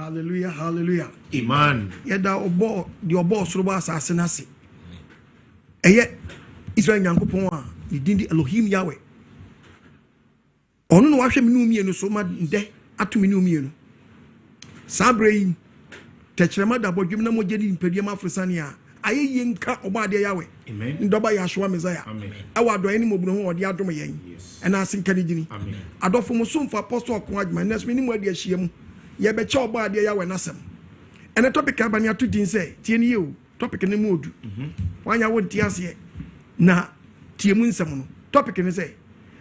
Hallelujah, hallelujah. Amen. Yeda obo the obo soroba asase nase. Eye Israel Nyankopon a ne din di Elohim Yahweh. Ono no wahwe menu mienu so ma nde ato menu mienu. Sabre yi techrema da bodwem na mogedi impediam afrisane a aye yenka oba ade Yahweh. Amen. Ndoba Yahshua Messiah. Amen. Awa do eni mobuno ho ode adom yen. Yes. Ena asenkani gini. Amen. Adofo mo so mfa apostle okon adwuma nes meni mu ade ahyiam. Ye be che oba ade Yahweh nasem. Ene topic abani ato din say tie ne you topic ne mu odu. Wanya won tie ase na tie mu nsem no. Topic ne say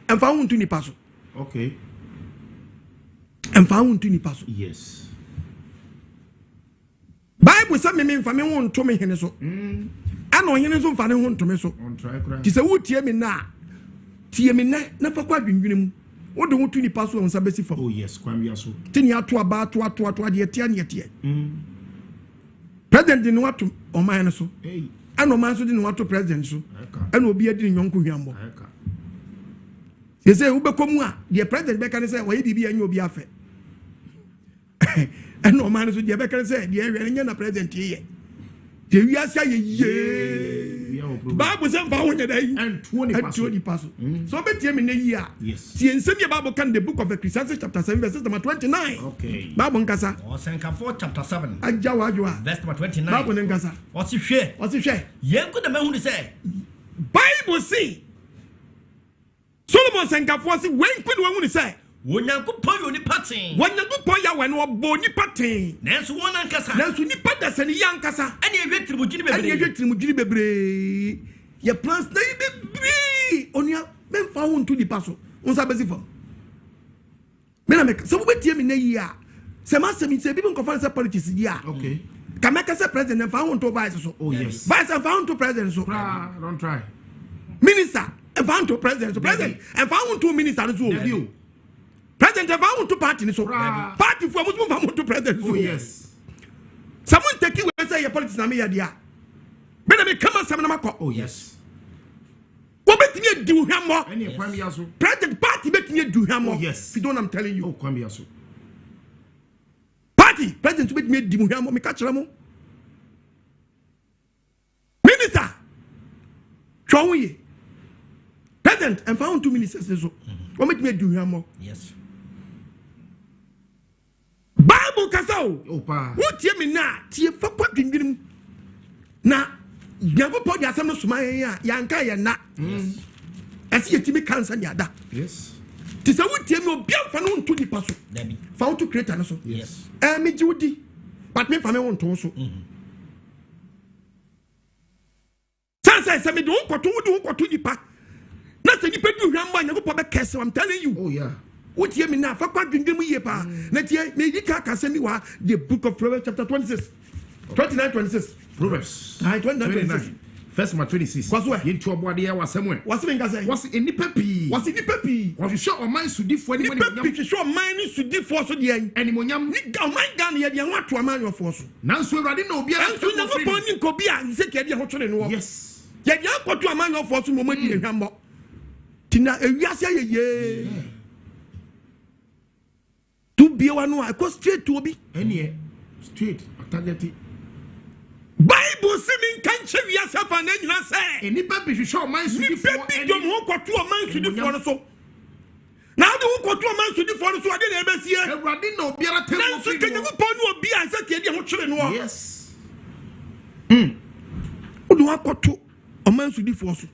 emfa ho ntu nipa so. Okay. Emfa ho ntu nipa so. Yes. Bible say me mfa me ho nto me hene so. Ana ohene so mfa ne ho nto me so. On try kra. Ti say wo tie me na tie me na fa kwa dwendwene mu. Wo de ho tu nipa so nsa besi fam. Oh yes, kwamia so. Tini ato aba ato de tie ne tie. President ni wato oman ne so. Hey. Ana oman so di ni wato president so. Ana obi adi ni nyonko hwambo. Aka. Ye say wo bekomu a the president be kan say wo ye bibi anya obi afa. Ana oman so de be kan say de hwe nya na president ye. De wi asia ye. Bible say fa wonya dai And 20 paso. So betie me na yi a. Yes. Tie nsem ye Bible kan the book of Ecclesiastes chapter 7 verse number 29. Okay. Bible nkasa. Osenkafo chapter 7 Ajawa ajwa. verse number 29. Bible nkasa. What's hwe? Yenku na mahu ni say. Bible say Solomon senkafo say wenku na wahu ni say Onyankopon yo ni patin. Onyankopon ya we no obo ni patin. Nanso won ankasa. Nanso ni padasa ni yankasa. Ene ehwe trimudwini bebre. Ene ehwe trimudwini bebre. Ye plans na bebre. Onia memfa ho ntu di paso. Unsa bezi fam. Me na me so betie me na yi a. Se ma se mi se bibi nkofa se politics di a. Okay. Kameka se president memfa ho ntu vice so. Oh yes. Vice memfa ho ntu president so. Don't try. Minister memfa ho ntu president so. President memfa ho ntu minister so. President of our to party so party for Muslim to president. Oh yes. Someone take you say your politics na me ya dia. Be na me come some na makọ. Oh yes. What betimi do hwammo? Any kwamia so. President party betimi do hwammo. Oh yes. If you don't I'm telling you. Oh kwamia so. Party president betimi do hwammo me ka kire mo. Minister. Chonwe. President and found 2 ministers so. What betimi do hwammo? Yes. Bible kasao. Opa. What tie me na tie fa kwa dwindwinum. Na Nyankopon di asem no soma ya yanka ya na. Yes. Esi yetimi cancer ni ada. Yes. Ti se wo tie me obi amfa no nto nipa so. Dabi. Fa wo to creator no so. Yes. Me ji wodi. But me fa me wonto so. Sansa se me do nkoto nipa. Na se nipa di hwamma Nyankopon be kese I'm telling you. Oh yeah. What ye me na fa kwa dwindwinum ye pa. Na tie me di ka kasemi wa the book of Proverbs chapter 26. 29-26. Proverbs. 29-26. First number 26. Into a body was somewhere. What's the name? Was in the peppy. Was in the peppy. Was you sure or mine to differ any peppy? Sure, mine is to differ so the end. Any monyam. Nigga, my gun here, you want to a man of force. Now, so I didn't know. And so never pony cobia and say, yes. Yet you got to a man of force moment in Hamburg. Tina, yes, yeah. To be one, I go straight to be. Any straight, target. Bible saying can't you yourself and then you say any baby show man to the baby don't want to a man to the for so now the who to a man to the for so I didn't ever see it no be a tell so can you upon will be and say yes who do want to a man to the for so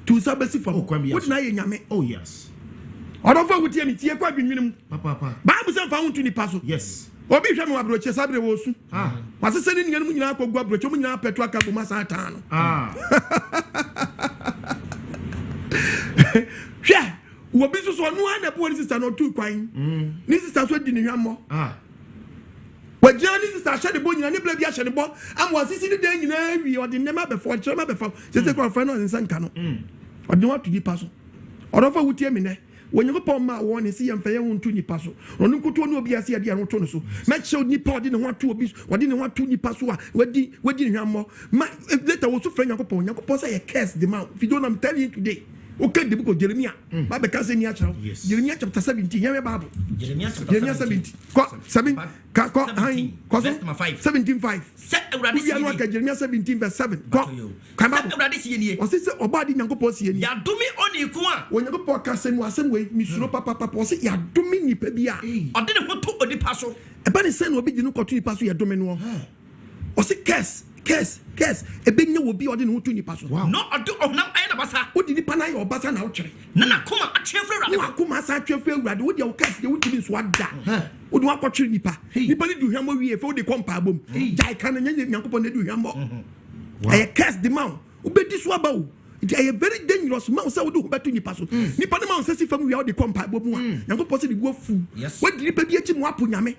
to sabesi for what na yame oh yes odofa wuti emi tie kwa dwinwinum papa Bible say fa wontu ni paso yes obi hwe me wabroche sabre wo su wasese ni nyanu nyina akogwa abroche mu nyina petu aka bo masa atan no hwe wo bi so no na bo ni sister no tu kwan ni sister so di ni hwammo wajia ni sister hye de bo nyina ni bla bi hye de bo am wasisi ni dan nyina wi odi nema befo chema befo sese kwa fa no nsanka no odi wa tu di paso odofa wuti emi ne Wonyakopon ma won si yemfa ye wontu nipa so onu nkuto ne obi ase ade anoto no so me che nipa ode ne ho ato obi ode ne ho ato nipa so a wadi ne hwammo ma later wo so fra Nyakopon say ye curse the man if you don't I'm telling you today okay the book of Jeremiah Bible can say near child Jeremiah chapter 17 yeah Bible Jeremiah 17 7 17:5 set Uradi Jeremiah 17 verse 7 come Uradi see o say obadi nyankopɔ sie ni ya dumi oni ku a onyankopɔ ka sɛ mu asɛm we misuro papa o say ya dumi nipa bi a ɔde ne ho to onipa so eba ne sɛ na obi di no kɔto nipa so ya dumi no o say curse ebenya wo bi ɔde ne ho to nipa so no ɔde ɔnam ayɛ na basa wo di nipa na yɛ ɔbasa na wo kyerɛ na koma atwefre Uradi na koma asa atwefre Uradi wo di o curse de wo di so ada wo do akɔtwere nipa ni di hwamɔ wie fe wo de kɔmpa abom jai kan nya nyankopɔ na di hwamɔ ɛyɛ curse de ma wo bedi so aba wo it is very dangerous man say we do beto nipa so nipa na man say si fam we all the compa bobu a nyankopɔ say the go fu we di nipa bi achi mo apo nyame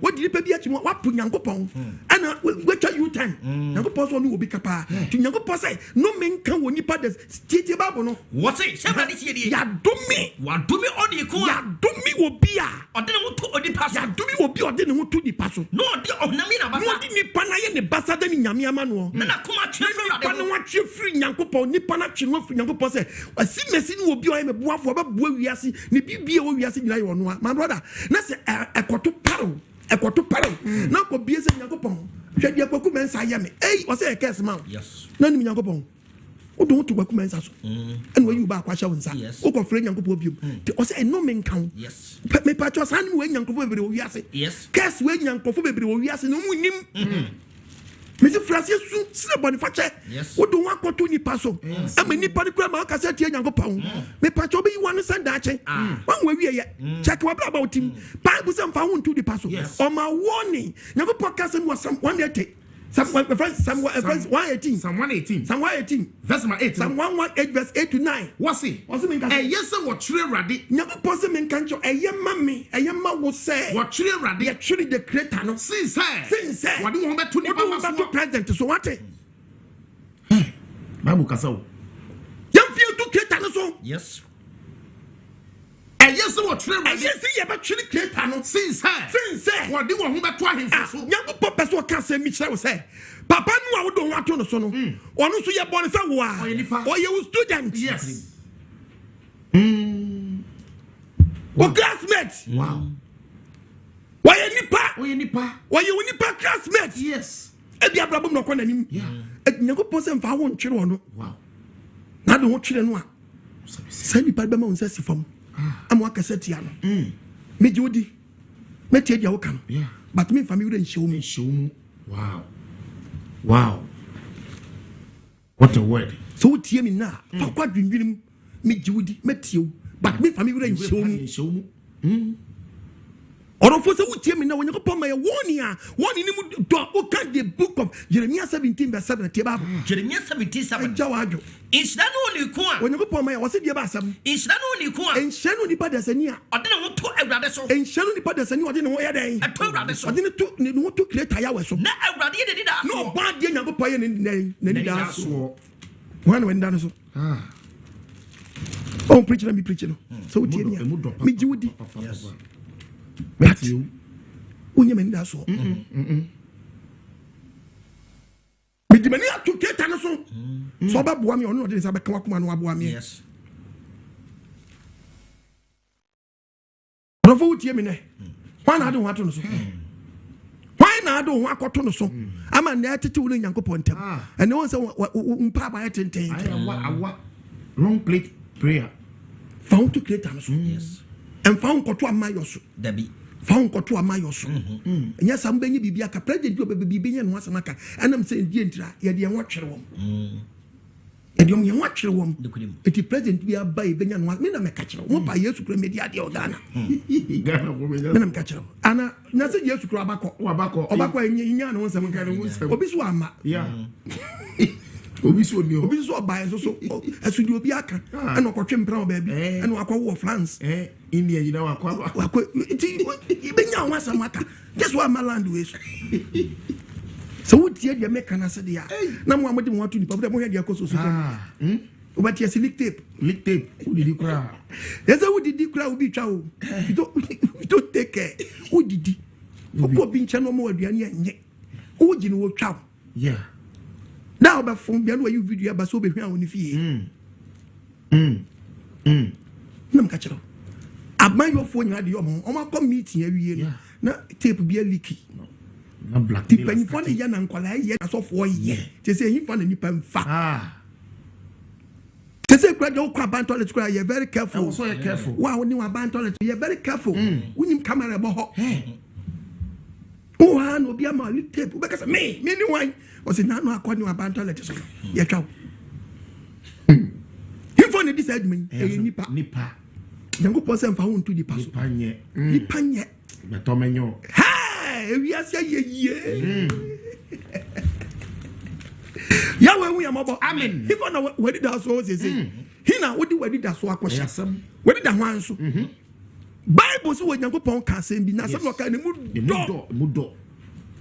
we di nipa bi achi mo wapo nyankopɔ ana we twa you time nyankopɔ so no obi kapa ti nyankopɔ say no men kan wo nipa de tete babo no what say somebody see dey ya domi wa domi odi ku ya domi obi a ɔde ne ho to onipa so ya domi obi ɔde ne ho to nipa so no ɔde ɔnam na basa no ɔde nipa na ye ne basa de ni nyame ama no na koma atwefre Uradi nipa na wa twefri nyankopɔ nipa na twe no afri nyankopɔ sɛ asi mesi no obi ɔyɛ meboafo bɛboa wiase ne bibia wɔ wiase nyina yɛ ɔno a my brother na sɛ ɛkɔto paro na kɔ bie sɛ nyankopɔn hwɛ deɛ kwaku mensa yɛ me ɔsɛ yɛ kɛs ma na nim nyankopɔn wode wo to kwaku mensa so ɛne wayi wo baakɔ ahyɛ wo nsa wokɔfrɛ nyankopɔn biom nti ɔsɛ ɛno menka wo mepatwɛ saa ne mu wɔ nyankopɔn bebree wɔ wiase kɛs wɔ nyankopɔn bebree wɔ wiase na ɔmu nim Mr. Francis sina boniface wo do wa koto nipa so ama nipa ne kura ma ka se tie nyankopɔn me pa cho be yi wan send ache wan wa wie ye check wa bra ba utim bible say mfa ho ntu nipa so o ma warning nyankopɔn ka se mo sam 180 Psalm 118 verse 8 Psalm 118 verse 8 to 9 what's it yes what true Uradi nyankopɔn se men kancho mami ma wo say what true Uradi ye true the creator no since what do you want to nipa present so what Bible kasa o yam feel to creator no so yes yes what true Uradi yes ye ba true creator no since what do you want to him so nyankopɔn person ka se mi kyerɛ wo say papa no a wo do ho ato no so no ɔno so ye bɔne sɛ wo a ɔyɛ wo student yes wo classmate wow wɔyɛ nipa wɔyɛ wo nipa classmate yes ebi abrabom no kɔ nanim nyankopɔn sɛ mfa wo ntwere ɔno wow na do ho twere no a sɛ nipa bɛma wo nsa si fam ama wakasa tia no megye wodi metie dia wo ka no but me family wura nhyɛ wo wow what a word so wo tie me na fa kwa dwendwenem megye wodi metie wo but me family wura nhyɛ wo Orofo se wutie me na wonyakopɔ ma ye warning ni mu do o kan the book of Jeremiah 17 verse 7 tie ba Jeremiah 17:7 jawadwo inhyira no ni ku a wonyakopɔ ma ye wo se die ba asam inhyira no ni ku a enhyira no nipa dasani a ɔde ne ho to Awurade so enhyira no nipa dasani ɔde ne ho yɛ den ɛto Awurade so ɔde ne to ne ho to creator ya wɛ so na Awurade yɛ de da so no ba die nyakopɔ yɛ ne da so wan when da no so oh preach na me preach no so wutie me me ji wudi yes Matthew unye me nda so me di mani atu keta no so so ba boa me ono de sa be kan wakoma no aboa me yes no fo utie me ne why na ade ho ato no so why na ade ho akoto no so ama na tete wo nyankopɔ ntem ene won se mpa ba yetenten awa wrong plate prayer found to create no so yes and found koto amayo so dabi found koto amayo so enya sam benyi bibia ka president obe bibia no asama ka anam se die ntira ye de enwo twere wom ediom ye enwo twere wom eti president bia ba e benya no me na me ka kyere wo ba Yesu kro media de Ghana me na me ka kyere ana na se Yesu kro abakọ obakọ enya no nsam ka no obi so ama yeah obi so ba enso so asudi obi aka ena okotwe mpra o ba bi ena akọwo France India you know akwa ti ibenya wa samaka just wa maland we so wotie dia meka na se dia na mo amode mo atu ni papa mo hwe dia koso so o ba tie lick tape udidi kura yesa udidi kura obi twa o to take care udidi obo bi nche no mo aduane anye o gi ni wo twa yeah now ba fon bia no you video ba so be hwe awon ni fie nam ka kire aban yo fo nya de yo mo o ma meeting awie na tape bi leaky na black ti pani fo ne ya na nkwala ye na so fo ye te say hin fa na nipa mfa te say kura de o kwa ban toilet kura you very careful so you careful wa oni wa ban toilet you very careful unim camera bo ho o ha no bi ama tape be ka say me ni wan o say na no akwa ni wa ban toilet so ye twa hin fo ne di say admin e nipa yango pose mfa ho ntu di paso nipa nye beto menyo we are saying, Yahweh, we are mobile. Amen. If on where did that so say, he now what did that so a question? Where did that one so? Bible so when you go pon can say be na some kind of mudo.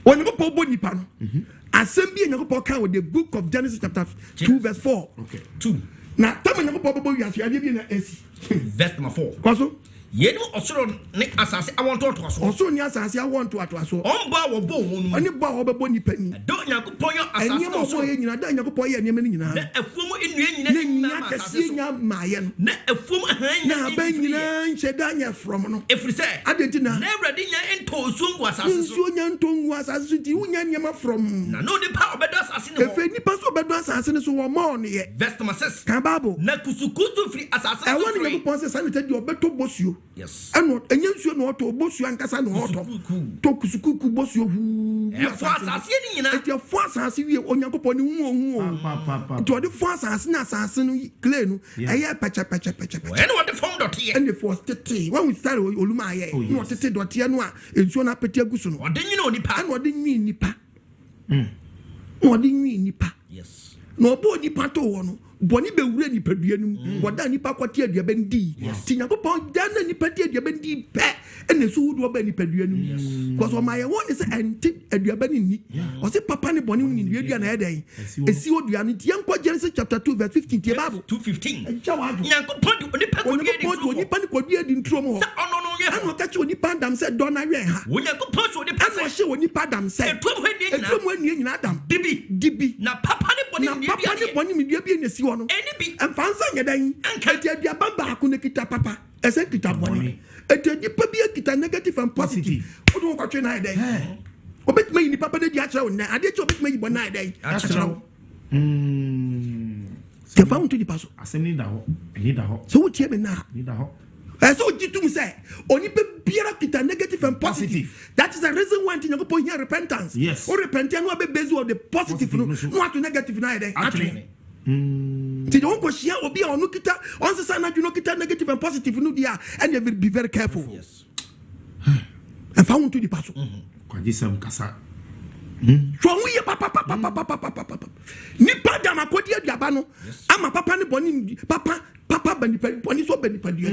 When you go pon bonipa no. Assembly you go pon can with the book of Genesis chapter 2 verse 4. Okay. 2. Now tell me you go pon bobo you are be na AC. Verse number 4. Kwaso Yenu osoro ne asase I want to aso. Osoro ni asase I want to aso. Omba wo bo wonu. Oni ba wo bebo ni pani. Do Nyankopon yo asase no so. Enye nyina da Nyankopon ye enema ni nyina. Na afuom enua nyina na kase nya maaye no. Na afuom han na ba nyina nche da nya from no. Efri se. Adenti na. Na Awurade nya ento osungu asase so. Nsuo nya ento ngu asase so ti unya nyama from. Na no nipa obedo asase ne ho. Efe nipa so obedo asase ne so wo ma no ye. Verse number 6. Kan Bible. Na kusukusu fri asase so. I want Nyankopon say sanite di obeto bosuo. Yes. Enye nsuo no oto bosuo ankasa no oto to kusukuku bosuo hu fo asase ni nyina eti fo asase wie Onyankopon ni hu to de fo asase na asase no clay no eye pacha ene what the form dot here and the first tete when we start oluma aye no tete dot here no a nsuo na pete agusu no ode nyina onipa and ode nwi nipa ode nwi nipa yes no obo nipa to wo no boni be wure nipa dua num woda nipa kwate aduaba ndi ti Nyankopon da na nipa ti aduaba ndi pe ene so wudu oba nipa dua num because o my one is anti aduaba ni o se papa ne boni ni dua na eden esi odua ni ti yanko Genesis chapter 2 verse 15 ti Bible 2:15 Nyankopon nipa ni kodua di ntro mo ho anu ka chi onipa Adam se do na we ha Nyankopon so onipa anu hye onipa Adam se etuom ani nyina Adam dibi na papa ne boni mi dua bi ne wono enibi emfansa nyedan enti aduaba baako ne kita papa ese kita boni enti nipa bi kita negative and positive odo ko twe na edan obetuma yi ni papa de di a kire na ade che obetuma yi bona edan a kire ke fa unto di paso asemi da ho ni da ho so wotie me na ni da ho so jitum say onipa biara kita negative and positive that is the reason why Nyankopon hear repentance or repentance no be based on the positive no to negative na edan atwe ti don ko shia obi a onu kita on say na juno kita negative and positive no dia and you will be very careful yes and fa unto di paso kwa jisam kasa so wu ye papa ni pada makodi aduaba no ama papa ne boni papa bani boni so bani padu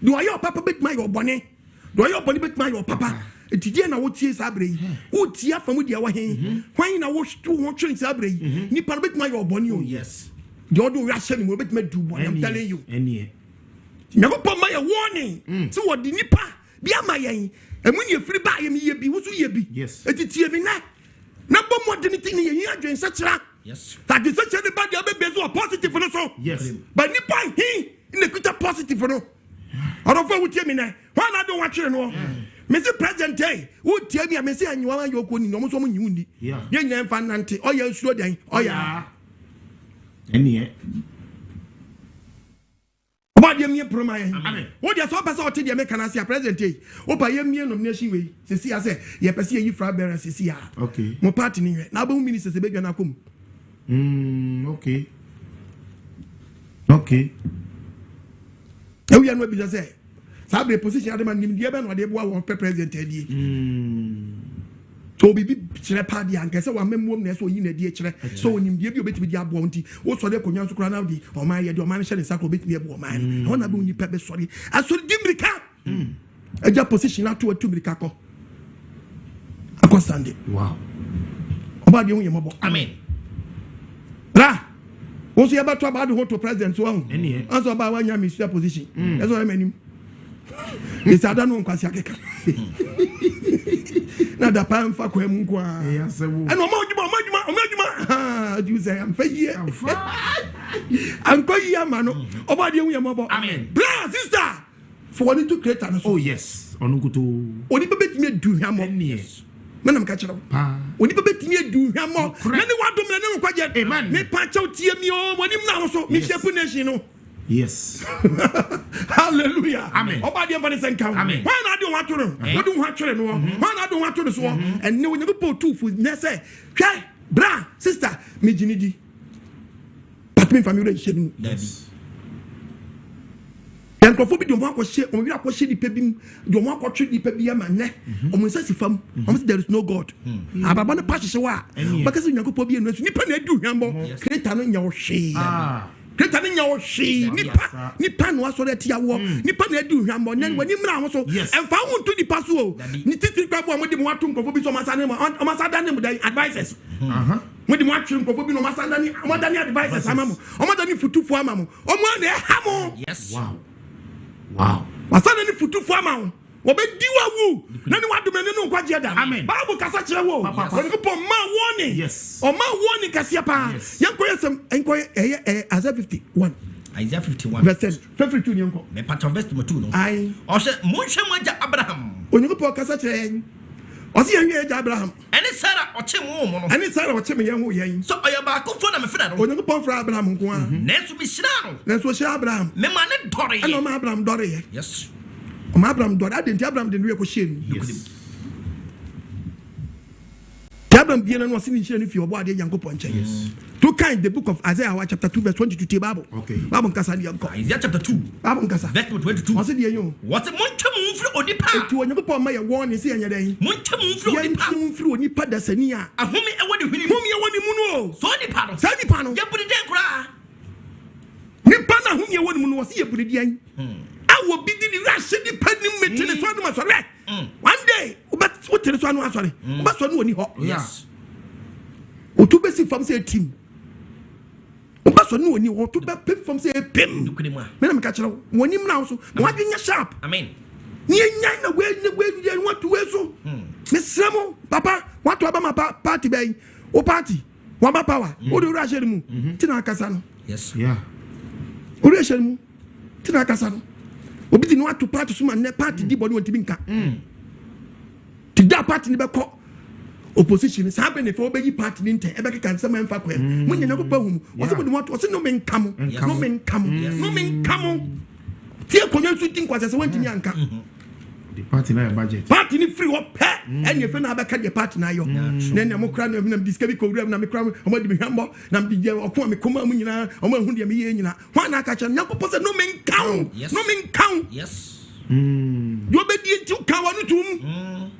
do ayo papa bet my your boni do ayo boni bet my your papa etidie na wo tie sabre yi wo tie afamu dia wa hen hwan na wo twen sabre yi ni pa bet my your boni o yes the odo we ashe ni mo bet me do boni I'm telling you enie na go pon my warning so what di nipa bi ama yen emu ni efiri ba ye mi ye bi wo so ye bi etitie mi na bo modernity ni ye adwen sachira yes that the sachira ba dia be based on positive no so yes but nipa he in the kuta positive no orofo wo tie mi na why na do wa kire no me say president eh wo tie mi me say anyiwa man yoko ni no mo so mo nyiwu ndi ye nya mfa nante oya nsuo dan oya enie oba dia mi proma ye amen wo dia so pese o te dia me kana sia president eh o pa ye mi nomination we se sia se ye pese ye fra bearer se sia okay mo party ni we na ba minister se be dwa na kom okay e we no bi say sabre position ade man nim dia be no de boa won president adi so bibi kire pa dia nkese wa memmuom na so yi na die kire so onim die bi obetimi dia abo nti wo so de konyan so kura na di o man ye de o man hye ne sakro obetimi abo o man wona be onipa be sori asori dimrika eja position na to atumrika ko akosande wow oba de hu yemabo amen ra wo so ye ba to ba de ho to president so hu enie anso ba wa nya minister position eso e manim isa da no nkwasi akeka na da pa mfa kwa mu kwa yasewo ana o ma ojuma ha do you say am fa here Anko yama no. Oba de hu yama. Amen. Bra sister. For one to create an. Oh yes. Onukuto. Oni bebe me do yama. Yes. Menam ka kire. Pa. Oni bebe me do yama. Na ni wadom na ne nkwaje. Amen. Me pa chaw tie mi o. Woni na ho so. Me shepu nation no. Yes. Hallelujah. Amen. Oba de mfa sen kan. Amen. Why na do want to no? Why do want to no? Why na do want to so? And ne wonye po two food na say, "Hwai, bra, sister, me jinidi." But me family shame. Yes. Yankofo bi do mo akɔhye, o wi akɔhye nipa bi, do mo akɔtwe nipa bi ama ne. O mo nsasi fam. O mo say there is no God. Ababa no pa hye wa. Bakase Yankofo bi enu nipa na adu hwambo. Creator no nya wo hwe. Creator no nya wo hwe. Nipa no asɔre atiawo. Nipa na adu hwambo. Nen wani mra ho so. Emfa ho nto nipa so o. Ni titi kwa bo mo de mo ato nkofo bi so masane mo. O masada ne mo da advices. Mo de mo atwe nkofo bi no masada ni amadani advices ama mo. O madani futufu ama mo. O mo na ha mo. Yes. Wow. Masana ni futufu ama wo. Obedi wa wu. Na ni wadom ne no nkwaje da. Amen. Bible kasa kire wo. Oni ko ma warning. Yes. O ma warning kase pa. Yankoye sem enkoye Isaiah 51. Isaiah 51. Verse 10. 52 ni enko. Me patron verse 2 no. Ai. O se mo hwe mo agya Abraham. Oni ko kasa kire. O se yan agya Abraham. Ene Sarah o che mo mo no. Ani Sarah o che me yan ho yan. So oya ba ko fo na me fira no. Oni ko fra Abraham nko a. Nenso bi hira no. Nenso hira Abraham. Me ma ne dore. Ana ma Abraham dore ye. Yes. O ma Abraham dore. Adenti Abraham de no ye ko hye ni. Yes. Abraham bi na no se ni hye ni fi obo ade Yankopon nche. Yes. To kind the book of Isaiah chapter 2 verse 22 to Bible. Okay. Bible kasa ni yanko. Isaiah chapter 2. Bible kasa. Verse 22. O se de yo. What mo ntwa mo mfiri onipa. To Yankopon ma ye warning se yanya den. Mo ntwa mo mfiri onipa. Yan mfiri onipa da sani a. Ahome ewo de hwini. Hum ye woni mu no. So onipa no. Sa nipa no. Ye budi den kura. Nipa na hum ye woni mu no wo se ye budi den. Awo bi di ra hye nipa ni metene so anu asore. One day, what tell so anu asore. Ba so no oni ho. Yes. Otu be si fam say team. Oba so no oni otu be pem fam say pem. Dukune mu a. Me na me ka kire woni mna so. Wa dwenya sharp. Amen. Ni enya na we what we so. Me sremo papa what to aba ma party be. O party. Wa ba power. O do ra hye mu. Ti na akasa no. Yes. Yeah. O ra hye mu. Ti na akasa no. Obi di no atu party so man ne party di body won ti bi nka. Ti da party ni be ko opposition sa be ne fe obeyi party ni nten e be keka nsem Emfa kwa mu nyina ko pa hu o se mo de mo o se no men kamo no men kamo tie konyo nsu tin kwase se wantimi anka The party na budget. party ni free up pe ene fe na abeka the party na yo na ne mo kra na me na discover ko wura na me kra o di me hwambo na me di okon me koma mu nyina o ma hu de me ye nyina ho na aka cha nyakopo se no men kamo no men kamo Yes. yo be di nti ka wa no tum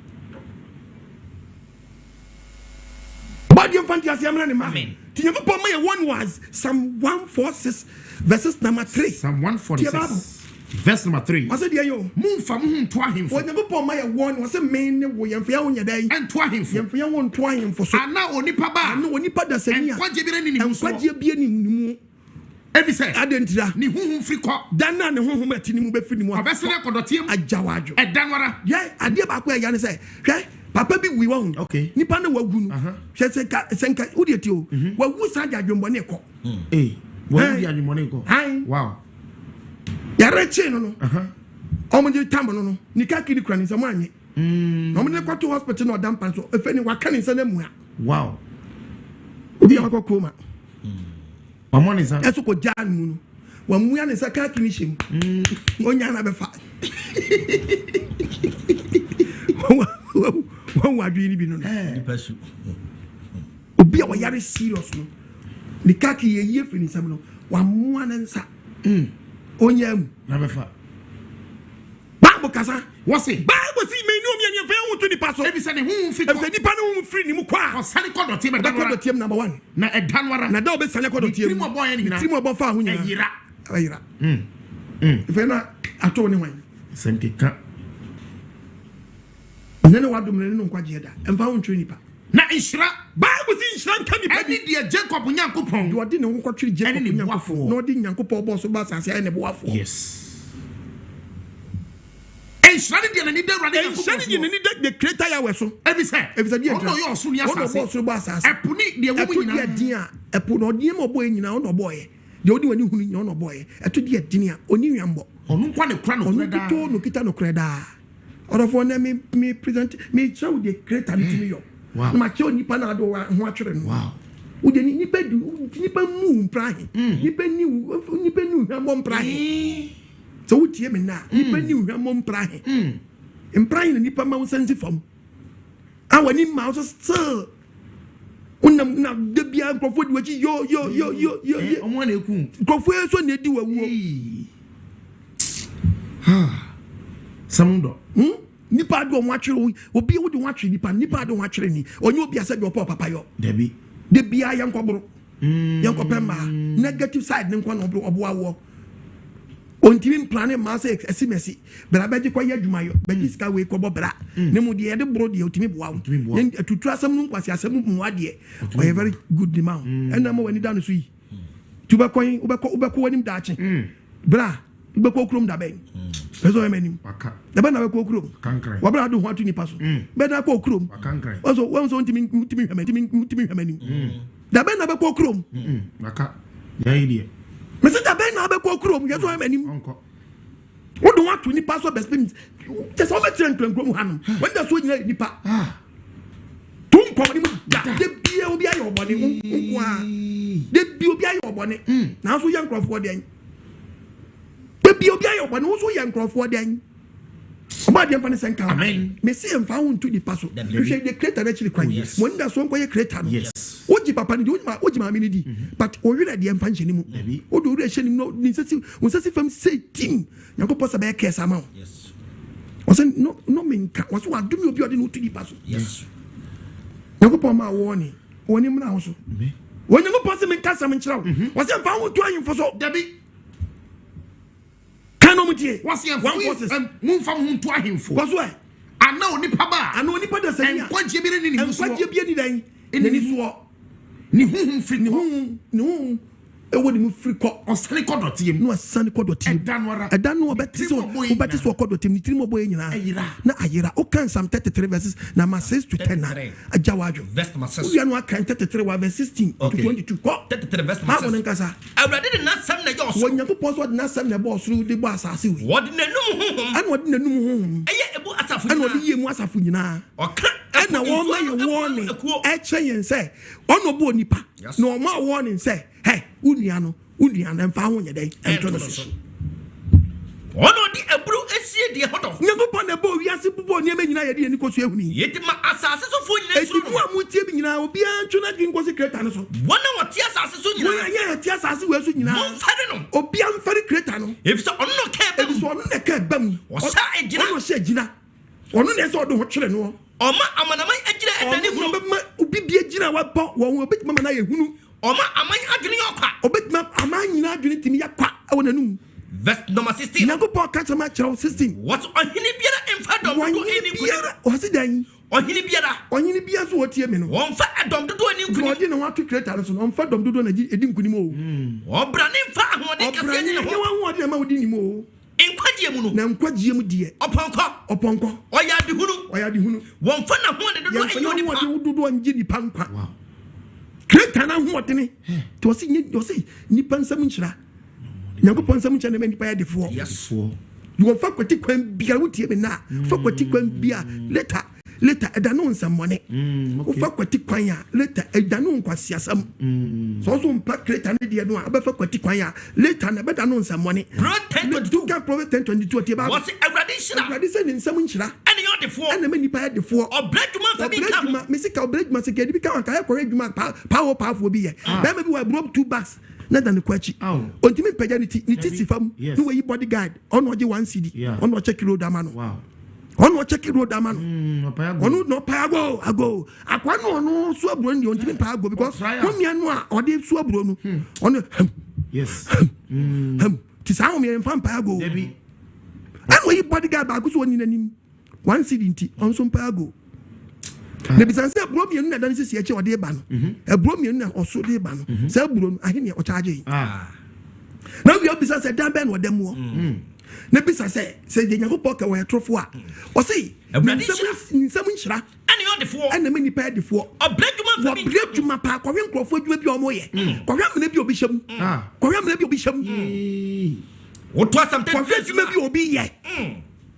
Body of fantasy, Amen. One was Psalm 146, verses number 3. Psalm 146. Verse number 3. I said, yo, Moon from whom to him for. when you put my one was a main way and for your day, And to him for. and for your one twine for so. And now only I papa. know when you put the And same what you been in and what you be in every say. I didn't Ni whom free cop. Dana and whom met in the film. A vessel for the team. A jawajo. A danwara. Yeah, I did back where you say, okay. Papa bi we won. Okay. Nipa na wagunu. She say senka udi ti o. Wa wu sa ja dwombo ne ko. Eh. What do you money go? Wow. Ya reche no no. Omo je tambo no no. Nika kidi kra ni se mo anye. Omo ne kwato hospital no dampan so efe ni waka ni se na mu a. Wow. Obi akoko ma. My money is Eso ko jan mu no. Wa mu ya ne se ka kini shem. Onya na be fa. One word really be no. Obi a wayare serious no. Ni kaki ye fini sam no. Wa mu anensa. Onyam na befa. Bible kasa. What's it? Bible see me no me and you to the paso. Every say who fit. If any pan who free ni mu kwa. Sani kodo team team number 1. Na e danwara. Na da obe sani kodo team. Team boy ni na. Team obo fa hu nyina. Ayira. Ayira. If na ato ni wan. Senkeka. Nene wadom ne no nkwaje da. Emfa hu ntwe nipa. Na inshira. Bible see inshira nka nipa. Any dia Jacob Nyankopon. You odi ne ho kwatwiri Jacob Nyankopon. No odi Nyankopon bo so ba sase ai ne bo afo. Yes. Inshira dia na ni da Awurade Nyankopon. Inshira dia na ni the creator ya we so. Every say. Dia. Ono yo so ni asase. Ono bo so ba sase. Epu ni dia wo nyina. Dia dia epu no dia mo bo nyina ono bo ye. the only one who knew no boy a to the dinner only yambo onu kwa ne kra no kreda no kita no kreda or for me present me show the creator to me yo ma che onipa na do ho atwere no wow wo de nipa mu prahe nipa ni hwambo prahe so wo tie me na nipa ni hwambo prahe prahe na nipa ma wo sense fam awani ma so still unam na de bia krofo di wachi yo omo na eku krofo so na di wawo samundo nipa do mo atwere obi wo de wo atwere nipa do wo atwere ni onye obi ase do papa yo debi de bia yankobro yankopema negative side ne nkwa no obo awo ontimi plan ma se esimesi bra beji kwa yadwuma yo beji ska we ko bobra ne mu de bro de otimi boa yen atutu asem nu nkwasi asem mu ade o a very good demand ena ma wani down so yi tuba kwan ubeko wanim daache bra ubeko krom da ben peso emanim aka da ba na ubeko krom kankran wa bra do ho atu ni paso be da ko krom kankran also won ntimi hwamanim da ba na ubeko krom aka ya ide Mr. Ben na be ko krom yeso emanim onko wo do atu ni paso best pin just over trend krom hanum when da so nyina nipa tun ko ni mu da de bie obi ayo obone nko a de bie obi ayo obone na so yankrofo de de bie obi ayo obone wo so yankrofo de oba de mfa ne senka amen me see mfa wo ntu ni paso you say the creator actually cry when da so nko ye creator no yes oji papa ni oji ma mi ni di but o wira de mfa ncheni mu o do wira hye no ni sesi fam say team yakopɔ sa be kesa ma yes o say no menka o so adumi obi ode no tu di paso yes yakopɔ ma wo ni woni mu na ho so woni yakopɔ se menka sam nkyira o say mfa wo tu anyimfo so debi kano mutie wase mun fam hun to ahemfo ko so ana onipa ba ana onipa da sanya enkwaje bi ni ni so enkwaje bi ni dan ni so ni hun firi ni hun ewo ni mu firi ko osane kodotiem no asane kodotiem eda no obeti so kodotiem ni tirimo boy nyina na ayira o kan Psalm 33 verses na ma 6 to 10 na ajawadwo verse number 6 we are kan 33 verse 16 to 22 ko 33 verse number 6 ma nkasa awrade de na sam na yo so wonyanko poso de na sam na bo suru de bo asase we wode nanum honhom an wode nanum honhom eye ebu asafo an wode yemu asafo nyina oka na won ma ye warning e cheyen say ono bo nipa na o ma warning say hey unia no mfa ho nyedai ento no so ono di ebru esie de hodo nyagopo na bo wiase bubo ne nyina ye de ni koso ehuni yeti ma asase so fo nyina so no amu tie bi nyina obi antwo na dwin koso creator no so wona wote asase so nyina wona ye tie asase we so nyina mo fare no obi amfare creator no if so ono ka bam so ono ne ka bam o sha ejina ono sha ejina ono ne so do ho twere no oma amanama ejina edani hunu obi bi ejina wa bo wo obi mama na ye hunu oma aman adwene yokwa obi aman nyina adwene timi yakwa awonanum verse number 16 nyagopo ka chama chero 16 what ohini biara emfa dom do eni biara o hasi dan ohini biara so wotie me no won fa dom do eni nkuni odi na watu creator so no fa dom do na edi nkuni mo obra ne fa ahode kase ni ho wa odi na ma odi ni mo enkwagye mu no na enkwagye mu die oponko oya de hunu won fa na ho de do ayo ni pa do nji ni pa nkwa wow creator na ho odene to si ni pa nsam nchira nyagopo nsam nchira na nipa ya defo yes you fa kwati kwan bia wotie me na fa kwati kwan bia later edano nsamone o fa kwati kwan ya later edano nkwasi asam so mpa creator ne de no aba fa kwati kwan ya later na bedano nsamone Pro 1022 tie ba what's awrade se ne nsam nchira ene yo defo ene me nipa ya defo obreduma fa bi kam mesika obreduma se kedi bi kan ka ya kore dwuma power bi ye be me bi wa bro 2 bags na dan kwachi ontimi pagya ni ti sifam no we bodyguard ono je 1 CD ono check road amano wow ono check road amano ono no pago ago akwa no so aburo ni ontimi pago because homia no a ode so aburo no ono yes ti sa homia mfa pago debi and we bodyguard ba go so ni nanim 1 CD nti onso pago na bisanse aburo mienu na dan sisi eche ode ba no aburo mienu na oso de ba no sa aburo no ahene o charge yi na we bisanse dan ben wo dem wo na bisanse se de nyakopo ka wo etrofo a o sei nsam nhyira ene yo adefo and the many pair before a break you my park or young Crawford will be your moye Korea maybe bishop Korea maybe bishop what was something maybe will be yet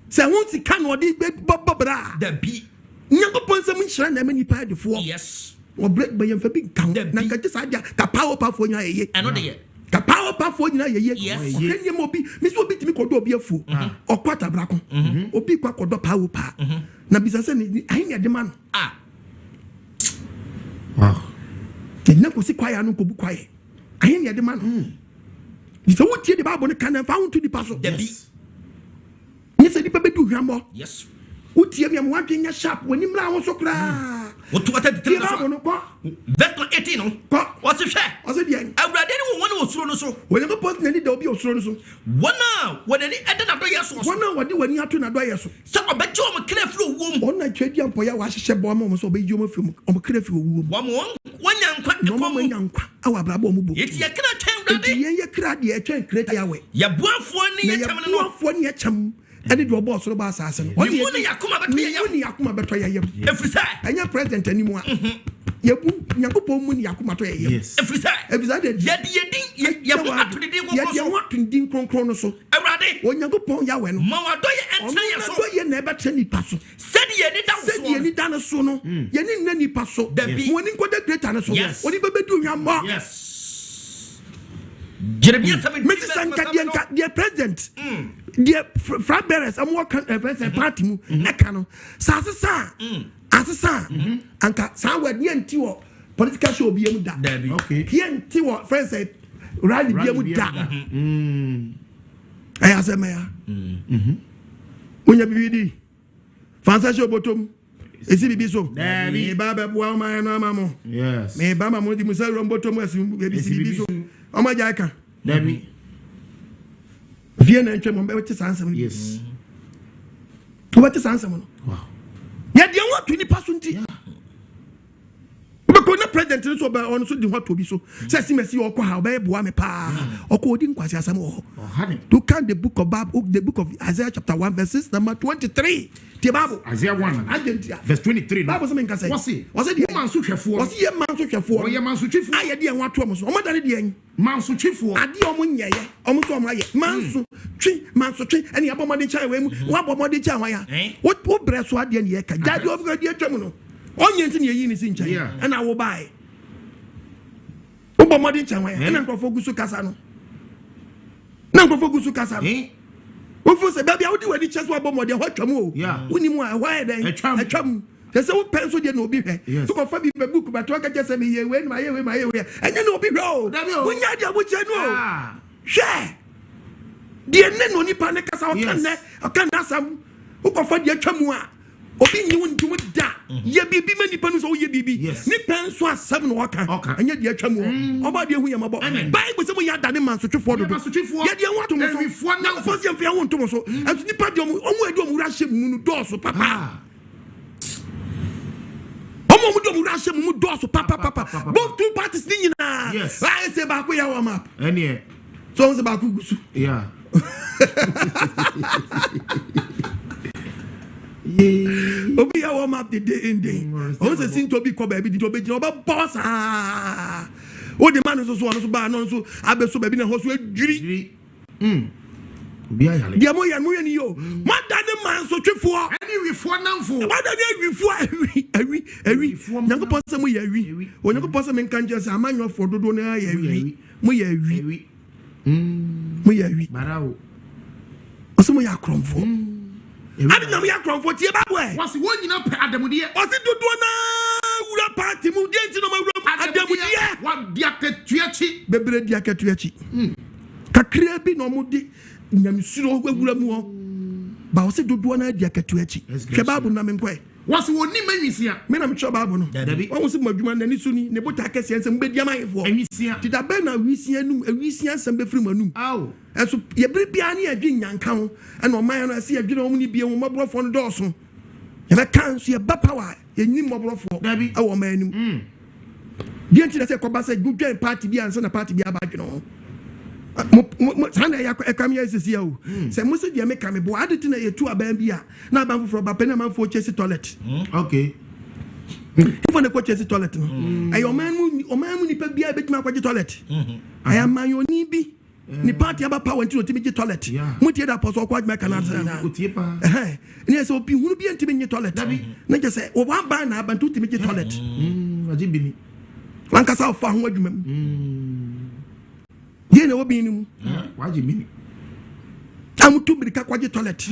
so once he can or did bobra the be never point some shrine and many pair before yes or break by your big count naka just idea the power for your another year the power for your yes can you mobi miss will be to me could be a fool or quarter braco or be quack or power pa na bisa say I need the man Wow. The never see quiet no go quiet I need the man so what the Bible can found to the pastor the be you said the baby do rambo yes what you am working your shop when you mla so cry what to attend the that's not 18 no what's the share I said yeah awrade ni won was no so when you post any do be osoro so one now when any eden ado yes so one now what when you ato na do yes so obejo o clear flow wom on na twedi ampo ya wa hyehyɛ bo am so obejo mo film o clear flow wom wanya nkwa no mo nya nkwa awa brabo mo bo yeti ya kra twɛn brade yen ye kra de e twɛn kreta ya we ya boafo ni ye kyam no boafo ni ye kyam ene de obo soro ba asase no oni ye yakoma beto ye oni yakoma beto ye yem efrisa anya president animu a yebu nyakopɔ mu ni yakoma to ye yem efrisa de ye bo ato de din ye wato din kronkron no so awrade onyakopɔ ya we no ma wado ye entra ye so ye na be tre nipa so said ye ni da so said ye ni da no so no ye ni nna nipa so woni nkoda greater no so woni bebedu hwamma yes Jeremiah 7 Mrs. Sanka dear president dear flag bearers am work party mu eka no asesa anka san word ye nti wo political show bi emu da okay ye nti wo friends say rally bi emu da aya se meya onya bibidi fansa show bottom esi bibi so me baba bua ma no amamo yes me baba mo di musa rombotom esi bibi so Oma Jaka. Debbie. Vienna and Chemo, better answer. Yes. What is answer? Wow. Yet you want 20%. Because the president so by on so the what to be so. Says him as you or how baby me pa or coding quasi as more. To count the book of Bible, the book of Isaiah chapter 1 verses number 23. The Bible Isaiah 1 verse 23. Bible something can say. Was it? Was it man so chefo? Was he a man so chefo? Or your man so chefo? I had the one to almost. Omo dani the man so chefo. Adi omo nyeye. Omo so omo aye. Man so twi. Any abomodi chan we mu. Wa abomodi chan wa ya. What breso adi ne ye ka. Jadi obi adi atwam no. Onye nti ne yi ni si nchen. And I will buy. Abomodi chan wa ya. And nkofo gusu kasa no. Na nkofo gusu kasa no. Wofo se baby awudi wadi cheso abomodi ho twam o. Woni mu a why den. Atwam. They say what pencil they no be here. To confirm the book but to just say me here when my and you no be row. When you dey wo no. Share. The Nto Onipa ne kasa o kan na sam. Who confirm the atwam a. Obi nyi won dum da. Ye bibi mani panu so ye bibi. Ni pencil asam no waka. Anya the atwam o. Oba de hu yamabo. Bible say mo ya da ne man so twefo do. Ye de won to mo so. Na fo se mfia won to mo so. And nipa de omo edu omo ra hye mu no do so papa. Both two parties ni na. Yes. I say back ya warm up. Any. So say back gusu. Yeah. Obi ya warm up the day in day. O say sin to be ko baby di obi oba boss ah. O the man so ba no so abeso baby na ho so adwiri. Dia mo ya ni yo. Madane man so twefo. Any wifo namfo. Madane wifo awi. Nyankopon se mo ya awi. Onyankopon se men kan je se amanyo fo dodo na ya awi. Mo ya awi. Mo ya awi. Barawo. O se mo ya kromfo. Abi na mo ya kromfo tie ba boy. Was won nyina pe adamude. O se dodo na wura party mu die nti no ma wura adamude. Wa dia ketuachi. Bebre dia ketuachi. Kakra bi no mo di nyamsuro gwagura mu ho ba wo se dodo na dia ketuachi. Hwe Bible na menkwe. Was woni manwisia. Me na me cho Bible no. Won se madwuma na ni suni ne bota kese ensem bedia manfo. Anwisia. Ti da be na wisia num awisia ensem be firi manum. Aw. Eso ye brebia na adwi nyanka ho na oman no ase adwi na omu ni bie ho mabrofo no dooso. Ye be kan so ye ba power ye nyi mabrofo e wo manum. Di enti na se ko ba se gudwen party bia ansa na party bia ba dwe no. Sana ya ekam ya sisi ya o se musu dia meka me bo adeti na yetu aban bia na aban foforo ba pe na man fo chesi toilet okay If on the coach is toilet, I your man nipa bia bet ma kwaje toilet. I am my oni bi. Ni party aba power nti otimi je toilet. Mutie da apostle kwaje ma kana na. Otie pa. Ni say obi hunu bi ntimi nye toilet. Na je say o wan ba na aba nti otimi je toilet. Aje bi ni. Wankasa ofa ho adwuma mu. Ye na obi ni mu. Waje bi ni. Amutu birika kwaje toilet.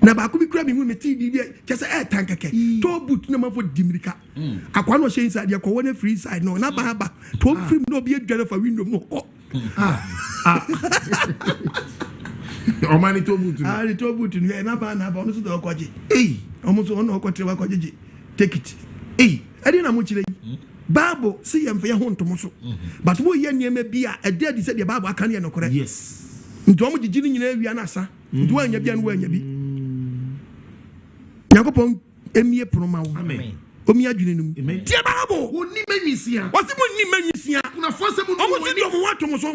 Na ba ko bi kura mi mu meti bi kese tankeke to boot na mafo dimirika akwa no she inside ya ko wona free side no na ba to free no bi adware fa window mo o mani to boot ni to boot ni na ba no so do kwaje omo so no kwaje wa kwaje take it edi na mo kire Bible see yem fe ho ntomo so but mo ye niam bia e dey say the Bible aka ne no kore yes nto mo gigi ni nyina awia na asa nto anya bia no wa anya bi Yakopon emie proma wo amen omi adwene num tie Bible woni manyisia wasi mo ni manyisia na force mu no woni do mo wato mo so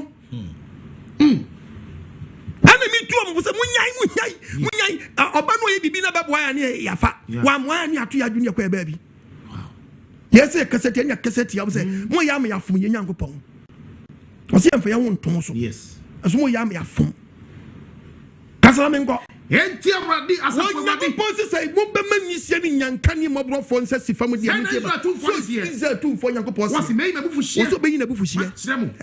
ana mi tu mo se munyai oba no ye bibi na beboa ya ne yafa wa mo ani ato ya adwene kwa ba bi yes e kasete anya kasete ya se mo ya me yafum ye Yakopon wasi emfa ya wo ntom so yes aso mo ya me yafum kasala me ngo enti awradi asafo wadi posi say mo be manyisia ni nyanka ni mobrofo nsa sifa mu dia mutie ba so tu fo Yakopon wasi me na bufu hie so be yin na bufu hie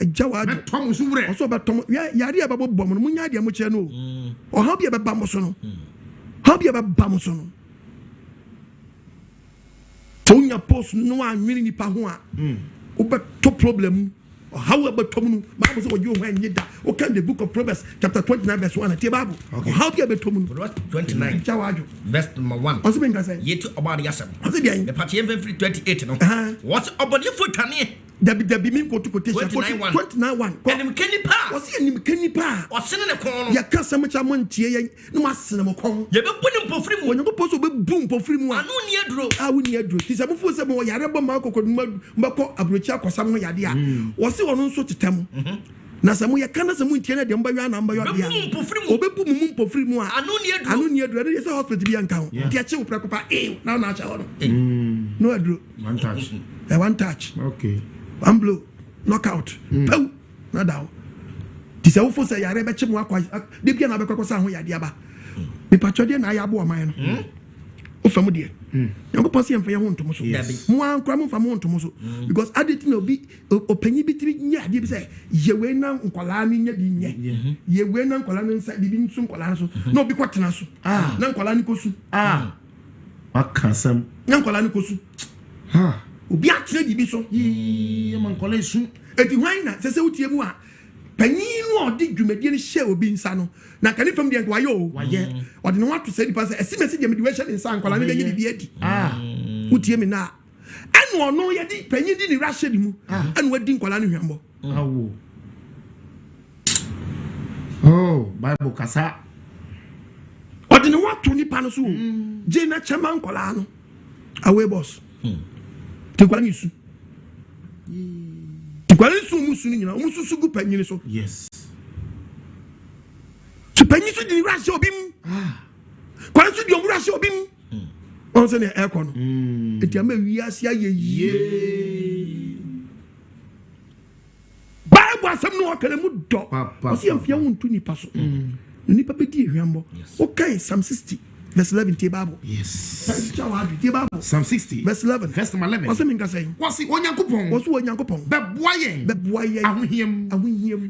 agya wa do tom so wure so be tom yare e babo bom no munya dia mo kire no o ha bia be ba mo so no ha bia be ba mo so no tonya post no anwini ni pa ho a o be to problem how about Tomunu? Bible says you when you da. Okay, the book of Proverbs, chapter 29, verse 1. The Bible. How do you about Tomunu? 29. Verse number 1. What's the mean? Say. Yet about Yasam. What's the mean? The party every 28. No. What's about your foot? The mean go to quotation 29 1. And Kenny Pa. What's the Kenny Pa? Or sending a corner. Ya can't much amount here. No mass cinema con. You ever put him for free when you supposed to be boom for free. I know near draw. I will near draw. This is a move for some more Yaraba Marco Mako Abrucha or some yadia. Was it on so to tell? Na samu ya kana samu ntiana de mba ya na mba ya bia obebu mum po free mu a anu ne aduro dey say hospital bi anka ho ti ache uprakopa na na acha ho no aduro one touch okay one blow knockout pow na dawo ti say wo fo say yare be che mu akwa de bia na be kwakwasa ho yade aba bi patwode na ya abo oman no o famu de Yakopon si emfa ye ho ntomo so mo ankra mo fa mo ntomo so because aditi na obi opanyi bitiri nya de bi say yewe na nkwala ni nya bi nye yewe na nkwala ni nsa bi nsu nkwala so na obi kwatena so na nkwala ni kosu wakasam na nkwala ni kosu obi atena bi so ye man nkwala su eti hwan na sese utie mu a panyin no odi dwumadie ni hye obi nsa no na kani fam de waye o waye odi no wato say nipa say esimesi de me de we hye nsa nkwala ni be bi adi utie me na anu ono ye di panyin di ni rahye di mu anu wadi nkwala ni hwambo awo oh Bible kasa odi no wato nipa no so je na chama nkwala no awe boss te kwala ni su kwala su musu ni nyina musu gu panyin so yes to panyin so di rahye obi mu kwala su di omu rahye obi mu on se ne eko no enti ama wiase ayeye Bible asem no wakale mu do o se amfia wontu nipa so nipa be di ehwambo okay Psalm 60 verse 11 the Bible yes the Bible Psalm 60 verse 11 verse 11 what's mean ka say what's Onyankopon beboayen ahohiem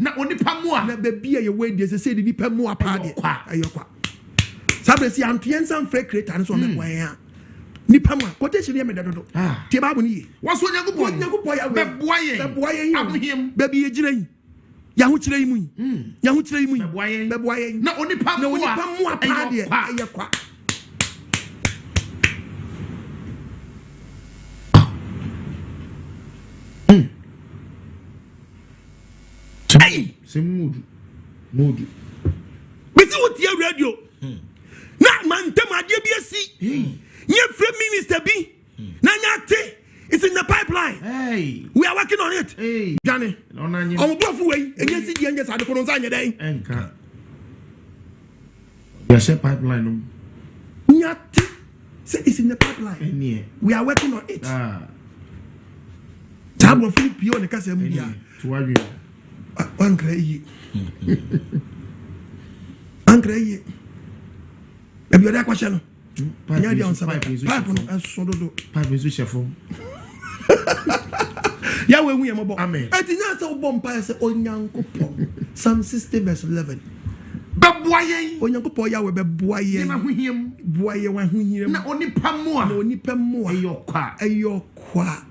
na onipa mu a na be bia ye we de se de nipa mu apa de ayokwa sabe si antiensan free creator so me boyan nipa mu quotation ye me dodo the Bible ni what's Onyankopon ya beboayen ahohiem be bia giran ya ho kire yi mu ya ho kire yi mu beboayen na onipa mu apa de ayokwa mood bisi wo tie radio na mantem ade bi asi nye free minister bi na nya te it's in the pipeline we are working on it Johnny on bofu we enye si die enye sa de kono nza anye den enka ya she pipeline no nya te Say it's in the pipeline. We are working on it. Tabo Philip Pio the Casa Media. One cray. Uncray. Maybe you're that question. Pipe is shuffle. Yahweh, we am about. Amen. I did not so bomb pies on young couple. Psalm 60 verse 11. Babuaye, on your couple, Yahweh, Babuaye, Boye, one who hear not only Pamoa, only Pamoa, your qua, a your qua,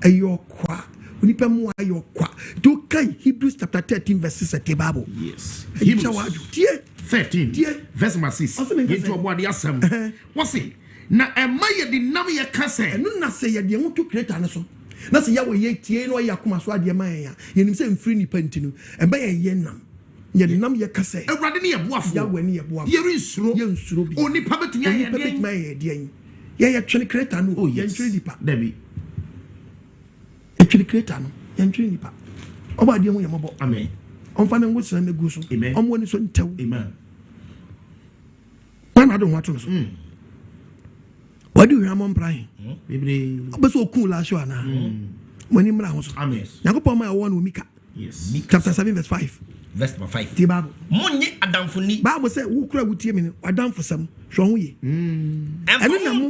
a your qua, only Pamoa, your qua. Do kind Hebrews chapter 13 verses at the Bible. Yes. Hebrews 13, verse 6. Get your body awesome. What's it? Now, am I the Navia Cassa? And not say you want to create an assault. Not say Yahweh yet, no Yakuma Swadia Maya, you say free pentinu, and by a yenam. Yenam Yakase, a radini of waff, Yahweh near Bois. Here is Srubi, only public my dear. Yea, actually create an oh, yes, Debbie. Actually create an Yantrinipa. Oh, my dear Yamabo, amen. On finding what's in the goose, amen. On one is on tell, amen. I don't want to. Why do you have on praying? But so cool last year now. When him rounds, amen. Now go my one with Mika. Yes, chapter 7, verse 5. Verse 5. The Bible. Money Adam for me. Bible said, who cry with him? I done for some. Show ye. And then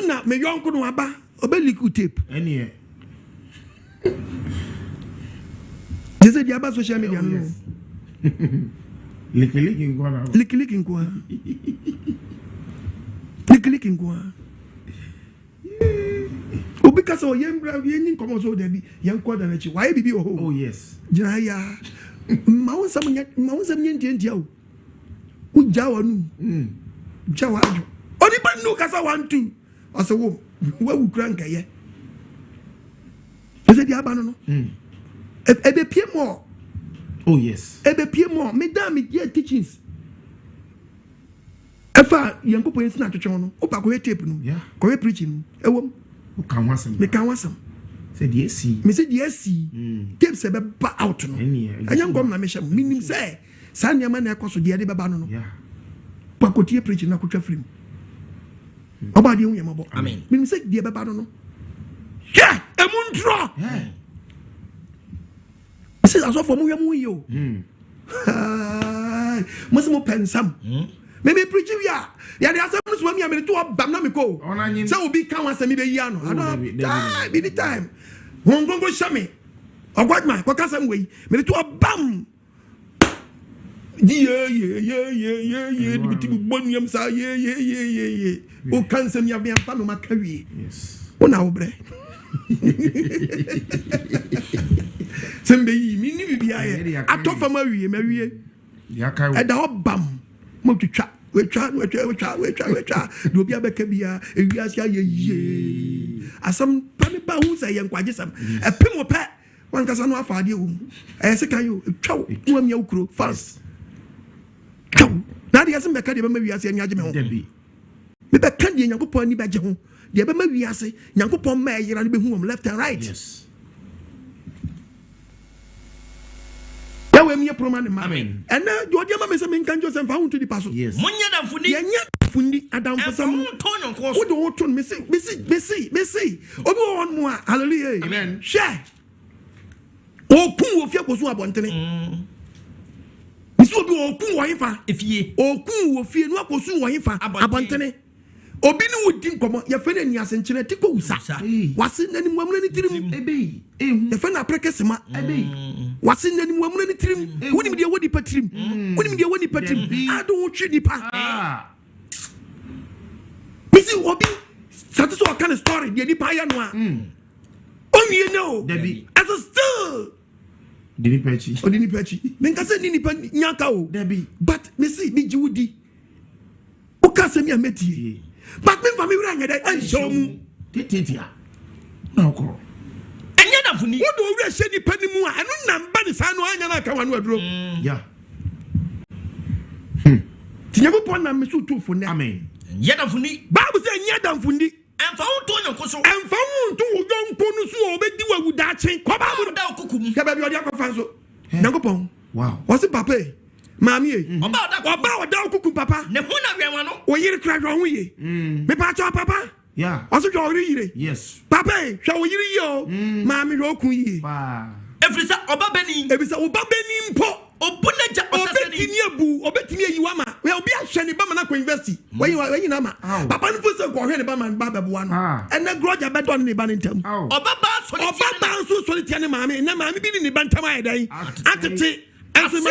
now, my young could have a belly tape. Any. They said, the about social media. Licky licking go. Oh, because of young come also there be young quarter. Why be oh yes. Jaya Mount some yen. Who Jawan Jawad. Only but no Casa 1 2. As a woman, where would crank a ye? I said, Yabano. Ebe Pierre more. Oh yes. Ebe Pierre more. Madame, dear teachings. Emfa yanko po ensina twetwe no opa ko tape no ko preaching ewom o kan wasam me kan wasam say the AC me say the AC tape se be ba out no anya ngom na me hye minim say sa niam na ekoso de de beba no no pa ko tie preaching na ko twa film oba de hu yamabo amen minim say de beba no no yeah emuntro say aso for mu yamu yo mo se mo pensam maybe preaching ya the assemblies when me to bam na me ko say obi kan wan say me be yi ano I don't be the time won go shame ogwadma ko ka sam we me to bam ye biti boniam sa ye o kan sam ya be amfa no makawie yes ona obre sembe yi mi ni bibia ye atofa mawie ya kai e da bam mo twitwa we twa do obi abeka bia ewiase aye asam pani ba hu say yankwaje sam e pemo pe wan kasa no afaade wo e se kan yo twa wo amia ukro fast twa na de asem beka de ba ma wiase ani age me ho me be kan de Nyankopon ni ba je ho de ba ma wiase Nyankopon ma yira ne be hu am left and right yes we proman amen and you dey ma me say me kan Joseph fa to the paso yes munya dan fundi yenya fundi adam for some wo do to me say obi won mo hallelujah amen share okun wo fie koso abontene bisu obi okun wo yifa efie okun wo fie no akoso wo yifa abontene obi ni wudi nkomo ye fe na ni asenkyere tiko usa wase nani mwamuna ni tirim ebe ye fe na prekesema ebe wase nani mwamuna ni tirim woni de wodi patirim woni de wodi patirim ado wotwe nipa bisi obi sati so kind of story de nipa ya no a onye no debi as a still dini pechi menka se ni nipa nyaka o debi but me see me jiwudi o ka se mi ameti but me for me we anya that and show mu titia na ko enya da funi wo do we hye ni pani mu a eno namba ni sa no anya na ka wanu aduro yeah tinya bo pon na me so to funi amen enya da funi bible say enya da funi emfa wo to nyanko so emfa wo to wo jonko no so obedi wawu da chen ko ba mu da okukum ka ba bi odi akofa so nyanko pon wow what's papa Mami, oba oda okukum papa. Ne hu na wenwa no. o yiri kra hwo ye me pa cho papa yeah o so jo ri yire yes papa hwa o yiri yo ma me hwo ku ye Efrisa obabeni ebisa obabeni mpo obuneja obetimi abu obetimi ayiwa ma we obi ahwe ne ba ma na ko university we na ma papa no fose ko hwe ne ba ma ba beboa no ene groja bedo ne ba ne ntam obaba so tia ne maame na maame bi ne ba ntam ayedan atete asu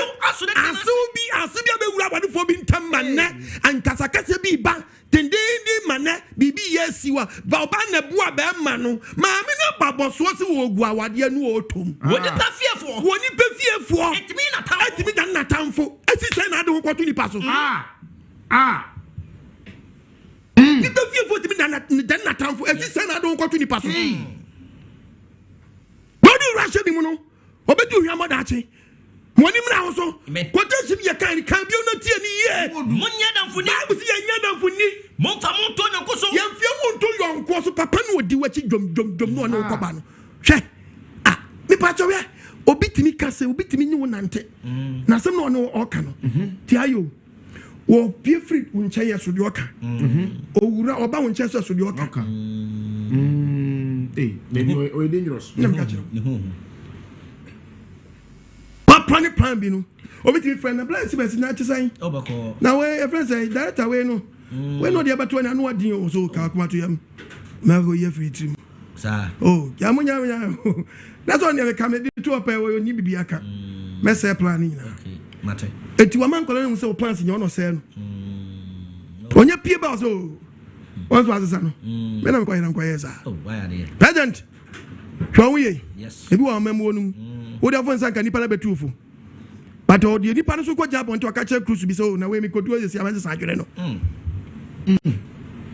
bi abewura abadefo bi ntam ma ne ankasa kase bi ba tendindi mane bibi yesiwa ba oba na bua ba ma no maame na baboso se wo gu awade anu otom woni pafiefo etimi dan na tamfo esise na ade ho kwato ni paso ni pafiefo etimi dan na tamfo esise na ade ho kwato ni paso bodu rashe bi mu no obedu hwamo dache moni mra wo so quotation ye kan bi ona tie ni ye munya damfuni ba si ye nya damfuni monfa monto nyonko so ye mfie monto yonko so papa no odi wachi dwom no na ko ba no hwe mi pa chowe obi timi kase obi timi nyi wonante na sem no no oka no ti ayo wo pie free unche ye so de oka owura oba unche so de oka maybe o dangerous plan bi no obi ti friend na bless be na chisan obako na we a friend say director we no dey beto na no adin o so ka kuma to yam ma go ye free trim sa ya munya that's on the camera to up we ni bibi aka me say plan ni na okay mate eti wa man kola no say plans ni ono say no onya pie ba so once was say no me na ko yera sa oh why are they president hwa we yes ebi wa memo onum wo da fon sanka nipa na betufu but o di nipa no so ko jabon to aka che cruise bi so na we mi kodu yesi amanse sa adwere no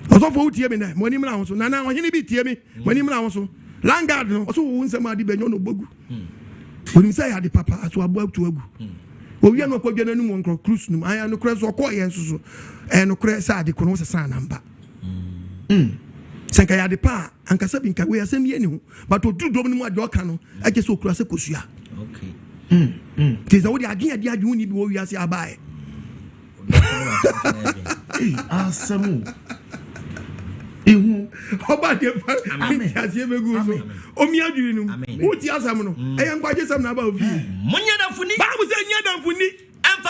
oso fo utie mi na moni mra ho so na na ohene bi tie mi moni mra ho so landguard no oso wo nsem ade benyo no bogu onim say ade papa so abo atu agu o wi no ko dwa nanu mo cruise num aya no kre so ko ye nso so no kre sa ade ko no se sa namba sanka ya de pa ankasa bi nka we asem ye ni ho but odu dom ni mu ade oka no ake so okura se kosua okay tiza wodi agin ade adwu ni bi wo wiase abae asamu ehu oba de fa ase begu so omi adwiri nu wo ti asam no eyankwaje sam na ba ofi munya damfuni ba mu se nya damfuni emfa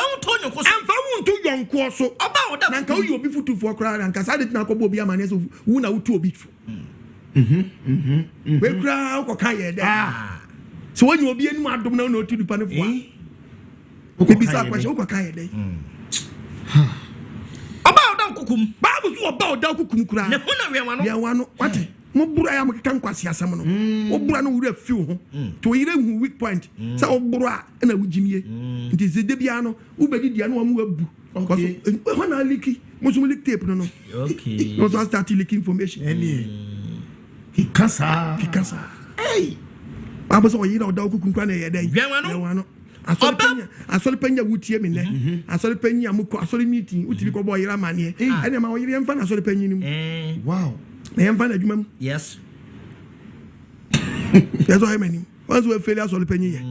wonto yonko so oba oda nanka wo obi futufo kra nanka sa de na ko obi amane so wu na wutu obi fu we kra ko kan ye de so when you obi enu adom na no tudu pa ne fo a bi sa kwashe ko kan ye de oba oda kukum ba bu so oba oda kukum kra ne ho na we wano wate mo buru aya mo kan kwase asam no wo buru no wura fiu ho to yire hu weak point sa wo buru a na wujimie nti zede bia no wo bedi dia no wo mu abu okay ho na liki mo so leak tape no okay no so start leaking information kikasa hey baba so yire oda kukum kra na ye den we wano asori penya wutie mi ne asori penya muko asori meeting utibi ko boy yira mane ene ma yire emfa na asori penyi nim wow na emfa na adwuma mu yes yes o emani once we fail asori penyi ye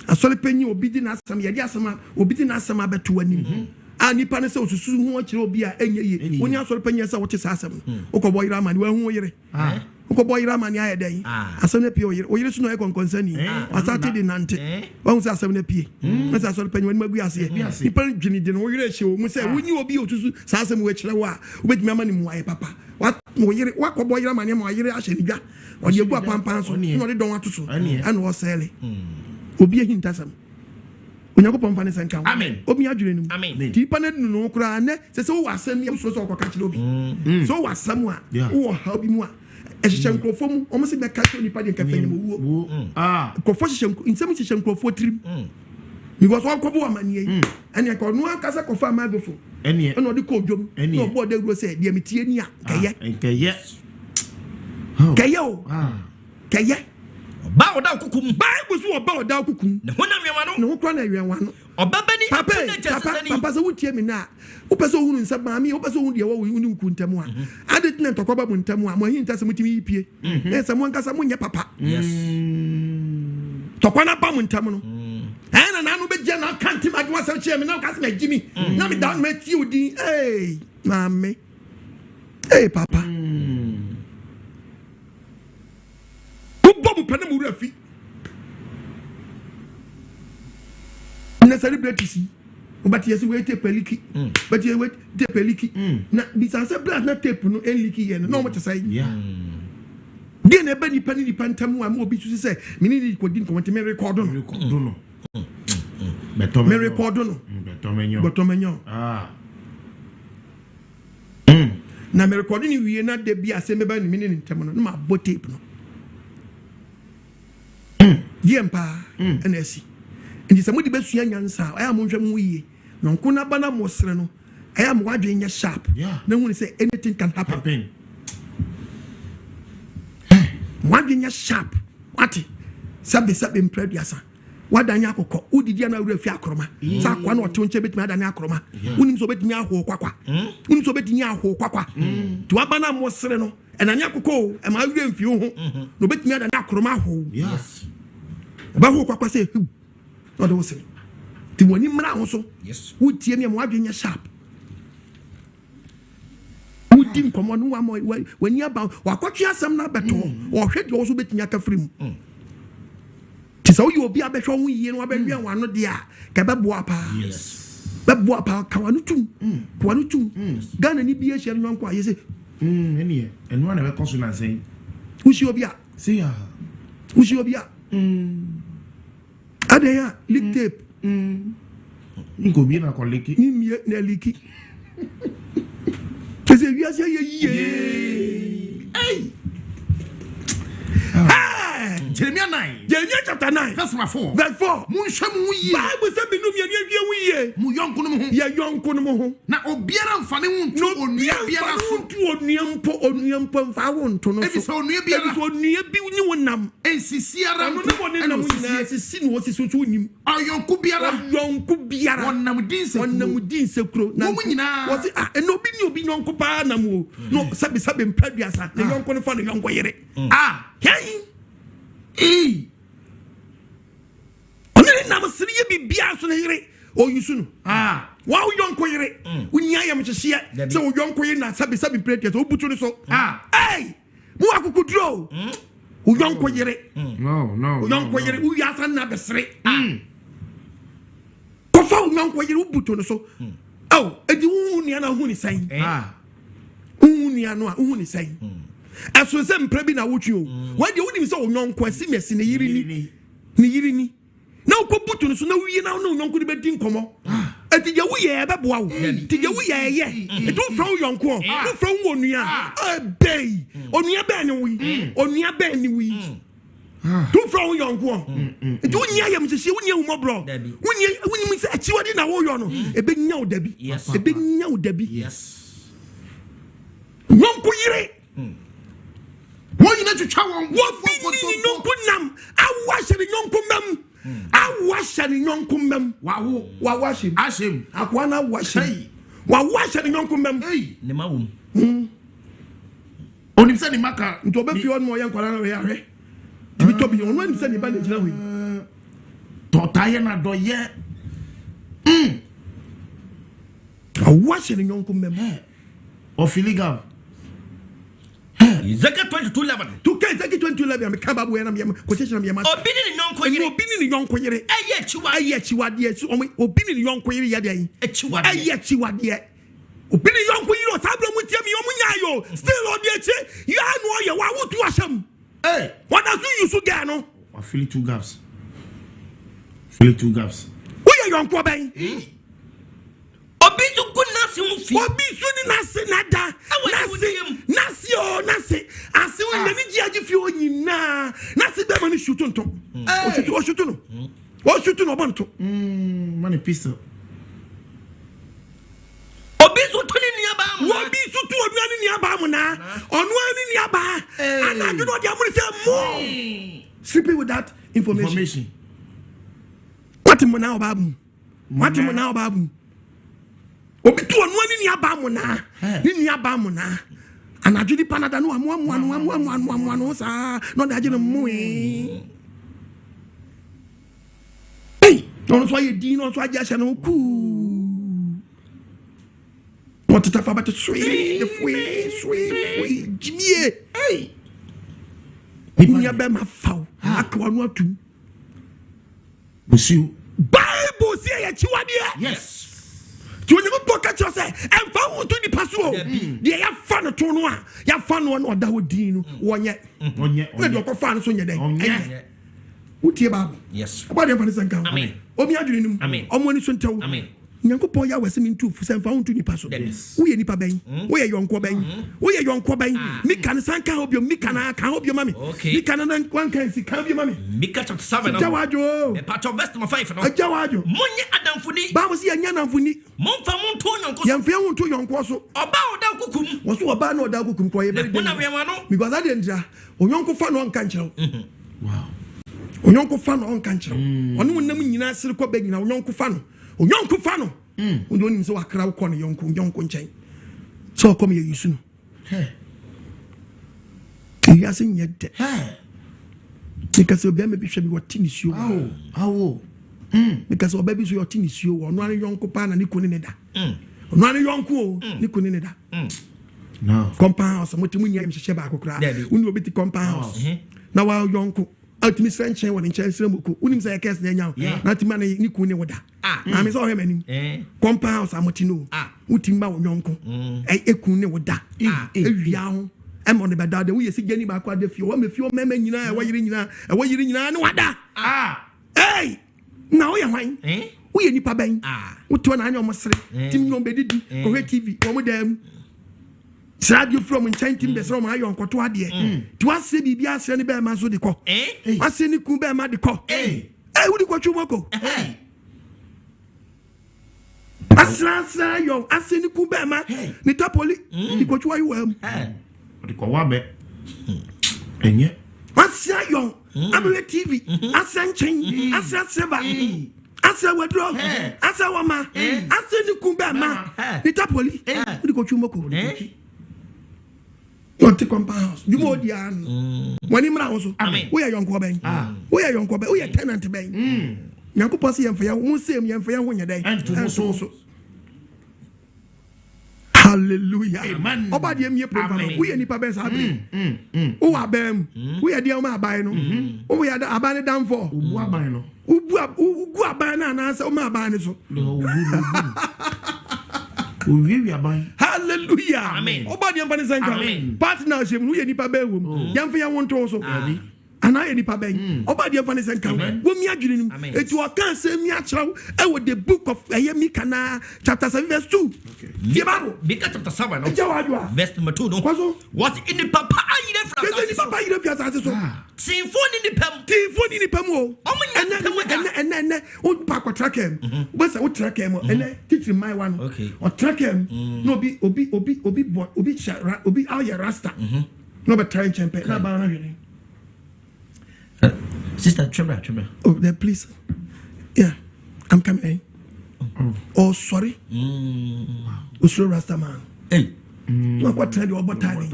asori penyi obi di na asam ye di asama obi di na asama beto anim nipa ne se osusu hu akire obi a enye ye onya asori penyi se wo te sa asam uko boy yira mane wa hu yire uko boy yira mane aye den asam na pie o yire su no e konkonsani asate di nante wa se asam na pie na se asori penyi wani magu ase nipa dwini di no wo yire hye o mu se wonyi obi osusu sa asam we kire wa obetimi amani mu aye papa wo yire wa ko boy yira mane ma yire ahye ni dwa o de egu apampan so no de don atoso ana wo sele obi ehintasam Onyakopon fa ne senka amen obi adwure nim amen ti pa ne nu kura ne se wo wasam ye so ko ka kire obi so wasam a wo ha obi mu a ehye nkrofo mu o mo se be ka kire nipa de nka fani mu wo nkrofo hye nsem hye nkrofo trim because one kobo amanie ene ko no akasa ko fa magofo ene no de ko dwom no bo de gro se de metie ni a keye o keye ba oda kukum ba busu oba oda kukum ne hona wianwa no ne hokra na wianwa no oba bani papa so wutie mi na wo pese hunu nsa maami wo pese hunu de wo uni nkuntamu a ade tena tokoba bu ntamu a mo hin ntase mutimi yipie na se mo nkasa mo nye papa yes tokwana ba mu ntamu no na no be je na kanti madwa se che mi na kase na jimi na mi down me ti odi Mame. Hey papa. Bom pena mu rafi. Na celebrate si. But yes we take peliki. But you wait take peliki. Na bisanse blood na tape no eliki ye no what say. Yeah. Dey na ba ni pantamu am obi su say me ni kodin comment me record no. Beto me record no. Beto menyo. Ah. Na me record ni wie na de bia se me ba ni ni ntem no ma bo tape no. Yempa NSC. Ndi se mudi besua nyansa aya mo nhwem wiye no nko na bana mo sere no aya mo wadwe nya sharp na hu ni say anything can happen. Wadwe nya sharp wati sabe mpraduasa wadanya akokọ udidi na wura fi akroma sa kwa na ote onche betimi adanya akroma unim so betimi aho kwakwa unim so betimi aho kwakwa to abana mo sere no enanya akokọ e ma wura mfi ho no betimi adanya akroma aho Yes. ba ho kwakwa say no de wose ti woni mra ho so Yes. wutie mi mo adwenya sharp wudi nkomo no wa mo wani aba wakotwe asem na beto wo hwe de wo so betimi aka frim ti so you obi abehwe ho yie no abehwe wano de a ka beboa pa Yes. beboa pa ka wano tum Ghana ni bi e hye no nko aye se Any and one of a consonant saying, wushi obi a see ya. wushi obi a adeya lick tape Ingo be na koliki. ni mie na liki tese wiase ye Hey. Jeremiah 9. Jeremiah chapter 9 Verse 4. verse 4 Munhwam hu yi. Bible say binu mi awie wiye Mu yonko no hu. ye yonko no ho Na obiara mfane hu ntu no onua biara so. tu onuampo mfa wo nto no Ebi so so onua biara. ebi so onua bi ni wonam Ensisiara no ne woni na wona sisi no sisi so nim ayonko biara. yonko biara Wonam din se. wonam din se kuro na Wo nyina. wo se eno obi ni obi yonko pa na mu no sabe mpaduasa na yonko no fa no yonko yere yan onere nam sere ye bibia so na yere o yusu no wa wo yonko yere unya yam hyehye se wo yonko yere na sabe mpaduasa o butu no so mu akukudro wo yonko yere No. yonko yere wo yasa na besere ko fa wo yonko yere wo butu no so edi wo nia na hu ni san hu nia no a hu ni san aso se mpra bi na wotwe o wa de wonim se wo yonko asimesi na yiri ni na ko butu no so na wiye na no yonko de bedi nkomo eti je wuye beboa wo ti je wuye ye etu fra wo yonko wo fra wo onua ebei onua be ni wi onua be ni wi tu fra wo yonko etu nya yam sisi wo nya wo mobro wo nya se achiwade na wo yo no ebe nya wo dabi yonko yire Wo yina twetwa won. Wo bi ni yonko nam awashe ni yonko mam awashe ni yonko mam wa washe Ashem. akwa na washe wa washe ni yonko mam Ne ma wom. Onim se ni maka. nto be fi on mo yan kwala na we ahwe tibi to bi on wan se ni ba na gina we Totaye na doye. awashe ni yonko mam Ofiligam. Ezekiel 22:11. to kai zaki 22 am ka babu yana am quotation am yama Obi ni nyonko yire. obi ni yonko yire Eye chiwade so obi ni yonko yire ya dey chiwade. eye chiwade obi ni yonko yire o sabro mu tie mi o mu nyayo still odi eche ya no ye wa wotu asem what does you use ga no I feel two gaps. wo ye yonko ben Obi tu kunasi mfi. obi su ni nase nada nase ase wo na ni giaji fi onyina nase be ma ni shoot nto o shoot no bonto Money pistol. Obi tu tuni ni aba mu. obi su tu obi ani ni aba mu na onu ani ni aba ana do no dia mu say more sleeping with that information what mo na obabu obi tu onu ani ni aba mu na ni aba mu na anadwo di panada no amu sa no da je no mu no so ye di no so aja hye no ku Potata fa but sweet Jimmy hey Nipa be ma fa akwa no atum Monsieur Bible say ya chiwade yes Tuni mo poka cho say Emfa wo to nipa so de ya fa no to no a ya fa no na oda odin no wonye na de okofa no so nye den Utie Bible yes about dem fa senka amen omi adwene nim omo ni so ntew amen Nyankopon ya wase mi ntu fu semfa wo to nipa so wo ye nipa ben wo ye yonko ben wo ye yonko ben mika ne sanka obio mika na kan obio mami mika na wan kan si kan obio mami Mika chapter 7 jawajo e part of verse number 5 no jawajo monye adamfuni ba mo si anya namfuni monfa monto yonko yemfe wo to yonko so oba oda kukum wo so oba na oda kukum ko ye be bona wema no because that ndra onyonko fa no nka nkyerɛ wow onyonko fa no nka nkyerɛ ɔno wonam nyina sere kɔ ba nyina onyonko fa no Undo ni so akra wo kɔ no yonko nkyɛn so kom ye yisu no ya se nyede because obi am bi hwɛ bi wɔte ni suo awo because obi bi so wɔte ni suo ɔno ani yonko pa na ni koni ne da ɔno ani yonko o ni koni ne da no compound house mo te munya im hyehyɛ ba akokra uni obi ti compound house na wa yonko Ultimate strength chain one chain sremuko unim say case na nya na tima ni ku ne woda na me so he manim compound house amotino utimba wonyonko eku ne woda ewia ho em on the bed da we yesi gani ba kwa de fie wo me fie mema nyina e wayire nyina ne wada hey na wo ye hwan wo ye nipa ben wo to na anya omosere tim nyom bedidi ko he tv wo mo dam Radio from enchanting the from ayon koto ade to ase bibia ase ne be ma so de ko ase ni ku be ma de ko wo di ko twumoko asra yo ase ni ku be ma ni tapoli di ko twa yo am de ko wa be enye ase yo amere tv ase nchen ase seba ase wadro ase wama ase ni ku be ma ni tapoli di ko twumoko Not compound house. You more dian. When him now so. We are young Coben. We are young Coben. We are tenant ben. Yanko posse yam for ya. Won't say yam for ya when you're there. And to so. Hallelujah. Amen. Oba di emi program. We are nipa ben sabi. O abem. We are di o ma abai no. O we are abane down for. Ubu abai no. Ugu abai na na say o ma abai so. Hallelujah. Amen. Obadi am fanisa partnership we nipa be wom. Yam fe ya wonto so. Ana ye nipa ben. Obadi am fanisa nkan. Wo mi adwene nim. Eti o kan se mi akyerɛw e wo the book of Mika na chapter 7 verse 2. Okay. Mika chapter 7 no. Verse number 2 no. What in the papa ayire fra. Kese ni papa ayire fi asase so. Sinfoni ni pam. Tinfoni ni pam o. Ene o pa ko track em. We say o track em ene teach my one. Okay. O track em no obi all your rasta. No be try champion. Na ba na hwene. Sister Trembler. Oh, there please. Yeah. I'm coming. Oh, sorry. Usro rasta man. Hey. No what tell you about time.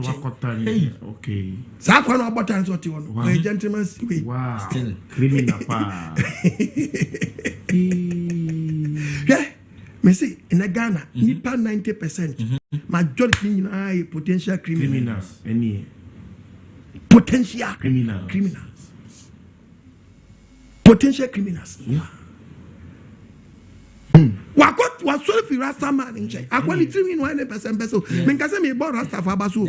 Okay. Sa kwa no about time so ti won. We gentlemen we. Wow. Still Criminal pa. Yeah. Me see in Ghana, nipa 90%. Majority ni potential criminals. Any potential criminals. Potential criminals. Yeah. Wakot wasori fi rasta man nche. Akwali 3.1% peso. Men kase me bo rasta fa baso.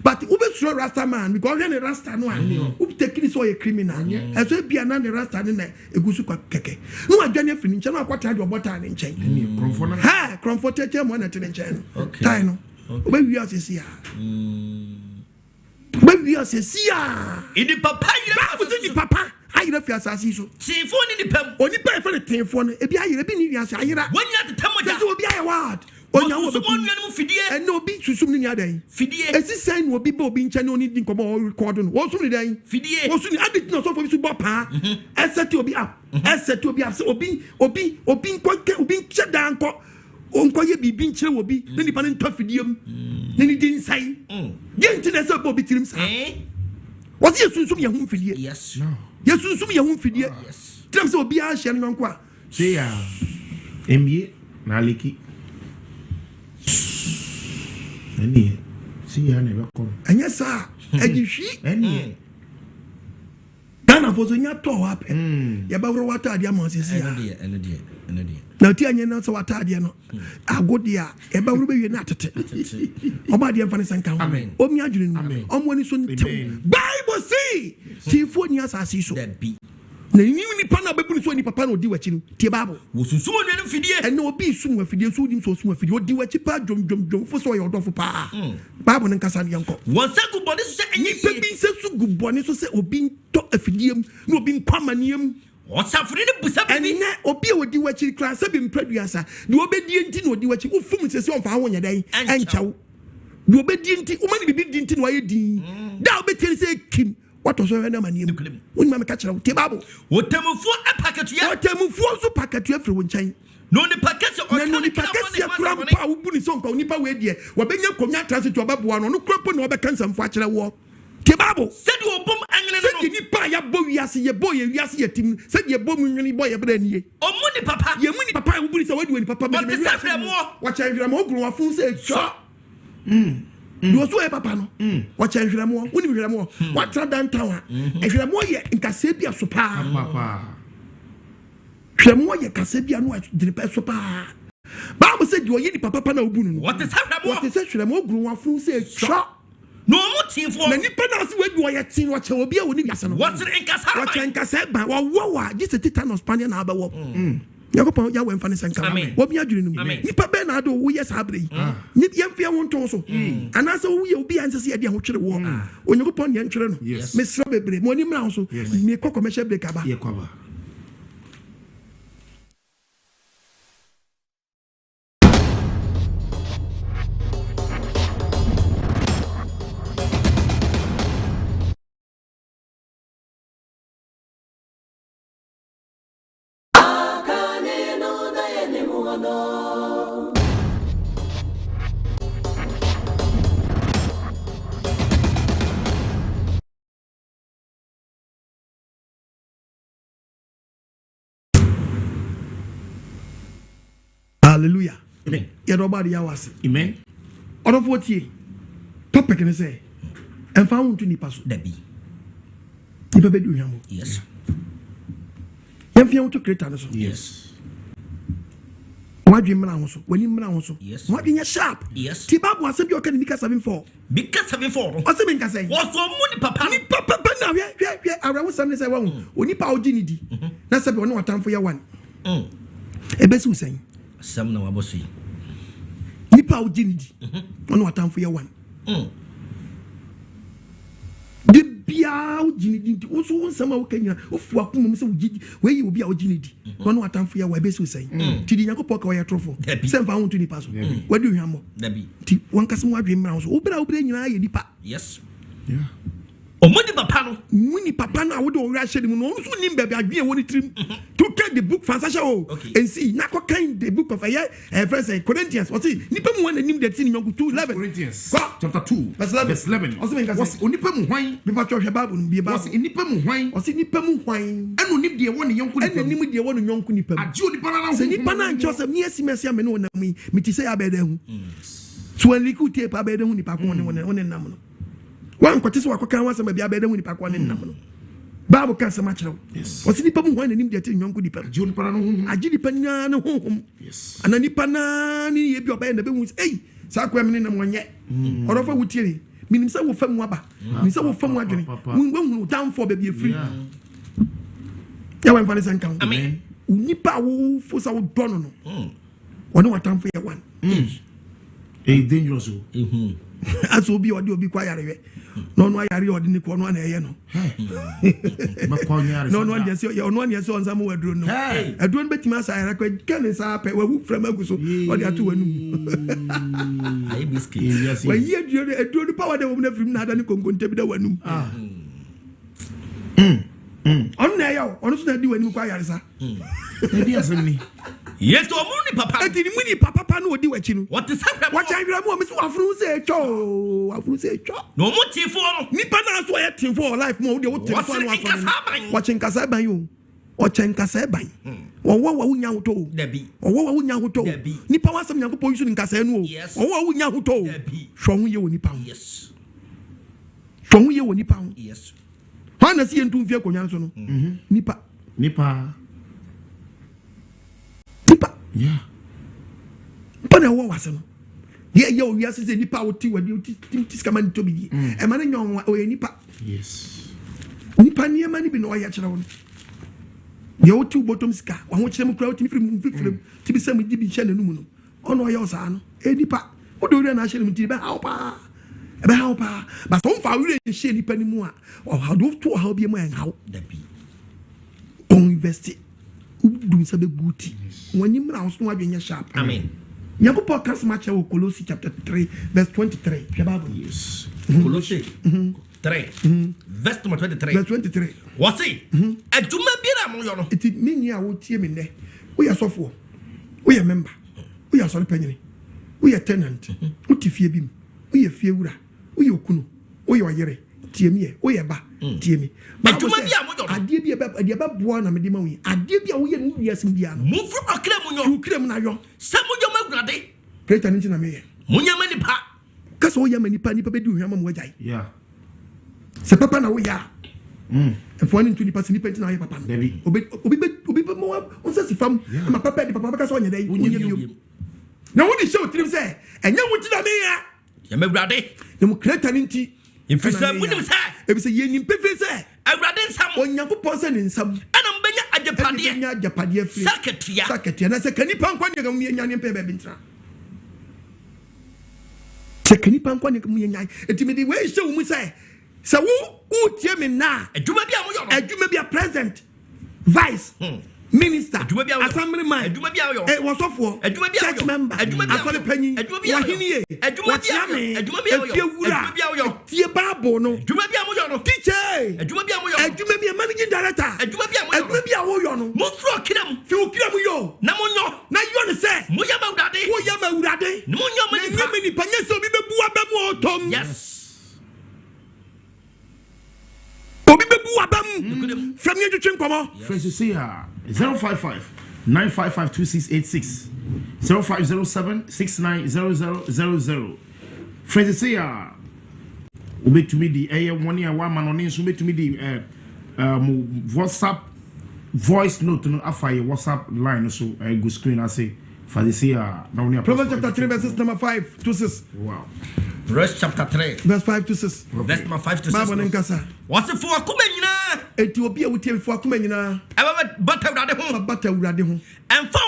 But ube sure rasta man because when the rasta no an. Ube take this so a criminal. Eso bia na the rasta ne egusu kwa keke. No adwane fi nche na akwata de obota ne nche. Ha, comfortable mo na te nche. Okay. Tai no. Ube wi asesi ya. Ube wi asesi ya. Ini papa yire. Ba papa. Ayira fi asasi so. Sinfoni ni pam. Oni pa e fa le tenfo no. Ebi ayira bi ni wiase ayira. Wonya de tamoja. Sese obi aye word. Onya wo be. Onya no fidie. E no obi susum ni adan. Fidie. Esi sign no obi ba obi nche no ni di nkomo record no. Wo sum ni dan. Fidie. Wo sum ni adit no so for bi su bo pa. Eseti obi up. Eseti obi up. Obi nche dan ko. Onko ye bibi nche obi. Na nipa ne ntɔ fidie mu. Na ni di nsai. Ye nti na se obi tirim sa. Wo se susum ye hu fidie. Yes. Yesu sum ye hu fidie. Tram se obi a hye no nko a. Say ya. Mbie na leki. Any. See, I never come. And yes, sir. And you see, Any. Ghana for the to happen. Yabaru water, diamonds is here. Now, Tianya, not so what I know. I go there, about Ruby United. About the Emphasis and Count. Amen. Omiadrin. When soon. Bible see. See 4 years as he so. That be. Ni pana bebu so ni papa no di wachi no tie bible wo sunsun no fidie e na obi sum wa fidie so dim so sum wa fidie odi wachi pa dwom fo so yodofo pa bible no nkasa ne yanko won se gubone so se enyi pe bi se su gubone so se obi to afidiem na obi nkwamaniam o safuri ne busa bi ene obi odi wachi kra se bi mpraduasa de obedi enti na odi wachi wo fum se se on fa wonya dan enchaw de obedi enti o mani bi di enti na waye din da obeteli se kim. What was your name? When my catcher, Tibabo, what time for a packet? What time for so packet to everyone chain? No, the packets or no, the packets, Grandpa, who put his own Nipa way, dear. What Ben Comia transit to a babu one, no crop on over cancer for war. Tibabo said you a bomb and Nipa, ya boy, yassi, your boy, yassi, a team, said your bomb, any boy, a brandy. Oh, money, papa, your money, papa, who put his away when papa, but what I am all grown, fool said, shot. You also a papa no. Watch I hear more. When you hear more, what downtown? If you are more yet in Casabia super. Papa. Shamoya Casabia no the super. Bible said you are yet papa no boon. What is happening? What is it? Should I more grow fool say shot? No more team for many penalties where you are yet seen what will be a winning yasan. What's in Casabia? Watch in Casabia. Wow, this is a titan of Spanian Abba. Yakopon ya wemfa ne senka obi adwene no nipa be na ado wo yes habre ni yemfia won to so anasa wo ye obi ansese ye de ho twere wo onyakopon ye ntwere no mesra bebre mo ni mra so me kokko me break aba ye kwaba Hallelujah. Amen. Nobody was. Amen. Out of what ye topic can say and found to Nipa so that be. Nipa be do him. Yes. If you want to create an yes. What do you mean also? When you mean also? Yes. What do you sharp? Yes. Tibabu was your can because 7-4. Because 7-4. What's the mean? Say what's so money, papa? Papa now, yeah. I was something say one. Only power dignity. That's a one time for your one. A best who saying. Some no abosi. Nipa ojinidi. Ono atam for your one. De bia ojinidi. Oso won sama wo kanya. Ofu akum se ojidi. We yi obi a ojinidi. Ono atam for your we be so say. Ti di yakopɔ ka we trofo. Sem fa won to nipa so. We do hwamo. Dabi. Ti won kasem wadwe mra so. Obra nyina ye nipa. Yes. Yeah. Omoni papa no muni papa na wo de owura hye dem no so nim bebe adwe woni trim to get the book fansasha o and see na ko kan the book of first Corinthians what see nipa mu wan nim that tin nyonku 2:11 Corinthians chapter 2 verse 11 also mean was onipa mu hwan be pa hwe bible no be ba was onipa mu hwan was nipa mu hwan eno nim de woni nyonku nipa eno nim de woni nyonku nipa aje onipa na se nipa na ncho se mi esimesi ame no na mi ti say abeda hu so when likute pa abeda hu nipa ko ne nam no one kwatisi wakokan wasa ma bia beda hu nipa kwa ne nam no Bible can say much now. Yes. What's the people when him getting young good depend? June Parano, I did depend on home. Yes. And any panani, if you're buying the bones, eh, Saquamin in one yet. Or of a witty, meaning some will from Wabba, means some will from Waggy. We won't down for baby free. Yeah, one for the count. I mean, Nipa who for our dono. Or no time for your one. A dangerous. As will be or do be quiet. No, I are you ordinary one one here. No, one yes, your one yes on some word. No, I don't bet my side. I can say, who from Aguso or the two. I biscuit. Yes, well, yet you're the power that will never not any contempt the one. On there, honestly, do any quiet, sir. Yes, to money, papa. I didn't money, papa. No, do what you. What is happening? What I remember, Miss Wafru cho. No more tea for Nipana, so I for life more. Watching Casaba, you. Ochenkasa ban. Owo wa wunya hoto. Dabi. Owo wa wunya hoto. Nipa wasam Nyankopon yusu nkasa enu o. Owo wa wunya hoto. Hwo ho ye woni pa. Yes. Hwo ho ye woni pa. Yes. Ha na si entu mfie konyan so no. Nipa. Yeah. But I was no. Ye o wiase se nipa wo ti wadi o ti skama ni to bi. E ma na nyon o ye nipa. Yes. Nipa ni e ma ni bi no ya kire won. Ye o ti botom ska, wa ho kire mu kura o ti mfiri ti bi sam di bi hye na numu no. Ono ye o sa no. E nipa. O do ri na hye mu ti be ha pa. E be ha pa. Ba so mfa wi re hye nipa ni mu a. O ha do to ha bi mu en ha. Da bi. On invest. Udum sabe guti. When you mra so wadwenya sharp. Amen. Nyankopon kas ma che wo Colossi chapter 3 verse 23. Yes. Colossi 3 verse 23. Verse 23. What's it? Aduma bira mo yo no. Iti mini a wo tie me ne. Wo ya sofo. Wo ya member. Wo ya sori panyini. Wo ya tenant. Wo ti fie bim. Wo ya fie wura. Wo ya okunu. Wo ya oyere. Tie me e. Wo ya ba. Tie me. Aduma bia mo yo no. Ade bia boa na me de ma wi. Ade bia wo ye no wiase bia no. Mu fu okra mu yo. Fu kra mu na yo. Samu yo magurade. Creator nti na me ye. Munya mani pa. Kasa wo ya mani pa ni pa be di hwama mo wajai. Yeah. Se papa na wo ya. Efo ni ntuni pa se ni penti na ye papa. Obi mo on se si fam. Ma papa di papa kasa onye dai. Na wo di show trim se enya wo ti na me ya. Ya magurade. Na mo creator nti. Infisa munim sa. Ebi se ye nim pefe se. Awurade nsam. Onyankopon se ne nsam. Ana mbenya ajapade. Enya ajapade afiri. Saketia. Na se kanipa nkwa ne ga mu enya ne pe be ntra. Se kanipa nkwa ne ga mu enya. Enti me di we show mu se. Se wo tie me na. Adwuma bia mo yo no. Adwuma bia president. Vice. Minister, assemblyman, wasofo, church member, asole panyi, wahiniye, watiame, efiewura, tie babo no, teacher, managing director, yo no, fiukira mu yo, na yo ne se, wo yama urade, na mini panye so bi bebu abamu otom. Yes. Obi bebu abam, from you to chinkomo. Francis here. 055-955-2686 0507-690000 Francis here. Ube to me the 1 year 1 man on in so to me the WhatsApp voice note no afa WhatsApp line so go screen I say Francis here. Proverbs chapter 3 verses number 5 to 6. Wow. Verse chapter 3 verse 5 to 6. Verse number 5 to 6. Bible nkasa. What's for akuma nyina? Ethiopia wutie for akuma nyina. Aba bata urade ho. Emfa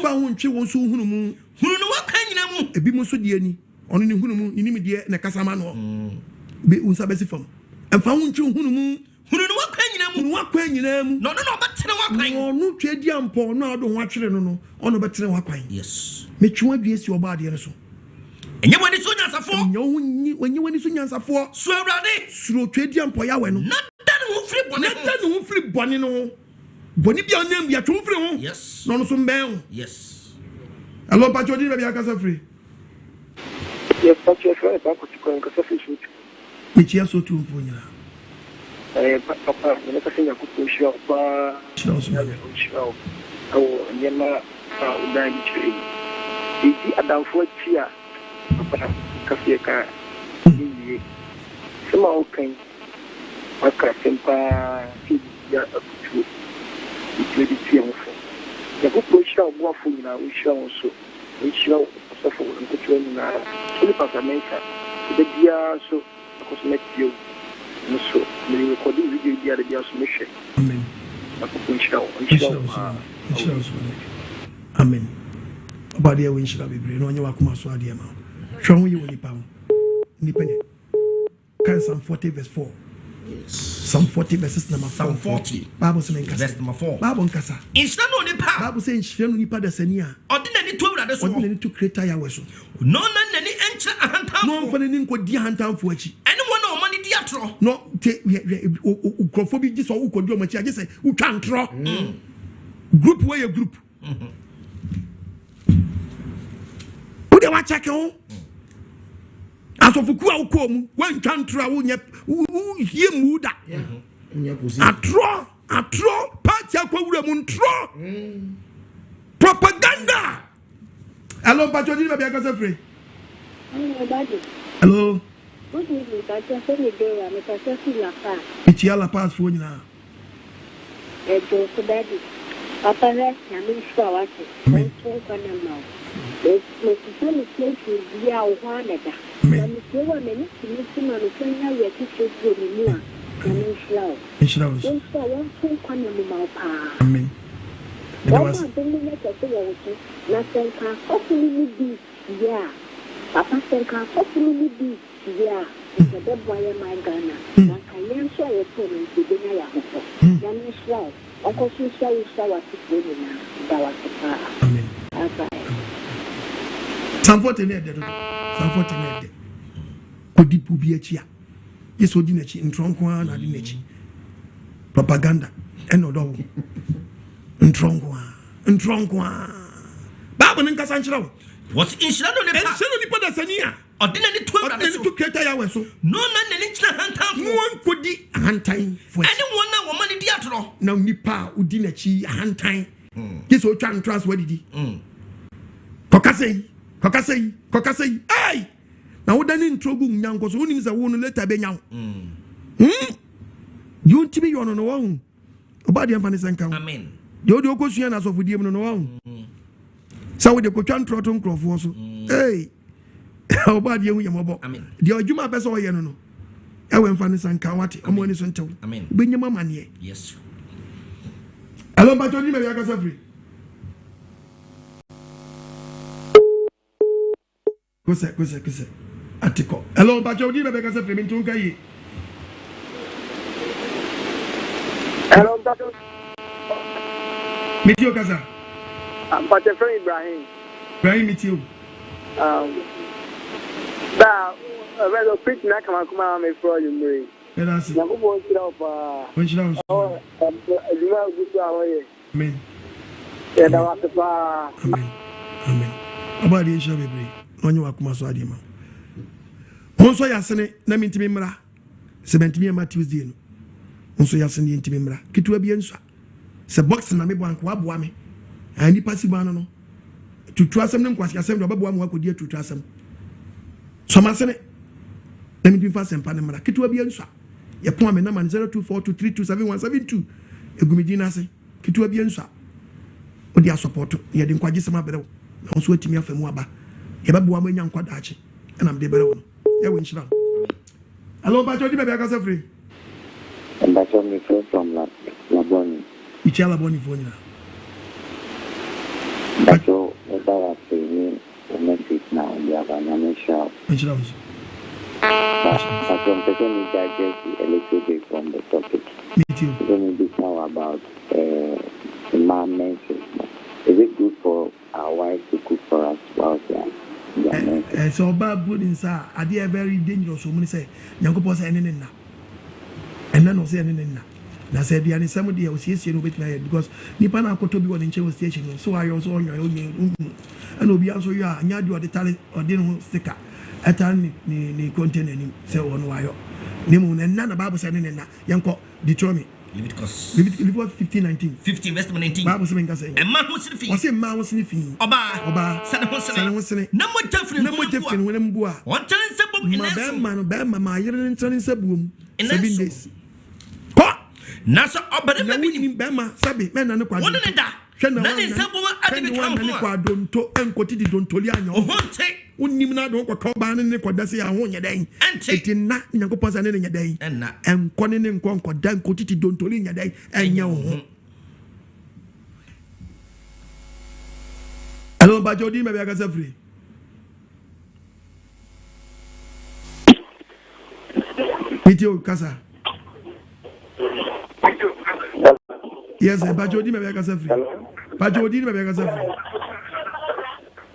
ho ntwi won so hunu mu. Hunu no wakwa nyina mu. Ebi mu so de ani. Ono ni hunu mu ni nim de na kasa ma no. Be unsa besi fam. Emfa ho ntwi hunu mu. Hunu no wakwa nyina mu. No betene wakwan. No twa di ampo no ado ho atwere no. Ono betene wakwan. Yes. Metwa dua si oba ade no so. Enye wani so nyansafo. Enye wani so nyansafo. So awurade. Suro twedi ampo ya we no. Na dan ho firi bone no. Boni bia onam bia twon firi ho. Yes. No so mben. Yes. Hello Pacho di bia kasa free. Yes, Pacho free ba ko tikon kasa free. Me chia so tu mfo nyina. Papa, me ka senya ko to show pa. Show so. Awo nyema udan chiri. Iti adamfo chia. Papa kafie ka yi sema okan aka sempa ya akutu ikedi tie mfo ya ko sha obo afo nyina o sha won so o sha osofo nkutu nyina so ni pasamenta de bia so akosmetio no so me recording video dia de bia so me hwe amen akoko sha amen obade we nshira bebre no onye wakoma so ade ma hwe you woni pam independent kan Psalm 40 verse 4. Yes. Psalm 40 verses number 4. Psalm 40 Bible says verse number 4. Bible nkasa Insta no ni pa. Bible says insta no ni pa da sania. Ordinary to awurade so. Ordinary to creator ya we so. No na nani enche ahantamfo. No mfa nani nkodi ahantamfo achi. Ene wona o mani di atro. No ukrofo bi gi so ukodi o machi age say utwa ntro. Group where your group. Who dey wa check on? Asofuku awukom wan twantra wo nye ye muda atro pa tia kwa wura mu ntro propaganda. Hello Pacho di be akasa free. Hello. Good evening, Pacho. So me dey am Pacho si la pa. Ichi ala pass fo nyina. Do so daddy. Papa le na me sure what. Me. So kwa na ma. Me so me say dia o hwa na da. Na me so wa me ni ma no so nya we ti so go ni mu a. Na me sure. Inshallah. So wa so kwa na mu ma pa. Amen. Mama, don't you let us go? Nothing can possibly be, yeah. Papa said, can possibly be, yeah. It's a dead boy in my Ghana. And I am sure you're putting to dinner. Then it's right. Of course, you shall what is doing now. That was the power. Amen. Samfortene de. Samfortene de. Kodi pubi achia. Yeso di nechi ntronko na di nechi. Propaganda. Eno do. Ntronko. Baba nka sanchira. What in Shano ne pa? Shano ni pa da sania. Ordinary 12 na so. Kreta ya we so. No na ne nchina hantan fo. Won kodi hantan fo. Anyone na wo mani di atro. Na nipa udi na chi hantan. Yeso otwa ntras wadidi. Kokasei. Ai. Na wo dani ntrogu nyanko so wonim se wo no later be nyawo. You ntimi yo no wo. Oba de mfa ne senka. Amen. De odi okosua na so fodie mu no wo. Sa wo de kotwa ntroto nkrofo so. Hey. Oba de hu yemobo. De odwuma pese wo ye no no. Ewe mfa ne senka wate. Omo ani so ntew. Amen. Benyama mane. Yes. Hello, but you may be free. Kose. Atiko. Hello, but you may be free. Mintunga yi. Hello, Doctor. Meet you, Kaza. I'm Pastor Ibrahim. Ibrahim, meet you. Now, a rather quick knock on my me for you, Marie. Yes, I'm going to go when she knows. Oh, you know, good hour. Amen. Yeah, that was the bar. Amen. About the issue, baby. On your Akuma Swadima. Onso Yasene, Namintimi Mra, 70 Tuesday. Onso Yasene Intimimra, Kitua Biensa. Se box na me bwank wa boa me. Ani pasi bano no. Tutu asem nem kwasi asem do baboa mo akodi tutu asem. So masene. Na me dimfa sempa ne mra. Kitua Biensa. Ye pon me na man 0242327172. Egumidi na se. Kitua Biensa. Odi a support ye de nkwaje sema berew. Na onso atimi afemu aba. Ye baboa mo nya nkwada achi. Na me de berew no. Ye we nshira. Hello, Bacho di be akasa free. Bacho me from Laboni. Ichala boni fonyina. Bacho about saying the message now in the Havana shop. Nshira. Bacho me digest a little bit from the topic. Me too. We're going to now about the man mentioned. Is it good for our wives to cook for us while they are so bad good inside. Are they very dangerous? So many say, Yanko say anything now. And then no say anything now. Na said the somebody else yes you know because nipa na koto bi won nche station so I also on your own and obi also you are nya do the talent or dey sticker atan ni container ni say won wayo ni mu na na Bible say na yanko Deuteronomy Leviticus 15:19 15 verse 19 Bible say nka say e ma ho sini fi o say ma ho sini fi oba sane ho sini na mo tafri wona mbu a on tan se bob ina be ma yere ntan se buom 7 days Nasa obere na wini bema sabi mena ne kwado. Wona ne da. Na ne nsa boma ade bi kan ho. Ne kwado nto enkoti di dontoli anyo. Ohonte. Unim na do kwa ba ne kwada se ya ho nye den. Eti na nyankopon sa ne nye den. Enna. Enko ne nko dan koti di dontoli nye den enya ho. Hello Bajo di me be aka free. Video kasa. Yes, Bajodi may be a casa free. Bajodi may be a casa free.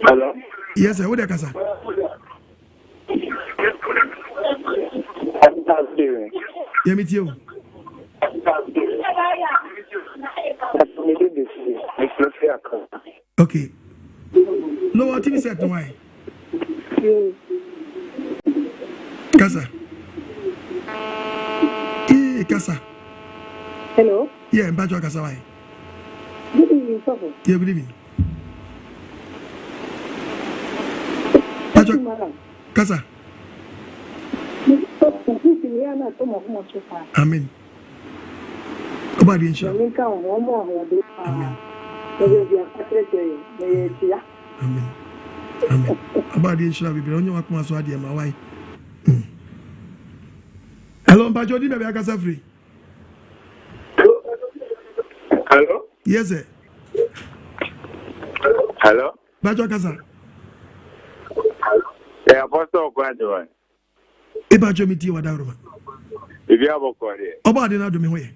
Hello? Yes, what a casa. Yeah, meet you. Okay. No, what TV said to why? Casa. Casa. Hello? Yeah, Bajo Kasawai. Yeah, good evening. Kasa. Amen. About the insurance. Amen. Amen. Amen. About the insurance, we be on your work, so dear, my wife. Hello, Bajodi, maybe I can say free. Hello? Yes, sir. Hello? Bajo Kasa. Yeah, Apostle Kwanjo. Bajo miti wa daruma. If you have a call here. Oba de na do me hoye.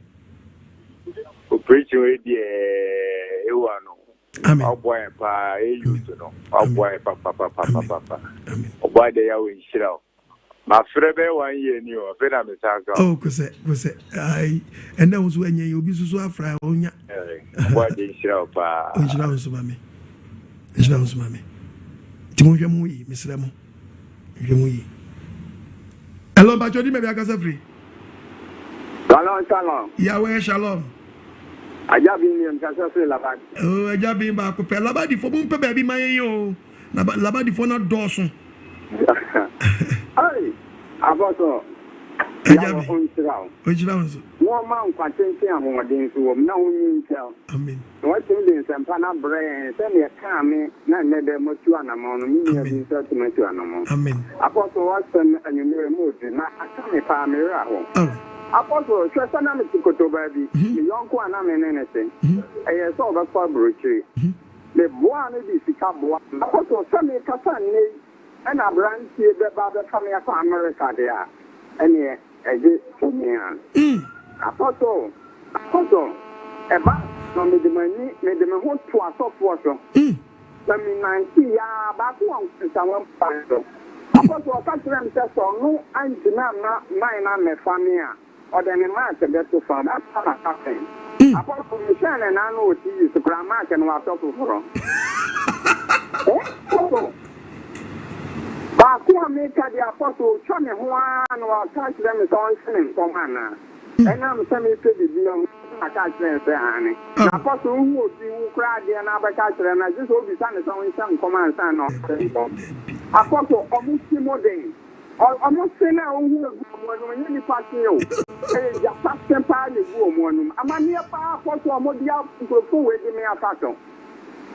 O preach we die ewa no. Amen. Oboy pa you no. Oboy pa. Amen. Oboy de ya we shira. Ma frebe 1 year ni o fe na me saka. Oh, kose. Ai, enda unsu enye ye obi susu afra onya. Oboy de shira pa. Onjira unsu mame. Onjira unsu mame. Timo hwemu yi, misra mo. Hwemu yi. Hello, Bajodi, maybe I can say free. Shalom. Yahweh shalom. Ajabi ni mkasa free labadi. Oh, ajabi ba ko pe labadi fo bun pe baby man yo. Labadi fo na dosun. Ai, Apostle. Ajabi. Onjira unsu. Wo ma nkwatenke ahoden so wo na wonyi ntel. Amen. What in the Sampana brain, send me a cammy, none never Motuana Mon, me have been certain Motuana. Amen. Apostle Watson and you may move, not a cammy palmera. Oh. Apostle, Trasanam to Kotobabi, the young one, I mean anything. I saw the fabric. The one is the cabo. Apostle, send me Cassan, and a branch here, the Baba coming up America there. And yet, I did for me. Apostle, Eba. No, me the whole to a soft water. Let me 90 ya back one someone pastor. Apostle, catch them says so no, I'm not mine and my family, or then a man to get to farm. That's what happened. Apostle, Michelle and I know what you use to grandma and what up for. But who make the apostle, Johnny Juan, or catch them is on singing for manna. And I'm sending to the young. I can't say, honey. Apostle who would be who cried the another catcher, and I just hope his son is on some command sign on. Apostle, almost modern. Almost say now who when you pass you. Just pass them by the room. I'm a near apostle, Modia, to go with me a pattern.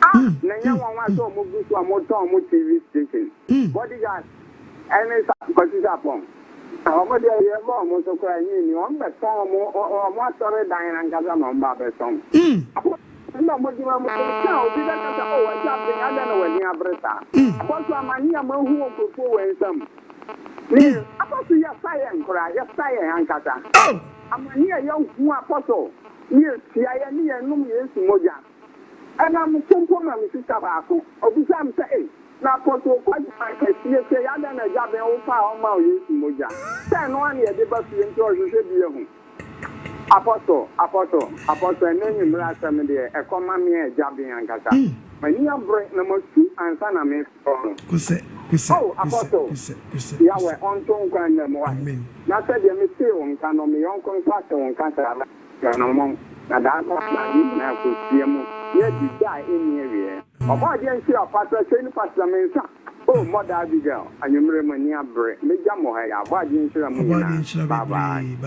Ah, now one was almost to a motor TV station. Bodyguard, and it's because it's upon. Ọmọdé ẹ̀yẹ bọ́ ọmọ tó kọ́ ẹ̀yìn ni wọ́n bẹ̀ tán ọmọ àtọ́rẹ́ dáhìn náà gàdá náà ń bá bẹ̀ tán. Nígbà ọmọdé wọn mọ̀ ká òbí bẹ́ẹ̀ kẹta ó wẹ̀ ṣá bẹ̀ yá dáná wẹ̀ ní abẹ́rẹ́ta. Àpọ̀tù àmàní àmọ́ hu òkòkò wẹ̀ nsàm. Ní àpọ̀tù yẹ sáyẹ̀ nkura yẹ sáyẹ̀ hankata. Àmàní ẹ̀yẹ hu àpọ̀tù ní èsì ayẹ ní yẹn num yẹn sùn mọ́jà. Ẹ̀nà mo pọ́npọ́n náà mi sísá baako òbí sáà mi sẹ́ ẹ̀. Na poto kwaji akesi ese ya da na jabe wo fa o ma o yesu moja se no an ye de ba fi nti o hwehwe bi ehu apostle enenyi mra asem de e koma me e jabe ankasa mani abre na masu ansa na me kuse oh apostle ya we on ton kwan na mo na se de me se on kan no me yon kon kwate on kan sa na no mo na da ko na ni na ko tie mu ye di da eni ewie ọba je nsi apata cheni pasamensa oh mother Abigail anyumre mani abre meja mo ha ya ọba je nsi ramu na bye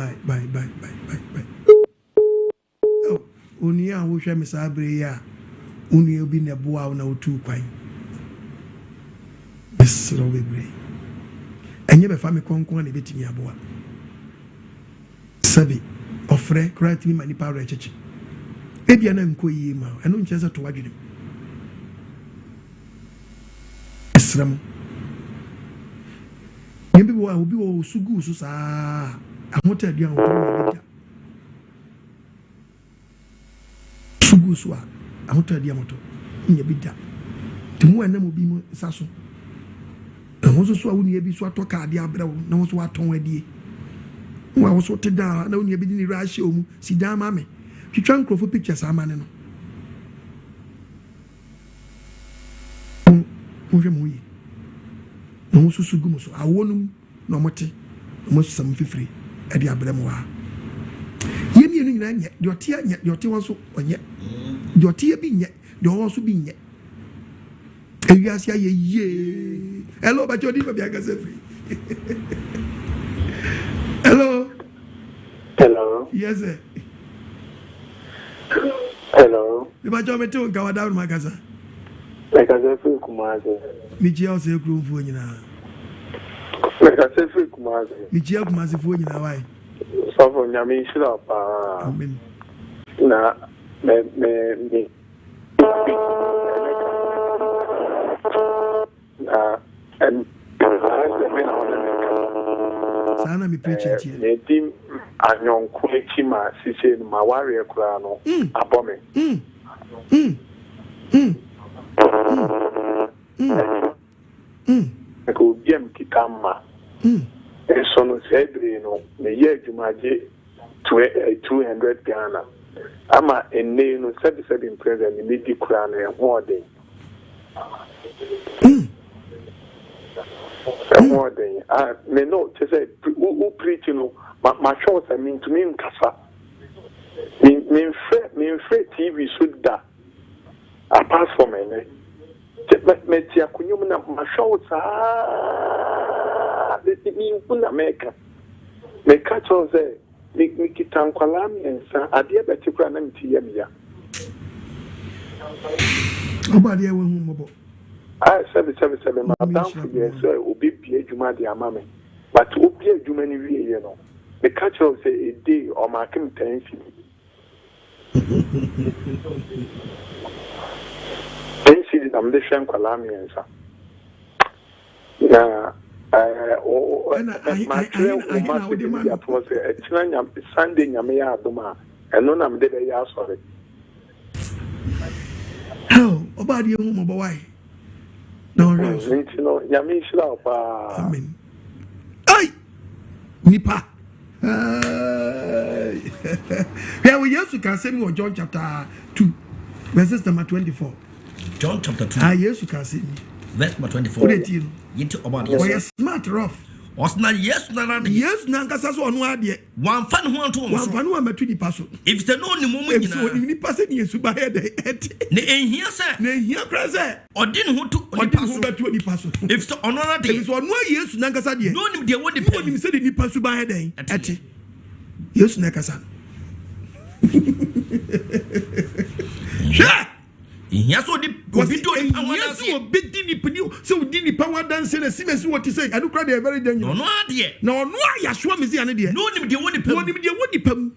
oh oni a wo hwe me sa abre ya oni obi ne boa na otu kwan besro bebre enye be fa me konkon na betimi aboa sabi ofre create mani power cheche ebia na nko yi ma eno nche se to wadwene esram yembi wo obi wo sugu so saa ahota aduan wo to bida sugu so ahota aduan moto nya bida timu enam obi mu saso ehun so awu ne bi so atoka ade abrawo na wo so aton adie wa wo so teda na wo ne bi ni rahye omu sidan ma me twitwa nkrofo pictures amane no hwe mo yi no mo susu gumu so awonum no mote mo sam fifiri e de abrem wa yemi enu nyina nye de ote anya de ote won so onye your tea be yet, the also be yet. And you say, ye. Hello, but your deeper be a free. Hello. Hello. Yes, sir. Hello. The majority to go down, my casa. Like I said, Kumasi. Michel say, Groom for you now. Like I said, Kumasi. Michel Kumasi for you now. Why? So for Yami, should have. Amen. Na, me. And Sana mi preaching here. Ne dim anyonko ekima sise ma ware kura no abome. Ko biem kitama. Eso no sedre no me ye adwumaje 200 Ghana. Ama enne no 77 president me di kura na ehwo de. More than me know to say who preaching no my shows I mean to me in kasa me TV should da apart from me tia kunyum na my shows this mean kuna make me catch on say me kitan kwala me nsa ade be tikura na me tie me ya obade e won mo bo I 777 madam for yes obi bia adwuma de amame but obi adwuma ni wie ye no the catch of say a day or marking 10 cities am de hwen kwala me nsa na Sunday nyame ya adoma eno na me de be ya sorry oh obade e won mo bo why no, Yami Shlapa. Amen. Ay! Nipa. Here we yes, you can say me on John chapter 2, verses number 24. John chapter 2. Ah, yes, you can say me. Verse number 24. What you about yes, smart rough. Was not yes, yes, Nankasa so no idea. One fan who want to one fan who am a 20 person. If the no moment in the person yes, by head. Ne here, sir. Ne here, crazy. Or didn't who to or didn't 20 person. If so, another day, if one more yes, Nankasa, no, they won't depend. Him said in the person by head. Yes, Nakasa. Yeah. Yes, what the video big dini pinu so dini power dance and see what you say. I do cry they are very dangerous. No, dear. No, ya sure me see an idea. No, they won't depend. No, they won't depend.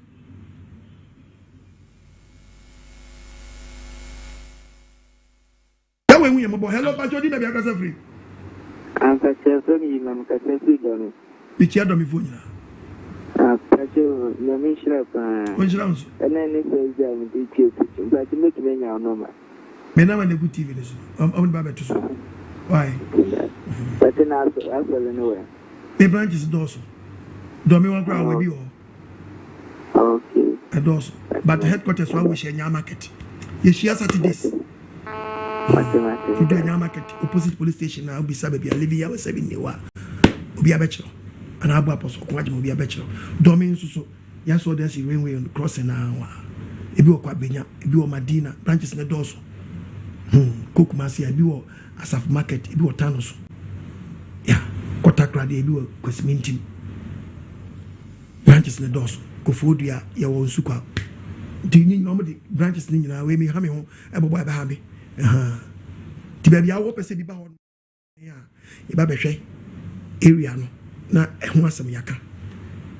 That way we am about hello, but you didn't be a free. I'm a free, I'm a free. Which you had on me phone. Ah, Pacho, no me shrap. Which rounds? And then it says I'm the chief, but you make me now. Me na the good TV this. I'm about to. Why? But then I will anywhere. The branch is dorsal. Don't me one crowd with you. Okay. A dorsal. But the headquarters one we share in your market. Yes, she has Saturdays. To do in your market, opposite police station. I'll be Sababy. I live here with 7 years. Will be a bachelor. And I'll be a apostle. Will be a bachelor. Domain so. Yes, so there's a railway on the crossing now. If you are Quabina, if you are Madina, branches in the dorsal. Cook Masi, I do Asaf market, I do Tanos. Yeah, Kotakra, I do Quesmintin. Branches in the doors, Kofodia, Yawo Suka. Do you need normally branches in your way? Me, Hammy, Abo Baby. Tibabi, I hope I said about yeah, Ibabe area no, na Huasam Yaka.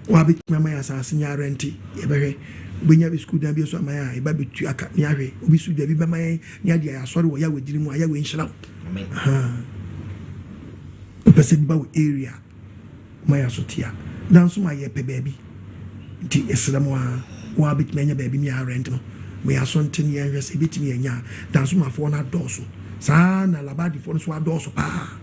Wabit Mamma Assassin Yarenti, Eberre. When you have school, there be so my eye, baby to a cat near it. We should be my near sorry, what you would do, I will shut up. A person bow area, my asotia. Dance my yepe baby. Tea is some wabit many baby near rental. We are son 10 years, a bit me and ya. Dance my phone at dorsal. San, a labadi phone swab dorsal. Ah.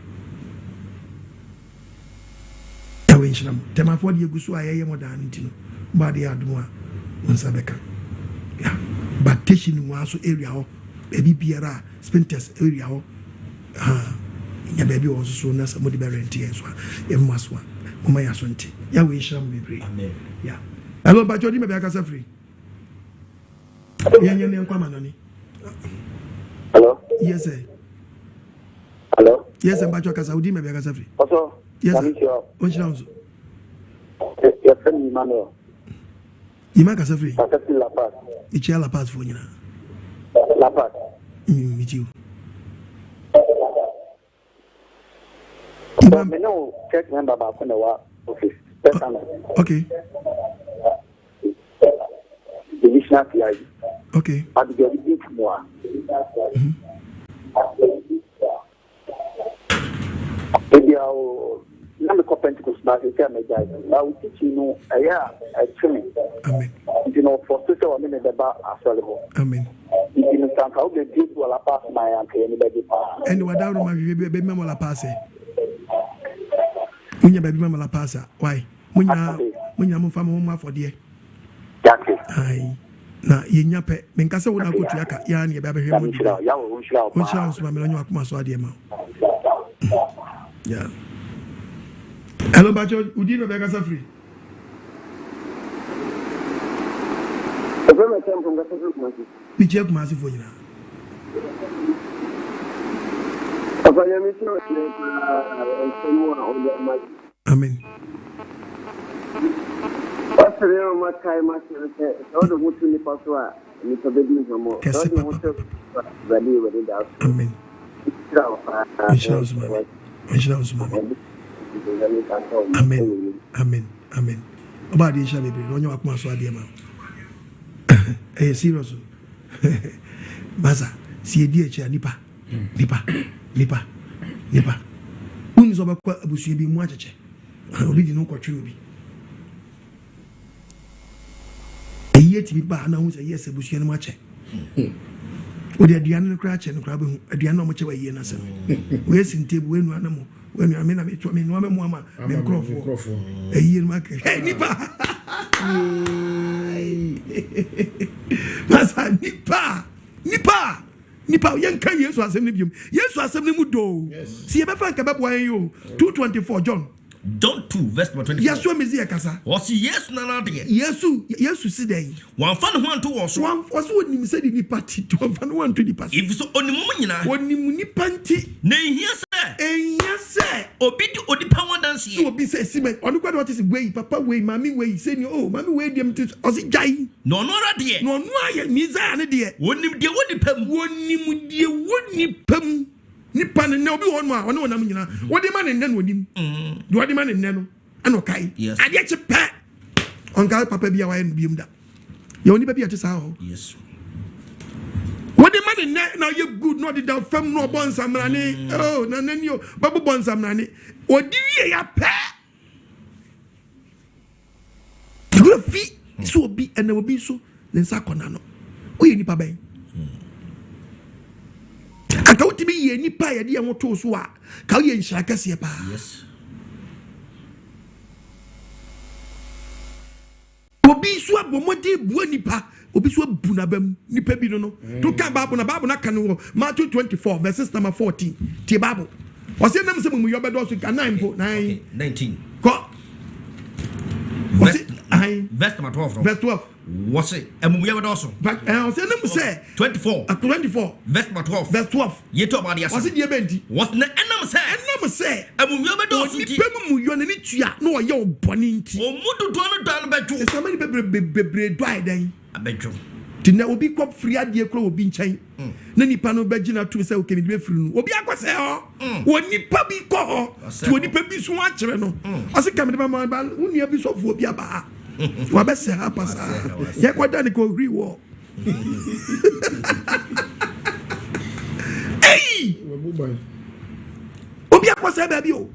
I wish them. Tema for the Gusu, I am more than it. Body admoa. Nsabeka. Yeah. But teaching was area, baby Biera, Spinters area. Ya baby was so nice, somebody barrenti as well. Emaswa, Umaya Sunti. Ya wish them be free. Yeah. Hello, but you may be a casa free. Yan Yaman. Hello? Yes, sir. Hello? Yes, I'm back to Kasaudi, maybe Kasafri. Also, yes, what's your your friend Emmanuel? Ima Kasafri. Kasafri La Paz. It's La Paz for you. La Paz. Meet you. I know, church member about the office. Okay. Divisional PI. Okay. I'll be getting more. Maybe I'll not the Pentecost, but I will teach you a training. Amen. You know, for social women in the bar as well. Amen. You know, how the deep will pass my uncle anybody. And what out of my baby mamma pass. When your baby mamma pass, why? When you're from for dear. Aye. Na yenyape menkasa wona kotu aka ya ne ba behwe mu dia ya wo nshira wo so ma melanyo akoma so ade ma yeah. Hello bacho udi no be kasa free Ebe tem from kasa free kuma bi je kuma si fo nyina Papa ya mi tino Amen. Pastor Makai Master, all the wood in the Pasua, and the baby no more. Amen. Amen. Amen. Amen. About the Shabby, don't you akuma so ade ma. Eh serious. Baza, si edi echi nipa. Uni so ba kwa abusu bi mu acheche. Obi di no kwatwe obi. Yet be ba na hu say yes abusu no ache. O de aduane no kra ache no kra be hu aduane no mo che wa yie na sem. We sin table we nu anamo we nu amena me to me nu amemu ama me nkrofo. Yie no ake. Hey nipa. Masa nipa yenka Yesu asem ne biom. Yesu asem ne mu do. Si e be fa nka be boan yo 2:24 John 2 verse 24. Yesu mezi akasa. Osi Yesu na na de. Yesu si den. Wan fa ne ho anto wo so. Wan oso onim se di nipa ti to fa ne ho anto nipa. If so onimu nyina. Onimu nipa nti. Na ehia se. Obi di odipa wandanse. So obi se si me. Onu kwado what is wey papa wey mami wey say ni oh mami wey dem ti osi jai. No no ra de. No no aye miza ne de. Wonim de wonipam. Wonim de wonipam. Nipa ne obi won a one wonam nyina wodi ma ne nne no nim do wodi ma ne nne no ano kai ade che pe onka papa bia wa en biom da ye oni bia che sa ho yes wodi ma ne nne na ye good no de da fam no bon samrane oh na nani o babu bon samrane odi wie ya pe do fi so obi ena obi so ne nsa kona no o ye nipa ben aka utimi ye nipa ye de ye moto so a ka ye nhira kase pa yes obi so abomode bu nipa obi so abu na bam nipa bi no to ka Bible na ka no Matthew 24 verses number 14 tie Bible wase nam se mu yo bedo so ka 19 ko verse number 12 verse 12 what's it emuye bedo so but say nam say 24 verse number 12 ye to about the wase die benti was na enam say emuye bedo so ti mu yo na ni tua na o ye oboni nti omudu do no dan bejo so many bebre do ai dan abejo ti na obi kop free adie kro obi nchen na nipa no begina to say o kemi be free no obi akwase ho wo nipa bi ko ho ti onipa bi so a kire no ase kemi ba ma unia bi so fu obi aba wa be se ha pasa ye kwada ni ko riwo hey obi akwase ba bi o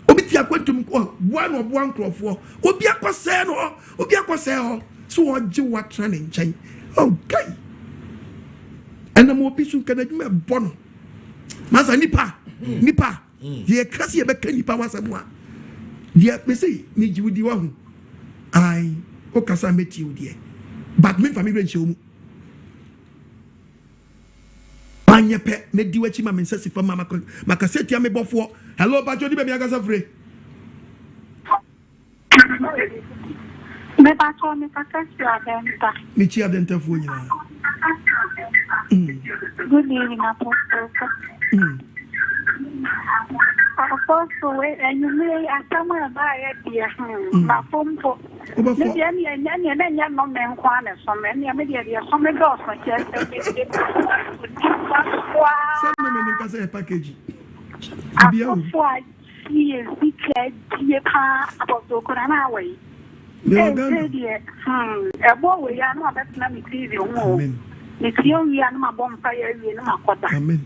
obi ti akwantum ko boa no boa nkrofo obi akwase ho so oje watra ne nchen okay ena mo obi su kana dwuma bono masa nipa ye kasi ye be ka nipa wasemu a ye be say ni jiwudi wa hu ai o kasa meti udie but me family nche omu anyepe me diwachi ma mensa sifa mama makaseti ame bofo hello bajo di be mi agasa free Me ba to me kaka si adenta. Me chi adenta fu nyina. Good evening, Apostle. Apostle, and you may ask someone about it, dear. My phone for maybe any no man, one, so many immediately, so many doors, my chest. Send me a package. Why he is declared Apostle Corana way. A boy, we are not that many TV. It's you and my bonfire in my quarter. Amen.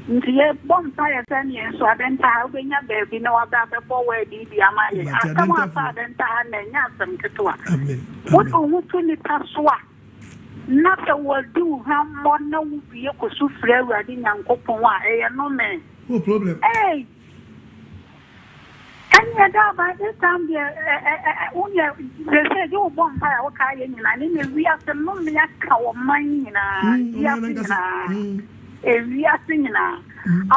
The bonfire send you so I didn't have been a baby, no other before where the Amaya. I come up and Yansam Katua. Amen. What to Nitaswa? Not a word do how more no you could suffer wedding and Copoa, no man. No problem. Hey! And yet, by this time, they said, you bonfire, okay, and we have the money at our mine. We are singing now.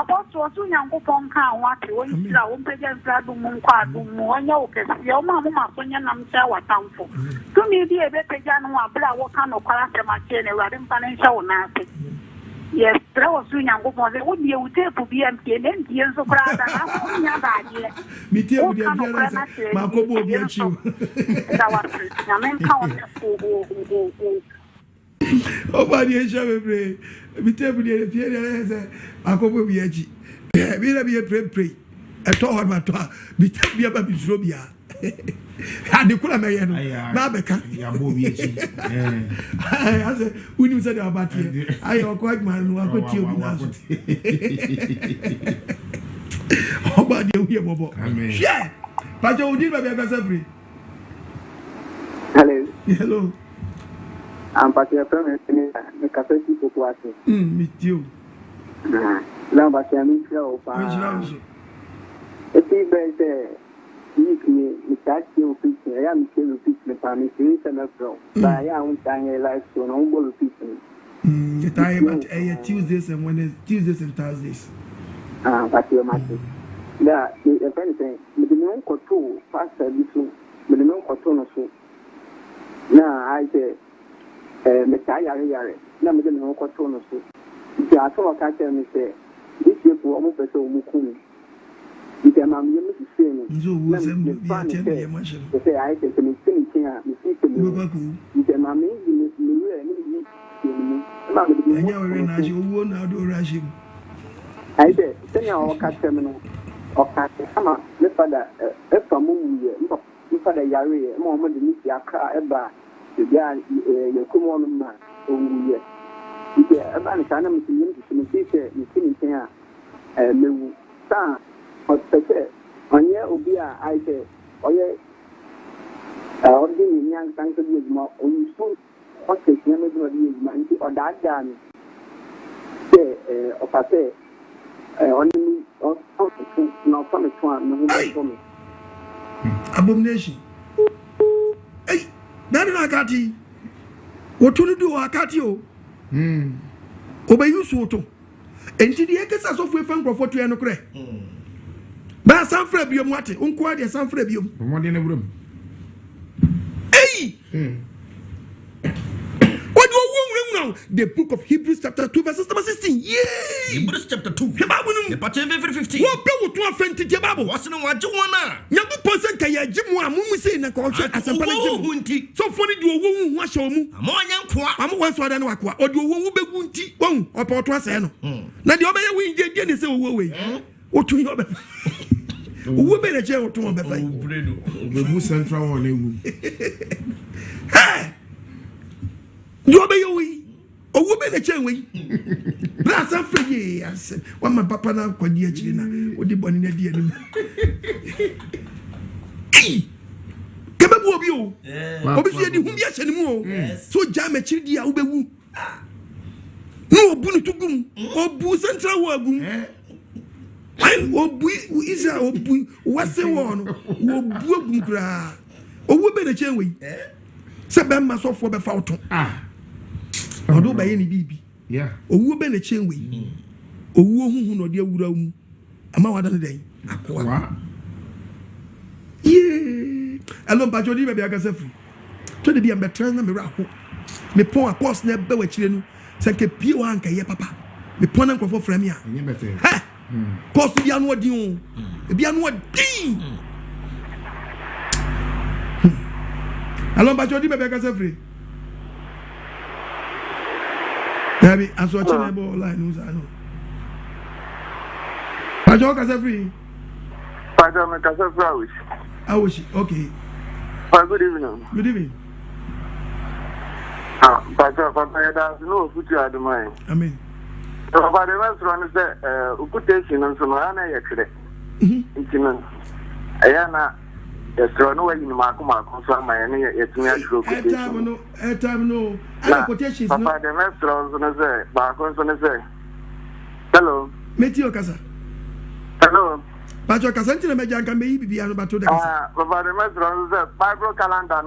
About to a young upon car, what you want to against Radum Quad, your mamma, Sonia, and Sawa Town for. To me, be a better Janua, Bra, what kind of character my chain, rather than financial nothing. Yes, there was soon young upon the would be a hotel to be empty and years of rather. Me tell you, my Cobo, oh, my dear, shall we pray? We tell you, I go with Yaji. We'll be a pray. I told my tour, we tell you about Mistrobia. And the Kulaman, Nabeka, Yabobi. I said, when you said about it, I am quite man who are good to you. Oh, my dear, we are mobile. Yeah, but you did my baby. Hello. Hello. I'm Patia from the capacity for what? Me too. Now, but I'm sure. If you better, you catch your picture, I am still repeating the family, and a pro. But I am dying a life, so no more repeating. The time at Tuesdays and Wednesdays, Tuesdays and Thursdays. But you're my yeah, if anything, with the non control, faster, with the non control. Now, I say, Yare, never did no control. The Atomo catcher me say, this year for almost a so mukumi. You can mammy, Mrs. Finn, you say, I think I'm sitting here, you can mammy, you I said, send your catcher or catcher, come on, the father, if a movie, father Yare, more than the Accra, ever. The guy, you come on, man. Oh, yes. A man can have to teacher, you see here. No, sir, or say, on your Obia, I say, oh, yeah. I'll give you young thanks to you more. Only soon, what is never going to or that done. Say, or I say, only or something, no promise one, no for me. Abomination. Hey! Nani nakati wotunu do akati o obayu suoto enti de ekesa so fu fan profoto e no kre ba san fra biom wate onko ade san fra biom mo de na buram hey what do we now the book of Hebrews chapter 2 verse 16 yeah Hebrews chapter 2 the Bible 15 what be what one fenti the Bible what's no waje wona nyabu person kan ya jimu amumu say na ko hwe asempa na jimu so foni de owo hu ahye omu amonya nkoa amu wan so da na wakoa o de owo hu begu nti won opo to ase no na de obeye wi je ne say owo we otu yo be owo be na je otu mo be fa obebu central one ewu de obeye wi owo be na che we na san freye ase wa ma papa na kwadi akiri na odi boni na di anim kebe bu obi o obi fi di hum bi ahye ne mu o so jam akiri di a wo bewu no obu ni tugum obu central wo agum obu isa obu wase wo no obu agum kra owo be na che we se be ma so fo be fa oto odo ba ye ni bibi yeah owo be na che we owo huhu no de awura mu ama wada ne den akwa yeah alo ba jodi be bi aga sefri to the be a better than miracle. Me pon a course never with children. Sanke pio anka ye papa. Me pon and for Fremia. Ha! Course be anwa dion. Be anwa din. Alon ba jodi me be kase free. Dabi aso chene bo line no za no. Ba jo kase free. Ba jo me kase free. Awish. Okay. Good evening. Good evening. Papa, there's no future at the mine. Amen. Papa, the restaurant is there. Uputation and some other yesterday. Ayana, the strong way in Makuma, confirm my any natural quotation. No. Quotations. Papa, the restaurant is there. Barcons on the hello. Metio Casa. Hello. But your Casantina Majan can be about to the Papa, the restaurant is there. Bible calendar.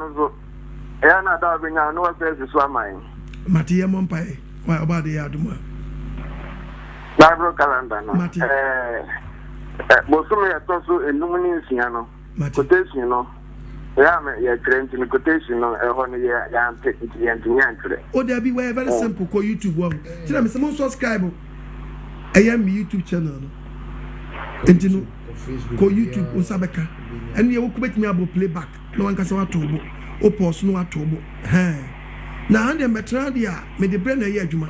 Ayana Darby now, no affairs is one mine. Matia Mompai, why about the Aduma? Bible calendar. Bosumi at also a luminous quotation, you know. Yeah, trained in quotation on a year, I'm taking the end. Oh, there be very simple. Call YouTube one. Tell me some subscribe. I am YouTube channel. And you know, call YouTube on Sabeka. And you will make me able playback. No one can say what to o pos no atobo na ande metra dia me de brand na ye adwuma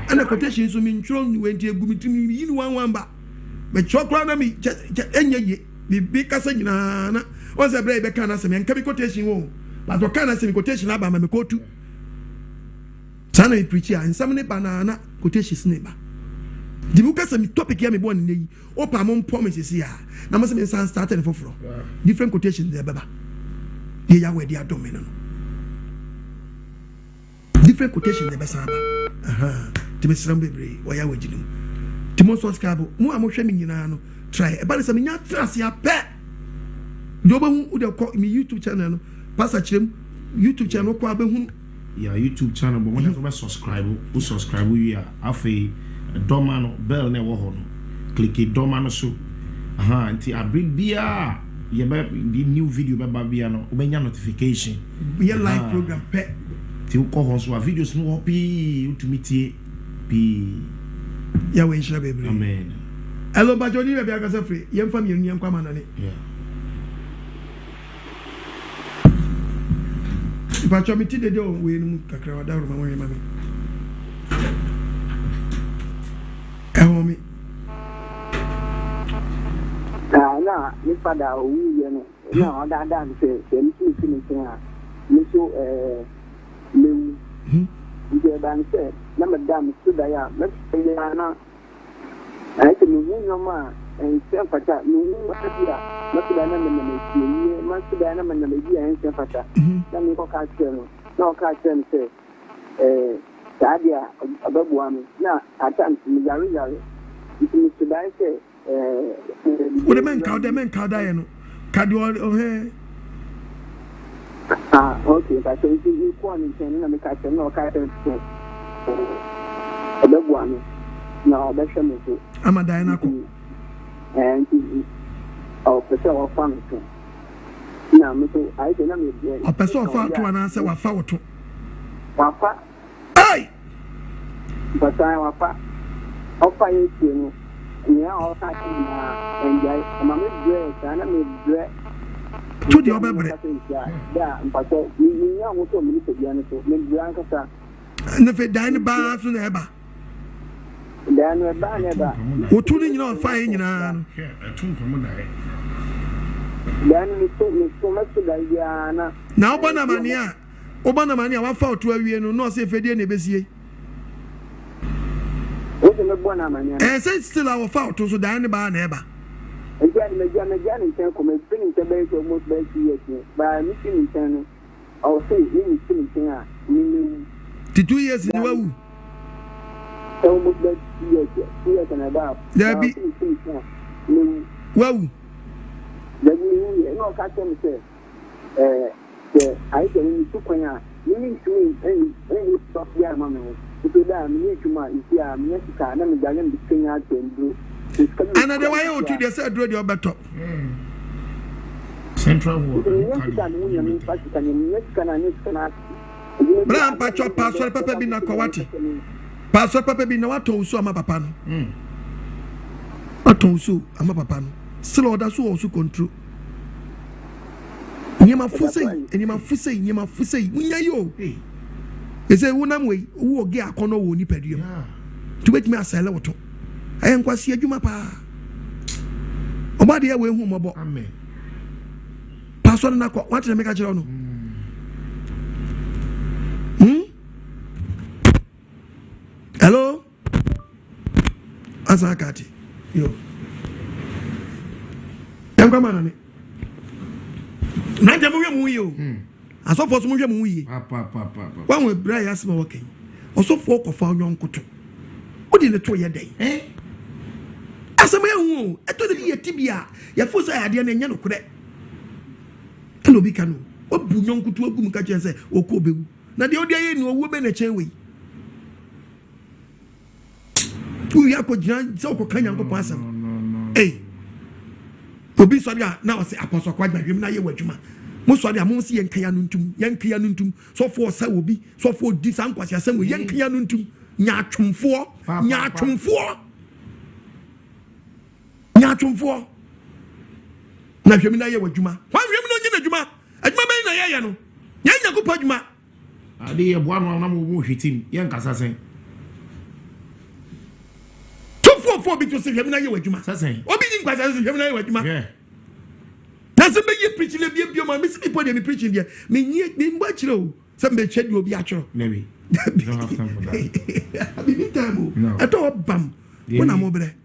ana quotation so me ntro ni wenti agumitimi yi ni wan ba me chokra na me enya ye bi kasa nyina na won se bra be kana se me nka bi quotation wo but o kana se me quotation aba ma me kotu sana me preach ya nsam ne banana quotation ne ba di bu kasa me topic ya me bo ne yi o pa mo promises ya na mo se me san start for different quotations there baba. Ye where they are dominant. Different quotation the best. Timisram baby, why are we doing? Timos was cabo, more motion in ano. Try about some trust ya pet. Dobo would call me YouTube channel, Pastor Chim, YouTube channel, Quabe. Yeah, YouTube channel, but when I subscribe, who subscribe, we are afe domano bell never horn. Click it domano so. Until I bring beer. The new video by Babiano, Ubenya notification. Be a live program pet. Till call so videos no happy to meet ye. Yahweh Shabe. Amen. Hello, but Johnny Rebecca free. Young family, young command. Yeah. If I try me to the door, we no Kakra down my way, mammy. Me. Na mi pada owu ye no na oda dan se mi finish mi so lewu nje ban se na madam so da ya me ya na ai te mi nyo ma en se fata mi ya ma so da na me me ma so da na me na me ya en se fata na mi ko ka che no na ka che se sadia ababu ami na atan mi yari mi so da se what the men cow die no cardio oh okay but so you go on in na me catch no catch abebuano na obesha me so amada na ko and oh pese o fan so na me so I say na me o pese o fa to na say wa fa woto wafa ai but I wafa o fa yi no yeah, all that and I'm a me dress. To the other, yeah, but you know what I'm going to make Bianca. And if it died by never. Then we're bad never. What do you know? Fine, you know. Then we took me so much to Diana. Now, Obana, I fought to a year, no, say, Fede, Nebesie. And say still our fault to Sudan by neighbor. Again, in turn, come spinning the base almost by 2 years, by missing in turn. I'll say, in spinning to 2 years in a row. Almost by 2 years and about. There be well, no, catch them say, I can took when you need to any stop there, mamma. Another way out to the said radio better. Central War. Bra pacho pastor papa bi na kwati. Pastor papa bi na wato usu ama papa no. Wato usu ama papa no. Still order so also control. Nyema fusei munya yo. Ese wonam we wo ge akono wo ni paduam. To betimi asele woto. Ayen kwasi adwuma pa. Obade ya we hu mobo. Amen. Pastor na kwa what na make a no. Hello? Azakati. Yo. Yangwa manane. Na jamu mu yi o. Asofo so mu hwe mu yi. Papa. Wa we bra ya sima woken. Osofo kofa onyon koto. Odi le to ye den. Asama ya hu, eto de ye tibia. Ya fo sa ade na nya no kure. Eno bi kanu. Obu nyon koto agum ka chen se okobewu. Na de odi aye ni owo be na chen we. Tu ya ko jiran se ko kanya ko pasam. Obi so dia na o se apostle kwa gbadwem na ye wadwuma. Mo so dia mo se yenkaya no ntum so for sa obi so for di san kwase asem yenkaya no ntum nya atwomfo na hwem na ye wadwuma wa hwem no nyina adwuma ben na ye no nya ko padwuma ade ye boa no na mo hwetim yenkasa sen for bi to se hwem na ye wadwuma sasen obi ni nkwasa se hwem na ye wadwuma na se be ye preaching le bia ma me se people dey me preaching there me mba kire o se me chedi obi akiro maybe you don't have time for that I be time o eto bam wona mo bre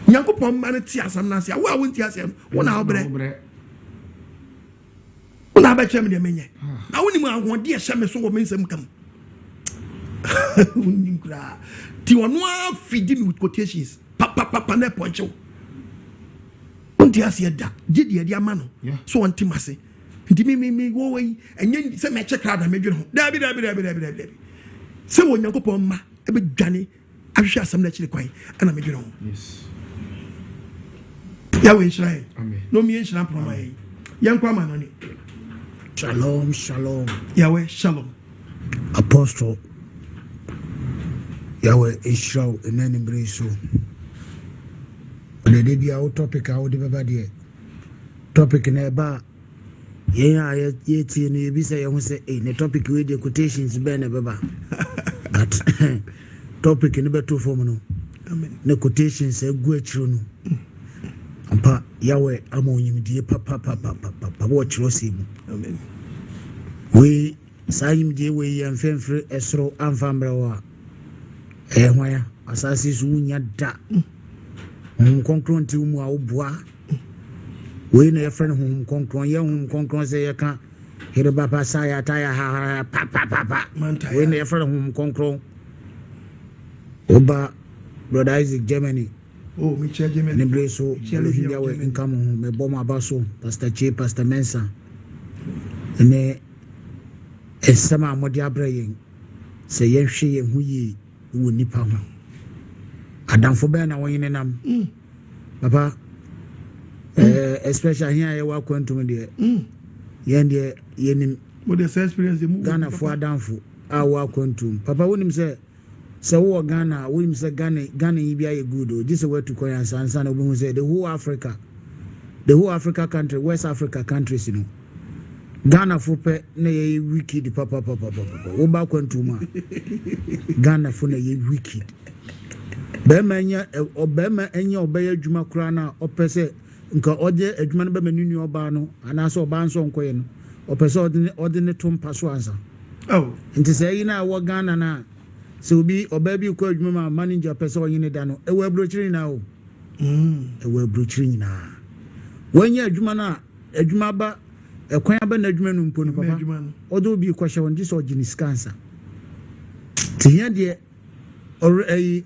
Yakupon man ti asam na se wo a wonti asem wona obre wona ba chem de menye na woni mu ahode e hye me so wo mensem kam Unikra. Tiwanwa feeding with quotations. Papa ne poncho. Unti asieda. Jidi edi amano. So anti mase. Nti me wo we enye se me check crowd me dwene ho. Dabi. Se wo Nyankopon ma e be dwane ahwehwe asam na chire kwan ana me dwene ho. Yes. Ya we nshira. Amen. No mi nshira proma yi. Yankwa manoni. Shalom. Yahweh shalom. Apostle Yahweh Israel and then embrace so. The day our topic out the baba topic in a bar. Yeah, yet you be say the topic with the quotations ben a baba. But topic in the better form. Amen. The quotations a good chrono. Ampa Yahweh among him dear papa watch Rosim. Amen. We Saim de we and Fenfrey Esro and Fambrawa. Why assassins wunya da. Concron to Muabois. We near friend whom concron young concron say, I can't hear about Pasaya Taya Papa. We near friend whom concron. Oba, Brother Isaac, Germany. Oh, Michel Germany. Nebreso, Yahweh income home, a bomber basso, Pastor Che, Pastor Mensa. And Esama Modia Braying. Say, yes, she and we would nip out. Adam for Ben, I want in Papa, especially here, I walk on to me there. Yen, what the experience the move Ghana for Adamfo, I walk on to Papa William say, so Ghana, William said Ghana, be a good, this is where to call and son of who say the whole Africa country, West Africa countries, you know. Ghana for pe na ye wicked papa wo ba kwantuma Ghana for na ye wicked be manya obema enya obaya adwuma kura na opese nka ode adwuma no be manunu oba no ana so oba nso nkoye no opese ode ne to mpa so ansa nti say na wo Ghana na so bi oba bi ko adwuma ma manager opese oyine da no ewe brochiri na o ewe brochiri na wanya adwuma na adwuma ba ekwan aba na adwuma no mpo no papa odo bi kwahye won dis oginis cancer tiya de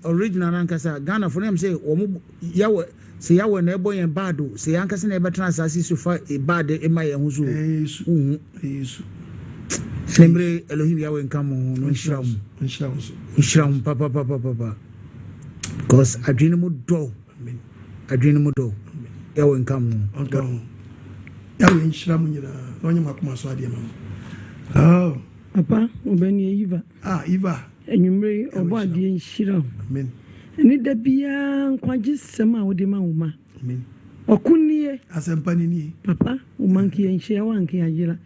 original ankasa Ghana for them say omo yawe say yawe na ebo yen bado say ankasa na ebe transasi so fa e bad e ma yen huzo yesu sembre Elohim yawe nkamo no nshram papa cause adwene mu do adwene mu do yawo nkam yawo nhyira mu nyina na onye makoma so ade ma papa obani Eva Eva enwumre obo ade nhyira amen ni da bia nkwaje sema wo de ma wo ma amen okunnie asempani ni papa wo manki enhyia wanki agila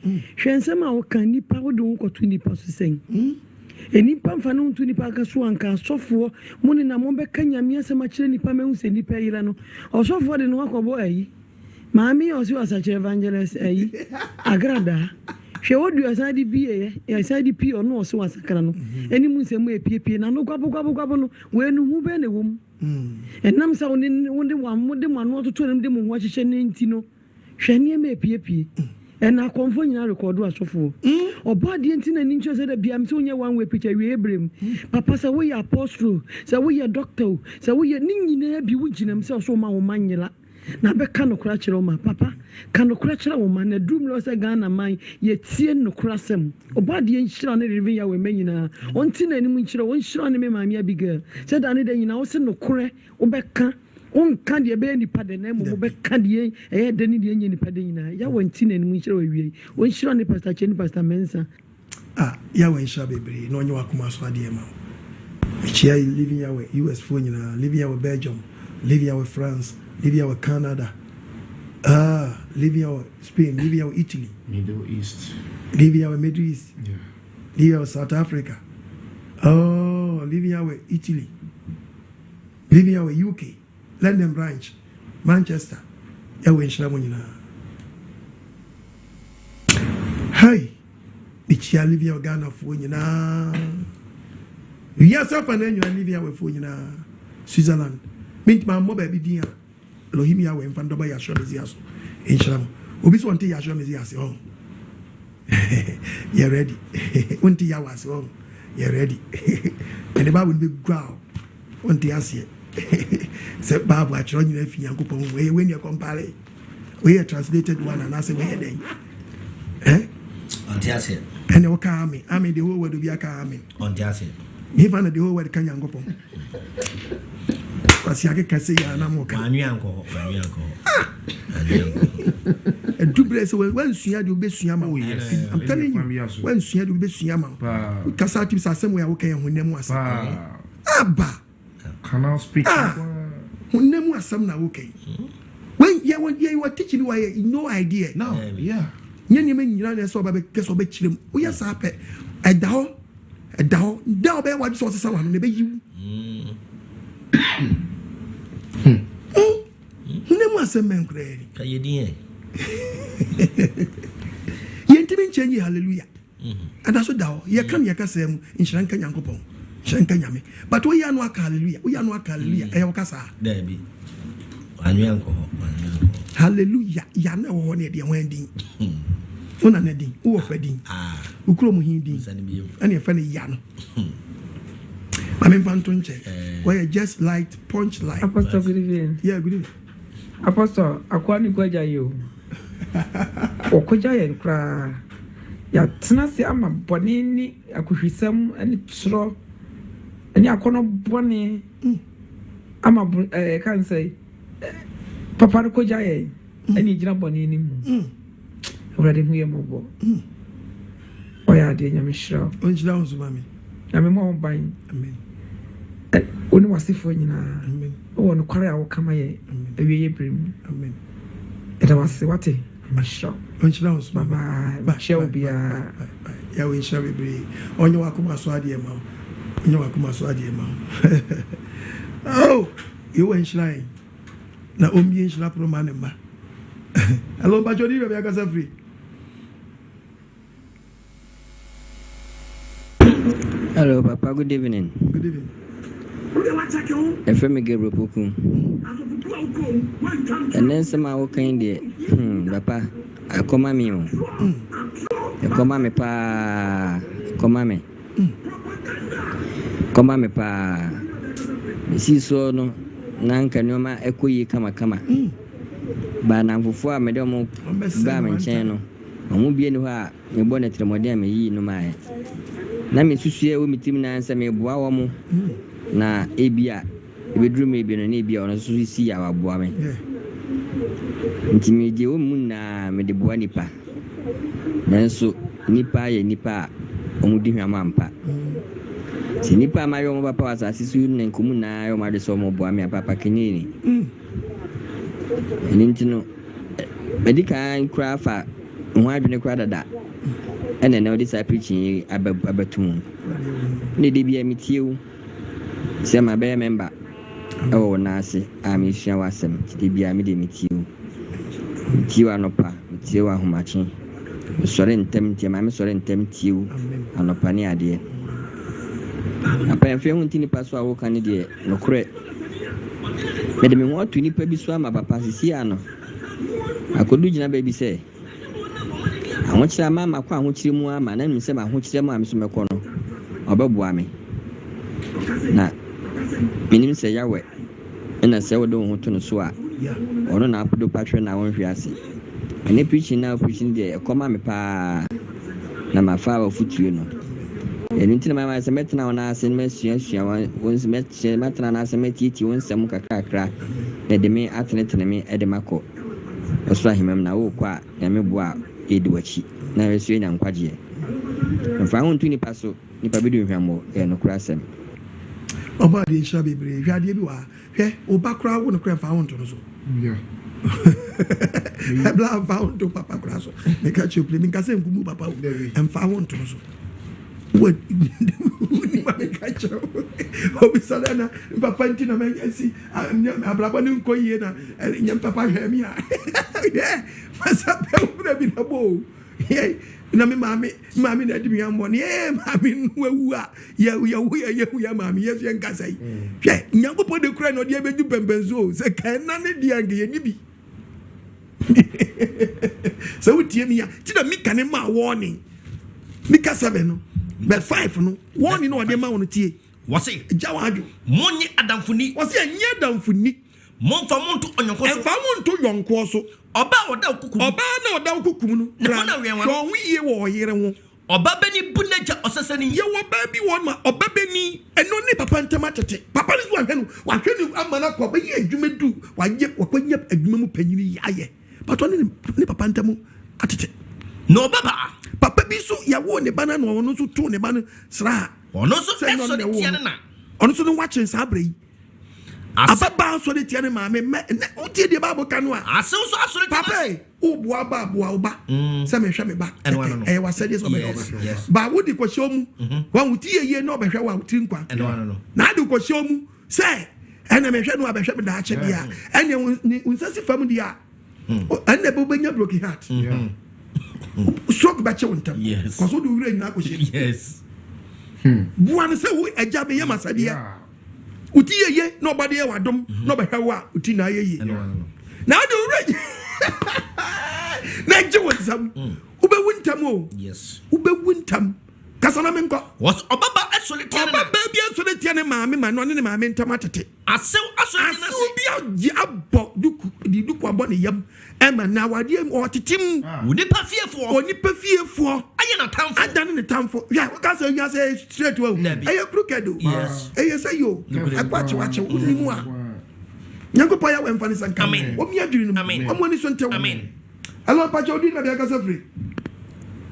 hwensema wo kan nipa wo de wo koto nipa so sen enipa mfa no ntu nipa ka so anka asofo mo ne na mo be kanyame asema kire nipa mehu se nipa yira no osofo de no akobo ayi maami osi wasache evangelist ayi agrada hwe wodu asadi bie ya asadi pi ono osi wasakra no eni mu nsemu epiepie na no kwabo no we nu hu be ne wom enam sa wonde wa mode mano ototo nem de mu ho ahyehyɛ ne nti no hwe ne me epiepie ena konfo nyina record asofo obade nti na ni ncho se da bia mse onye one way picture we ebrem papa sa we apostle sa we doctor sa we ni nyina bi wo ginam se so ma wo manyela na be kanokura kire ma papa kanokura kire wo ma na drum lo se Ghana man ye tie nokura sem obade nhyira ne revin ya we manyina onti na anim nhyira won hyira ne me maami abiga se da ne da nyina wo se nokure wo be kan on kan de be nipa de na mo be kan de e de ni de nipa de nyina ya wonti na anim nhyira we wie won hyira ne pastor Cheni pastor Mensa ya won hyira bebre na onye wakoma so ade ma chia living ya we US for nyina living ya we Belgium living ya we France living our Canada, living our Spain, living our Italy, Middle East, living our Middle East, living our South Africa, living our Italy, living our UK, London branch, Manchester, yawe nshiramunina. Hey, ichia living our Ghana for nyina. Yourself and then you are living our for nyina. Switzerland, mint my mobile be Lohimi awe mfando ba yashwa meziaso enshram obi so wonte yashwa meziase ho you ready wonte yawase ho you ready and the Bible be grow wonte ase se Bible achiro nyina afi Yankopon we when you compare we translated one and ase we den wonte ase and o ka ame the whole word be aka ame wonte ase if an the whole word kan Yankopon Wasi ake kase ya na mo ka anwi anko e double se when suya de obesuya ma I'm telling you when suya de obesuya ma kasa tips asem we awoka ye honnem asem aba canal speak honnem asem na awoka when you were teaching why no idea no yeah nyene me nyina na so ba be keso be chirem wo ya sa pe edaho da obe wa so sesa wa no be yiwu Nemu asem kredi ka yedin yentimi nchenji hallelujah and that's dawo ye kan ye kasem nhyira nka Nyankopon nhyira nka nyame but we ya no aka hallelujah e wo kasa da bi anwi anko hallelujah ya na wo ne de ho andin una na din wo fa din ukuro mu hin din ana ye fa ne ya no I'm infantunche. Where just light, punch light. Apostle, good evening. Yeah, good evening. Apostle, akwani kwaja yo. Okwaja yen kra. Ya tnase ama bonini akuhwisam ani tro. Ani akono boni. Ama kan say papa kwaja yen. Ani gina bonini mu. Already mu yemo. Oya de nyamishra. Onjira onzumami. Nyame mo ban. Amen. Oni wasifo nyina. Amen. O no kware a wo kama ye. Awiye brem. Amen. Eta wase wate. Masha. Onjira onzumami. Bye. Shall be a ya we shall be. Onye wakoma so ade ma. Onye wakoma so ade ma. Oh, you went shrine. Na ombi nshira pro man ma. Hello, Bajodi be akasa free. Hello, Papa. Good evening. Good evening. FM Gabriel Puku. And then some are kind there. Papa, I come at me. You come at me, pa. Come at me. Come at me, pa. See, so no. Nanka Noma Equi kama. Banamfufua, Madame Bam Channel. I won't be anywhere. Your bonnet remodem ye no my. Na me susu e o mitim na nsa me boa wo mo na ebia bedroom maybe no be on so see our boy. Intimidate woman na me de boa nipa. Nanso nipa ye nipa omudi hwamampa. Si nipa ma yo papa asase su ne nkomu na yo ma de so mo boa me papa kenini. Nintino medical crafa ho adwene kra dada. Ene na odi sa preaching abatum. Ne de bia metie se ma be member oh na ase ami hia wasem de bia me de metie tie anopa tie wa homachi sore ntem tie ma me sore ntem tie anopa ne ade apa en fe hu ntini paso awo kan de no kure me de me ho atu nipa bi so ama papa sisi ano akodu gina ba bi se ahokyira mama kwa ahokyire mu ama na nim se ma ahokyire mu am so mekọ no obeboa me na minim se yawe ena se wo de ho to no so a ono na apodo patwe na won hwe ase ene preaching de ekoma me pa na mafa wa futuo no eni ntina mama se metna ona ase me sua won se metna na ase metiti won sem kakakra na de me atene me e de mako oso ahimam na wo kwa ya me boa edi wachi na resu nya nkwaje mfa ho ntuni paso nipa bi de hwamo e no kurasem oba de sha bebre hwade bi wa hwe obakra wo no kra fa ho nto so yeah bla fa ho nto papa kra so me ka che play me ka se nkumu papa em fa ho nto so what ni ma me ka che obi salana papa ntina me asi abraba ni nko yie na nyam papa hwe mi ha yeah masa pe wo bi na bo yeah na me mami na di mi amone mami nwawu a ya mami yes yen kasai hwe nyankopɔ de kura no de abedu pempenzo se kan na ne di ange ye ni bi so wutie mi ya ti na mi kan ma warning mi ka 7 no but 5 no warning no de ma wono tie wose jawaju monye adamfuni wose anye adamfuni monfa monto onyonko so enfa monto yonko so oba oda okukum oba na oda okukum no na wen wa so wiye wo yere wo oba beni bunaja osesani ye wo ba bi won ma oba beni eno ni papa ntama tete papa ni so ahwe no amana ko ba ye adwuma du waje wakwanya adwuma mu panyini yaye but oni ni papa ntamu atete no baba papa bi so ya wo ne bana no ono so to ne bana sra ono so eso de tiane na ono so no wache sa abrei ababa so de tiane ma me o tie de babo kanu a aso so aso de papa o boa ba se me hwe me ba e wa se de so be ba wo di ko shomu wa wuti ye no be hwe wa wuti nkwa na di ko shomu se ene me hwe no be hwe me da ache dia ene unsasi fam dia ene bo benya broken heart stroke ba che wontam ko so do wure nyina ko she yes buan se wo eja be yama sadia uti ye no bade ye wadom no be hwa uti na ye na do wure na je wonsam ube wuntam o yes ube wuntam kasana menko was obaba asolitiane na obaba bi asolitiane maame ma no ne maame ntam atete asew asolitiane bi abo duku abo ne yam ema na wade o tetim onipa fiefo aye na tamfo adane ne tamfo ya ka say you say straight well aye crooked yes aye say yo akwache wache unimu a nyankopɔ ya wemfa ne sanka omi adwiri no omoni so ntewo amen alo pa chodi na bia ka safri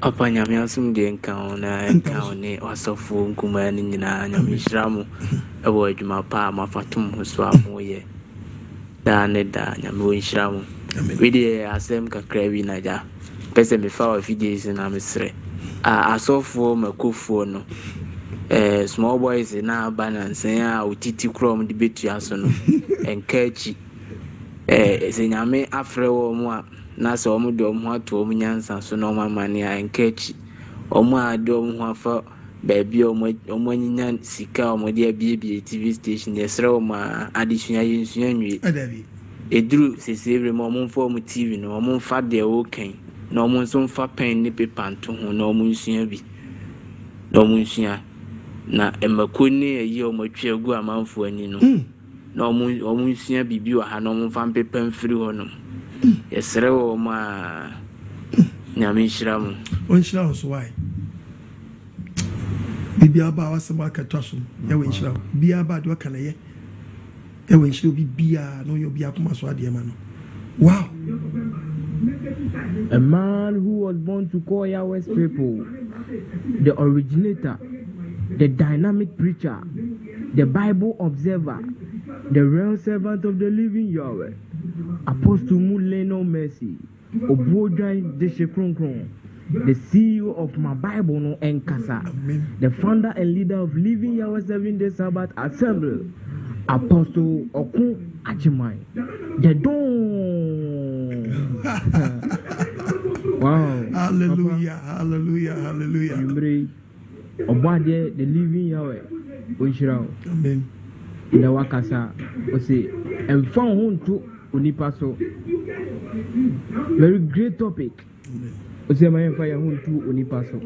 apa nyame asum de nka na nka ne wasofo nkuma ne nyina nyame hiramu ewo adwuma pa mafatum so amoye da ne da nyame wo hiramu we de asem kakra bi na ja pese me fa wa videos na mesre asofo makofo no small boys na balance ya utiti krom de betu aso no enkachi se nyame afre wo mu a na so omu de omu ato omu nyansa so no mamane a enkachi omu ade omu ho afa baby omu anyinya sika omu de abie TV station yesre omu adisua yensua nwie edru sesevre mo omu mfa omu TV no omu mfa de o kan na omu nso mfa pen ne paper nto ho na omu nsua bi na omu nsua na emakoni ayi omatwe agu amanfo ani no na omu nsua bibi wa ha na omu mfa paper mfiri ho no yesre wo ma nyame hira mu on hira so why bibi aba wasema katwaso ya we hira bibi aba de wakana ye e when she be bia no you be akoma so ade ma no wow. A man who was born to call Yahweh's people, the originator, the dynamic preacher, the Bible observer, the real servant of the living Yahweh, Apostle Muleno Mercy, Obojan Deshekronkron, the CEO of my Bible no Enkasa, the founder and leader of Living Yahweh 7-day Sabbath Assembly, Apostle Okun Achimai, the Dawn. Wow. Hallelujah, hallelujah, hallelujah. Obade, the living Yahweh. Amen. In the Wakasa, say, and found Nto Onipa so. Very great topic. Say, my Emfa Nto Onipa so.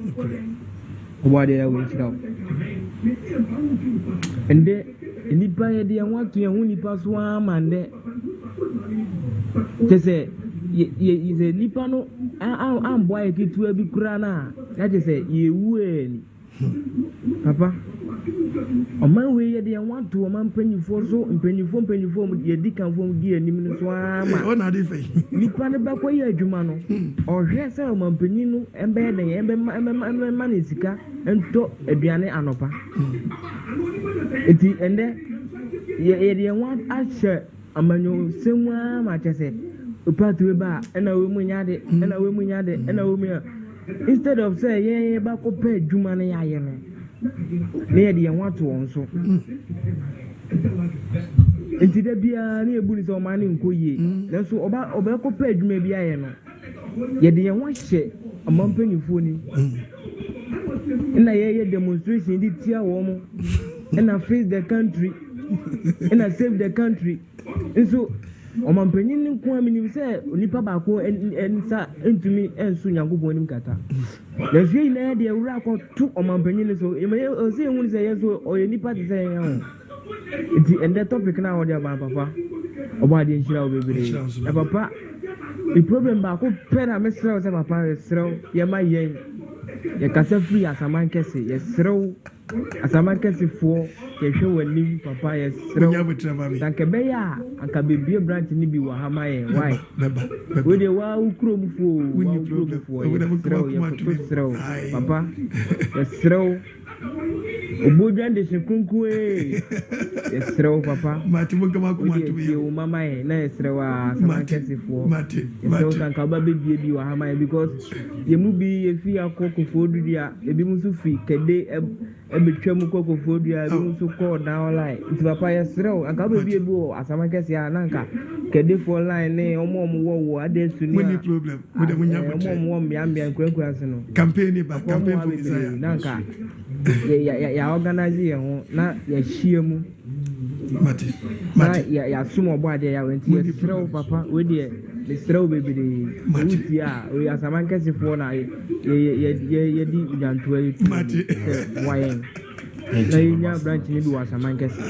Obade, I will shout. And then, Nipa, they want to Onipa so, and they say, ye say nipa no am boy kitu abi kura na that is say ye wueni papa oman we ye dey want to oman panyifo so mpanyifo ye di kan fo di anim no so ama o na dey fe nipa ne ba ko ye adwuma no ohwe say oman panyin no embe den embe ma ne sika ento aduane anopa eti ende ye dey want ache amanyo semwa ma chese Upatu ba ena we munyade ena we munya instead of say ye ba ko pe dwuma na ya ye no na ye de want won so enti da bia na ebu ni so ma ne nko yie na so oba ko pe dwuma bia ye no ye de won hye amampanifo ni na ye demonstration di tia wo mo na face the country na save the country so Omanpenyin nko amini se onipa ba ko ensa entumi ensu nyankopon nim kata na hwe na de ewura ko tu omanpenyin so o se ehun se yeso o nipa te se yan enti ende topic na wo de ba papa oba de nhira o bebere e papa the problem ba ko pera me srew se papa srew ye ma yen ye kasa free asaman kese ye srew asaman kese fo ye hwe wani papa ye srew danke be ya anka bebie branch ni bi wa hama ye why we de wa ukro mu fo srew papa ye srew obodan de sekunku ye srew papa mati mo kama kuma to ye o mama ye na ye srew asaman kese fo mati anka ba bebie bi wa hama ye because ye mu bi ye fi akoko fo dudia ebi mu so fi kede ebetwam kokofo dua ebi mu so call down line nti papa ye srew anka ba bebie bi o asaman kese ya nanka kede for line ne omo wo ade su ni any problem we de munya boche omo mbia nkura se no campaign for desire nanka ya organize ye ho na ya hie mu mati ya sumo bo ade ya wenti ye srew papa we de the srew bebere uti a we asaman kese for na ye di jantua mati wayen na yinya branch ni bi wasaman kese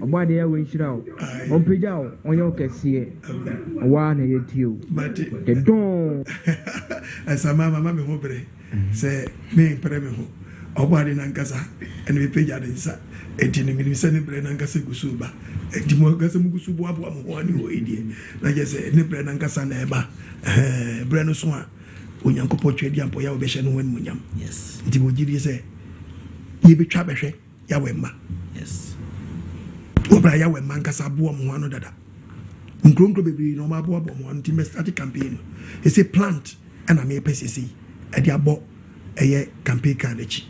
obo ade ya we nhira o onpeja o onye kese wa na ye tio mati the don asama mama me ho bere se me pere me ho obo ade na nkasa ene be peja de nsa enti ne mi se ne bere na nkasa gusuba enti mo nkasa mu gusubu abo am ho ani ho edie na je se ne bere na nkasa na eba bere no so a onyankopɔ twedi ampo ya obehye no wan munyam yes enti mo giri se ye betwa behwe ya wemma yes obra ya wemma nkasa abo am ho ano dada nkronkro bebi no ma abo mo anti me start campaign e say plant and me pesi e dia abo eye campaign card echi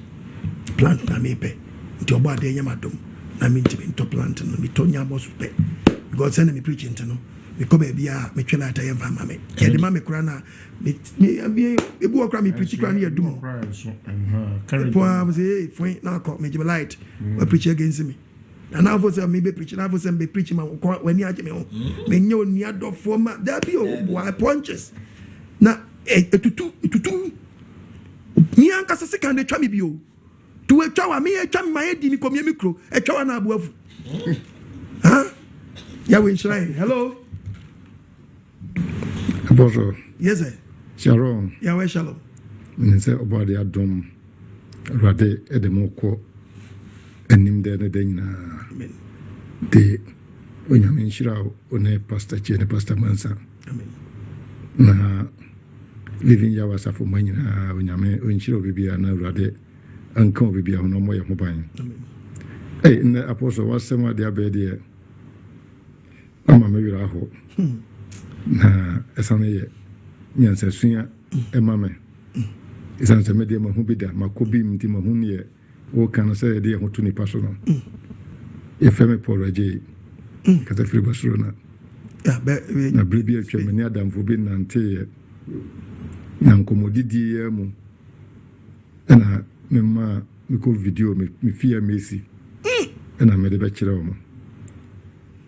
plant na me pe nti obo ade nyama dom na me nti to plant no me to nya abo super God send me preaching no me ko baby a me twela ata yemfa mame ye de mame kura na me ebu okra me preach kura na ye dum po am say fine na ko me give light we preach against me na now for say me be preach na for say be preach ma ko wani age me ho me nye oni adofo ma there be o boy punches na etutu ni anka se kan de twa me bi o tu e twa wa me e twa me ma e di mi ko me mikro e twa wa na aboafu ha ya we shrine hello. Bonjour. Yes, sir. Shalom. Yahweh shalom. Nse obadi adom rade edemoko enim de nyina. Amen. De onyame nhyira one pastor Chie ne pastor Mansa na living ya wasafo manyina onyame onhyira obibia na urade anka obibia hono moye ho ban ne apostle wasema de abede ama mewira ho na esane ye nyansa suya emame esane se media ma hu bida makobi mti ma hu ne o kan se de ho tuni paso no e feme Paul aje kata firi Barcelona na bribi atwa mani adamfo bi nante na nkomodidi ya mu na memma miko video me fia Messi na me de be kire o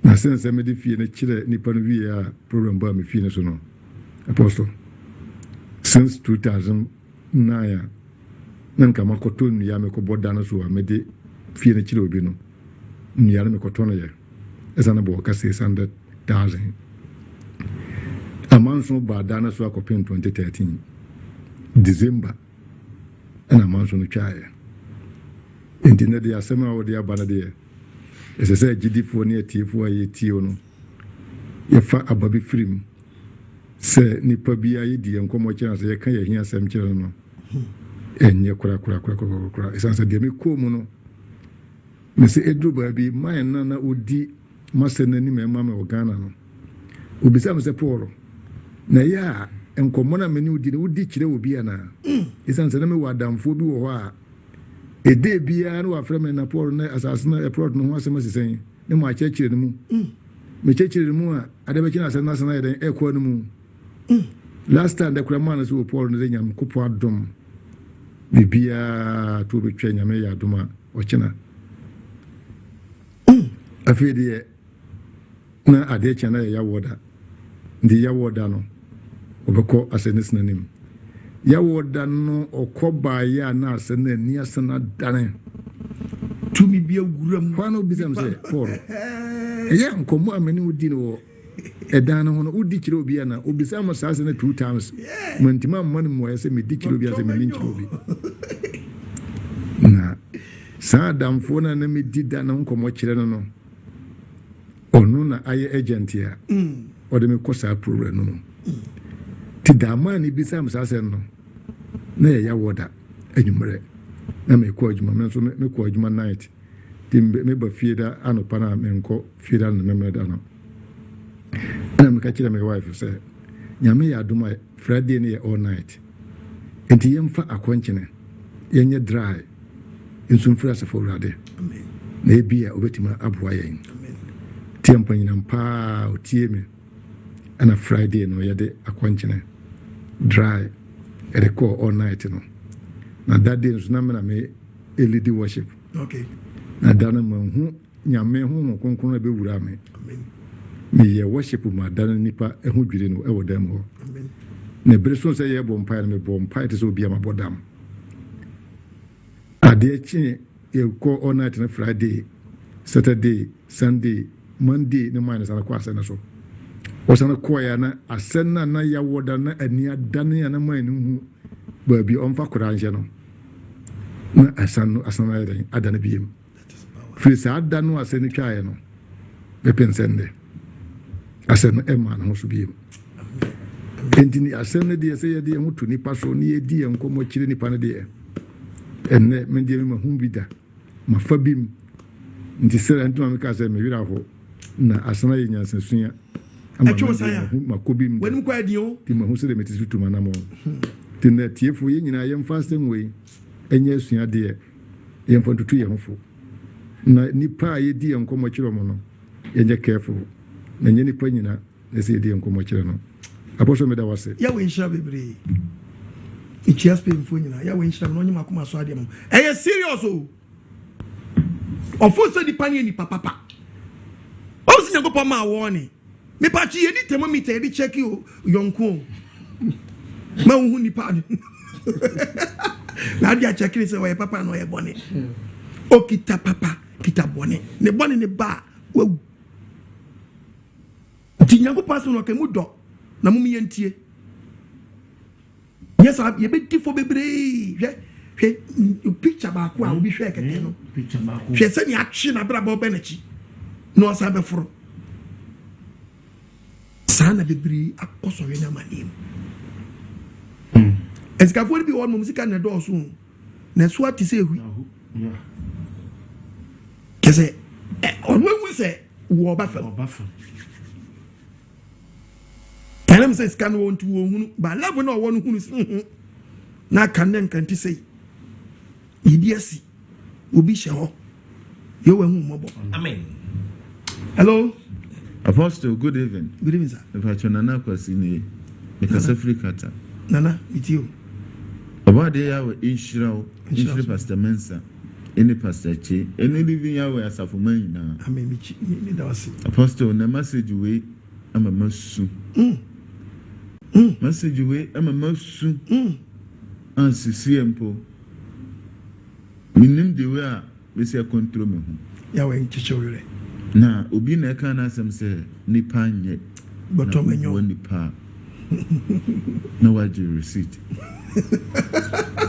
na sense me de fie ne kire nipa no wie a program ba me fie ne so no apostle since 2009 nan kama koto ni ya me ko boda na so a me de fie ne kire obi no ni ya me koto no ye esana bo ka 600,000 amanso ba da na so akopin 2013 December ana manso no twaye internet ya sema o dia bana de ese se gidifo ne atifo aye tio no ye fa ababi film se nipa bia ye di enkomo kira se ye kan ye hia asem kira no enye kura esa se de me ko mu no me se edru ba bi man na odi masena ni me mama o Ghana no obisa me se Paul na ya enkomo na me ni odi kire obi ana esa se na me wadamfo bi wo ho a ede bia no afra me na Paul na asasena e prod no ho asema sisen ne mo achechire no mu me chechire mu a adabe kina asena asena ye den ekwa no mu last time the man so Paul no nyam kopo adom bibia to betwa nyame ya adoma o kina afede na ade chana ya woda ndi ya woda no obeko asenis nanim ya woda no okoba ya na asena ni asena dane tumi bia guram kwano bizam se Paul ya nkomo ameni udi no edana hono udi kire obi na obisa ma sase na 2 times mantima man mo yase me di kire obi ase me kire obi na sa damfo na me di da na nkomo kire no onu na aye agent ya o de me kosa program no ti da man ni bisa ma sase no na ya woda enyumre na me ko adwuma me so me ko adwuma night ti me ba fieda anopa na me nko fieda na me da no and I'm catching my wife say nyame ya adoma Friday ne all night enti yemfa akwanchene yenye dry insum frasa for rade amen na ebia obetima aboa yen amen tiampa nyina mpa otie me ana Friday no yede akwanchene dry ere ko all night no na that day so na me lead worship okay na dana manhu nyame hu konkon na be wura me amen me worship ma dan nipa ehu dwire no e wodam ho amen na breso se ye bompa na me bompa te so bia ma bodam ade chi e ko on night na Friday Saturday Sunday Monday na man sana kwa sana so o sana ko ya na asenna na ya woda na ani adane ya na man hu ba bi on fa kuranje no na asana ya adane biem free sa adanu aseni twae no be pensende asem ema na so biem entini asem de se ye de mutu nipa so ni ye di enkomo kire nipa ne de enne me de me humbida ma fabim nti sere ntuma me ka se me wira ho na asana ye nyansa suya atwo saya ma kobim wenim kwa dio ti ma hu se de metisu tuma na mo ti na tiefo ye nyina ye mfa stem we enye sua de ye mfa tutu ye hofo na nipa ye di enkomo kire mo no ye je careful na nyeni pa nyina na se di enkomo kire no apostle me da wase ya we nsha bebre ichias pe mfo nyina ya we nsha no nyima kuma so ade mo eye serious o ofo so di panye ni papa o si nyago pa ma woni me pa chi ye di thermometer ye di check you yonko ma hu ni pa na dia check ni se we papa no ye bone o kita papa kita bone ne bone ne ba wewu ti nyago paso no ke mu do na mu yentie yes ye be tifo bebre hwe picture ba ko a obi hwe keke no picture ba ko hwe se ni atwe na bra ba obenachi no sa be foro sana bebree akɔsɔre na manim esikafo bi wɔ musika na dɔɔso na so ati sɛ ehu kɛsɛ ɔno ehu sɛ wɔ ɔba fam kanam sɛ sika no wɔntu wɔn hunu ba level na ɔwɔ no hunu sɛ na kan ne nkanti sɛ yibi asi obi hyɛ hɔ yɛ wɔ hu mmɔbɔ amen. Hello Apostle, good evening. Good evening, sir. If I turn Nana Kwasini, because Africa. Nana, with you. About the hour in Shiro, Pastor Mensa, any Pastor Chi, any living hour as a woman now. I mean, Apostle, the message away, I'm a musu. Message away, I'm a musu. And CCMpo. Minim the way we say control me. Yahweh in Chichore. Na obi na eka na asem se nipa nye bottom enyo nipa na waje receipt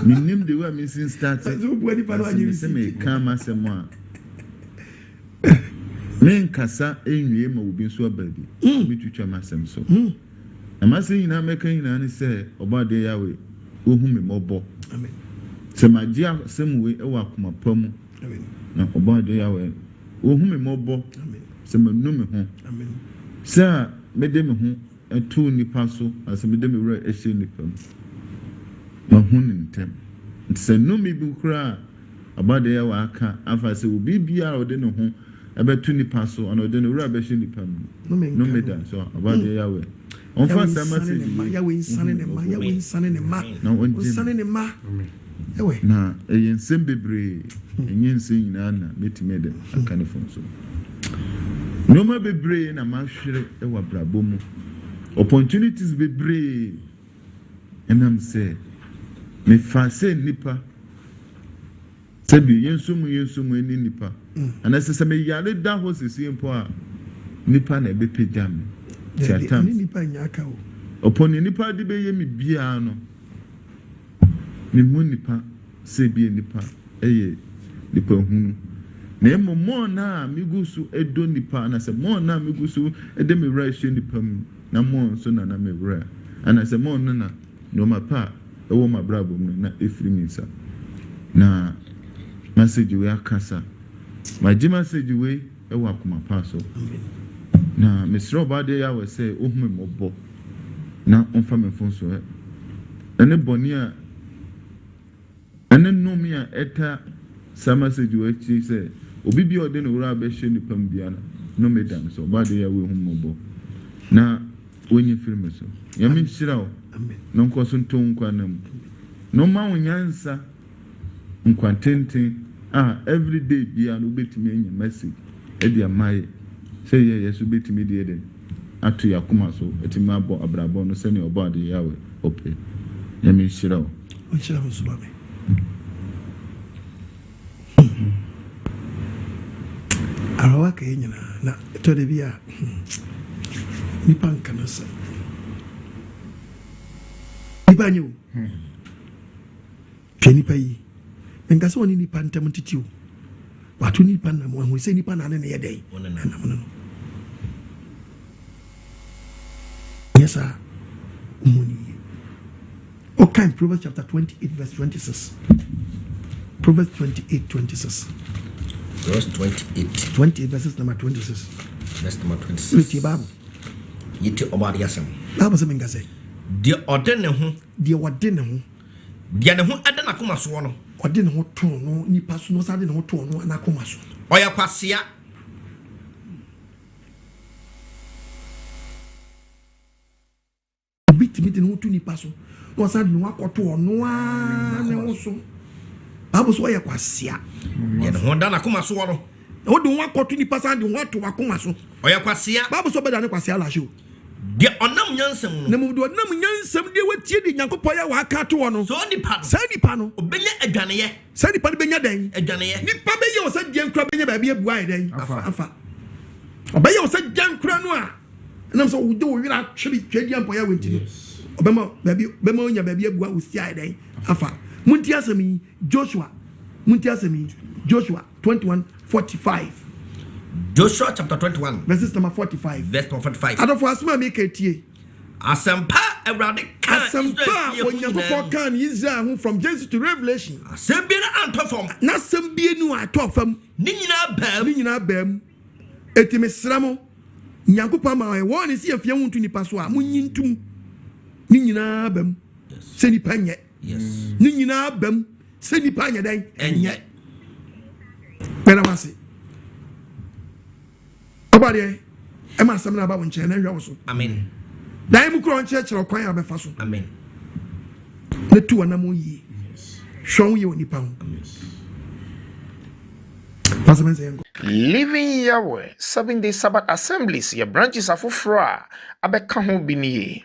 minim the way me sin start so bu nipa na waje receipt me ka ma asem a me nkasa enwie ma obi so abadi me twitwa ma asem so na ma se nyina meka nyina ne se oba de yawe ohu me mobo amen se maji asem we e wa akoma pamu amen na oba de yawe ohu me mobo se manu me ho amen sa me de me ho etu nipa so as me de me wura ehye nipa ma hu ntem se no me bi kura abade ya wa aka afa se obi bia o de ne ho ebetu nipa so ana o de ne wura be hye nipa no me da so abade ya we on fa sa message ya we insane ne ma ya we insane ne ma insane ne ma ewe na ensem bebre enye nsem nyina na metime de aka ne fon so no ma bebre na ma hwere e wa brabo mu opportunities bebre enam se me fa se nipa se bi yensum eni nipa ana se me yale da ho se simpo a nipa na be pejam tiatam ni nipa nyaka o oponi nipa de be ye me bia no me mu nipa se bi nipa eye nipa hunu na emo na migusu edo nipa na se na migusu ede me wra hye nipa mu na so na me wra ana se na no mapa ewo mabrabo mu na efiri minsa na message we akasa ma ji message we ewo akoma pa so na mesro ba de ya we say ohume mobo na onfa me fon so ene boni a ene nomi a eta sa message we chi say obi bi ode no wura be hye nipa mbia na no me dan so ba de ya we hum mobo na onye firme so ya me hira o amen no nko so nton kwa nam no ma wonyansa nkwantenten every day bia no betimi anya message e dia mai say yes betimi de eden atu yakuma so etimi abo abrabo no se ne obo ade yawe ope ya me hira o hira o so ba me arawa ka nyina na to de bia nipa nkana sa nipa nyu nipa yi nka se woni nipa ntem titiw watu nipa na mo hu se nipa na ne ye dai na mo no yesa umuni okay Proverbs chapter 28 verse 26 Proverbs 28:26 verse 28 verses number 26 verse number 26 read Bible yiti obadi asem Bible se menga se de ode ne ho de wode ne ho de ne ho ade na koma so no ode ne ho ton no nipa so no sa de ne ho ton no na koma so oya kwasea bitimi ne ho tu nipa so no sa de ne ho akoto no a ne ho so Bible so oya kwasea de ne ho da na koma so no o de ho akoto nipa sa de ho ato akoma so oya kwasea Bible so be da ne kwasea la show de onam nyansam no na mu de onam nyansam de watie de Nyankopɔ ya wa aka to no so nipa no obenya adwaneye sa nipa de benya dan adwaneye nipa be ye o sa die nkura benya ba bia bua ai dan afa obenya o sa jan nkura no a nam so wo de wo wira twiri twadi ampo ya wenti no obema ba bema onya ba bia bua wo si ai dan afa munti asemi Joshua 21:45 Joshua chapter 21 verses number 45. Verse number 45. Adofo asema make etie. Asempa Awurade kan Asempa Onyankopɔn kan Israel ho from Genesis to Revelation. Asem bi na anto fam. Na asem bi enu ato fam. Ni nyina bam. Eti mesra mo. Nyankopɔn ma wo ne si afia ho ntu nipa so a munyi ntum. Ni nyina bam. Se nipa nye. Yes. Ni nyina bam. Se nipa nye dan. Enye. Bena wase. Obade e ma asem na ba wo nche na hwa wo so. Amen. Dai mu kro nche kire kwan abefa so. Amen. Ne tu anamo yi. Hwon yi onipa ho. Living Yahweh 7-day Sabbath assemblies, your branches are for fra, abeka ho biniye.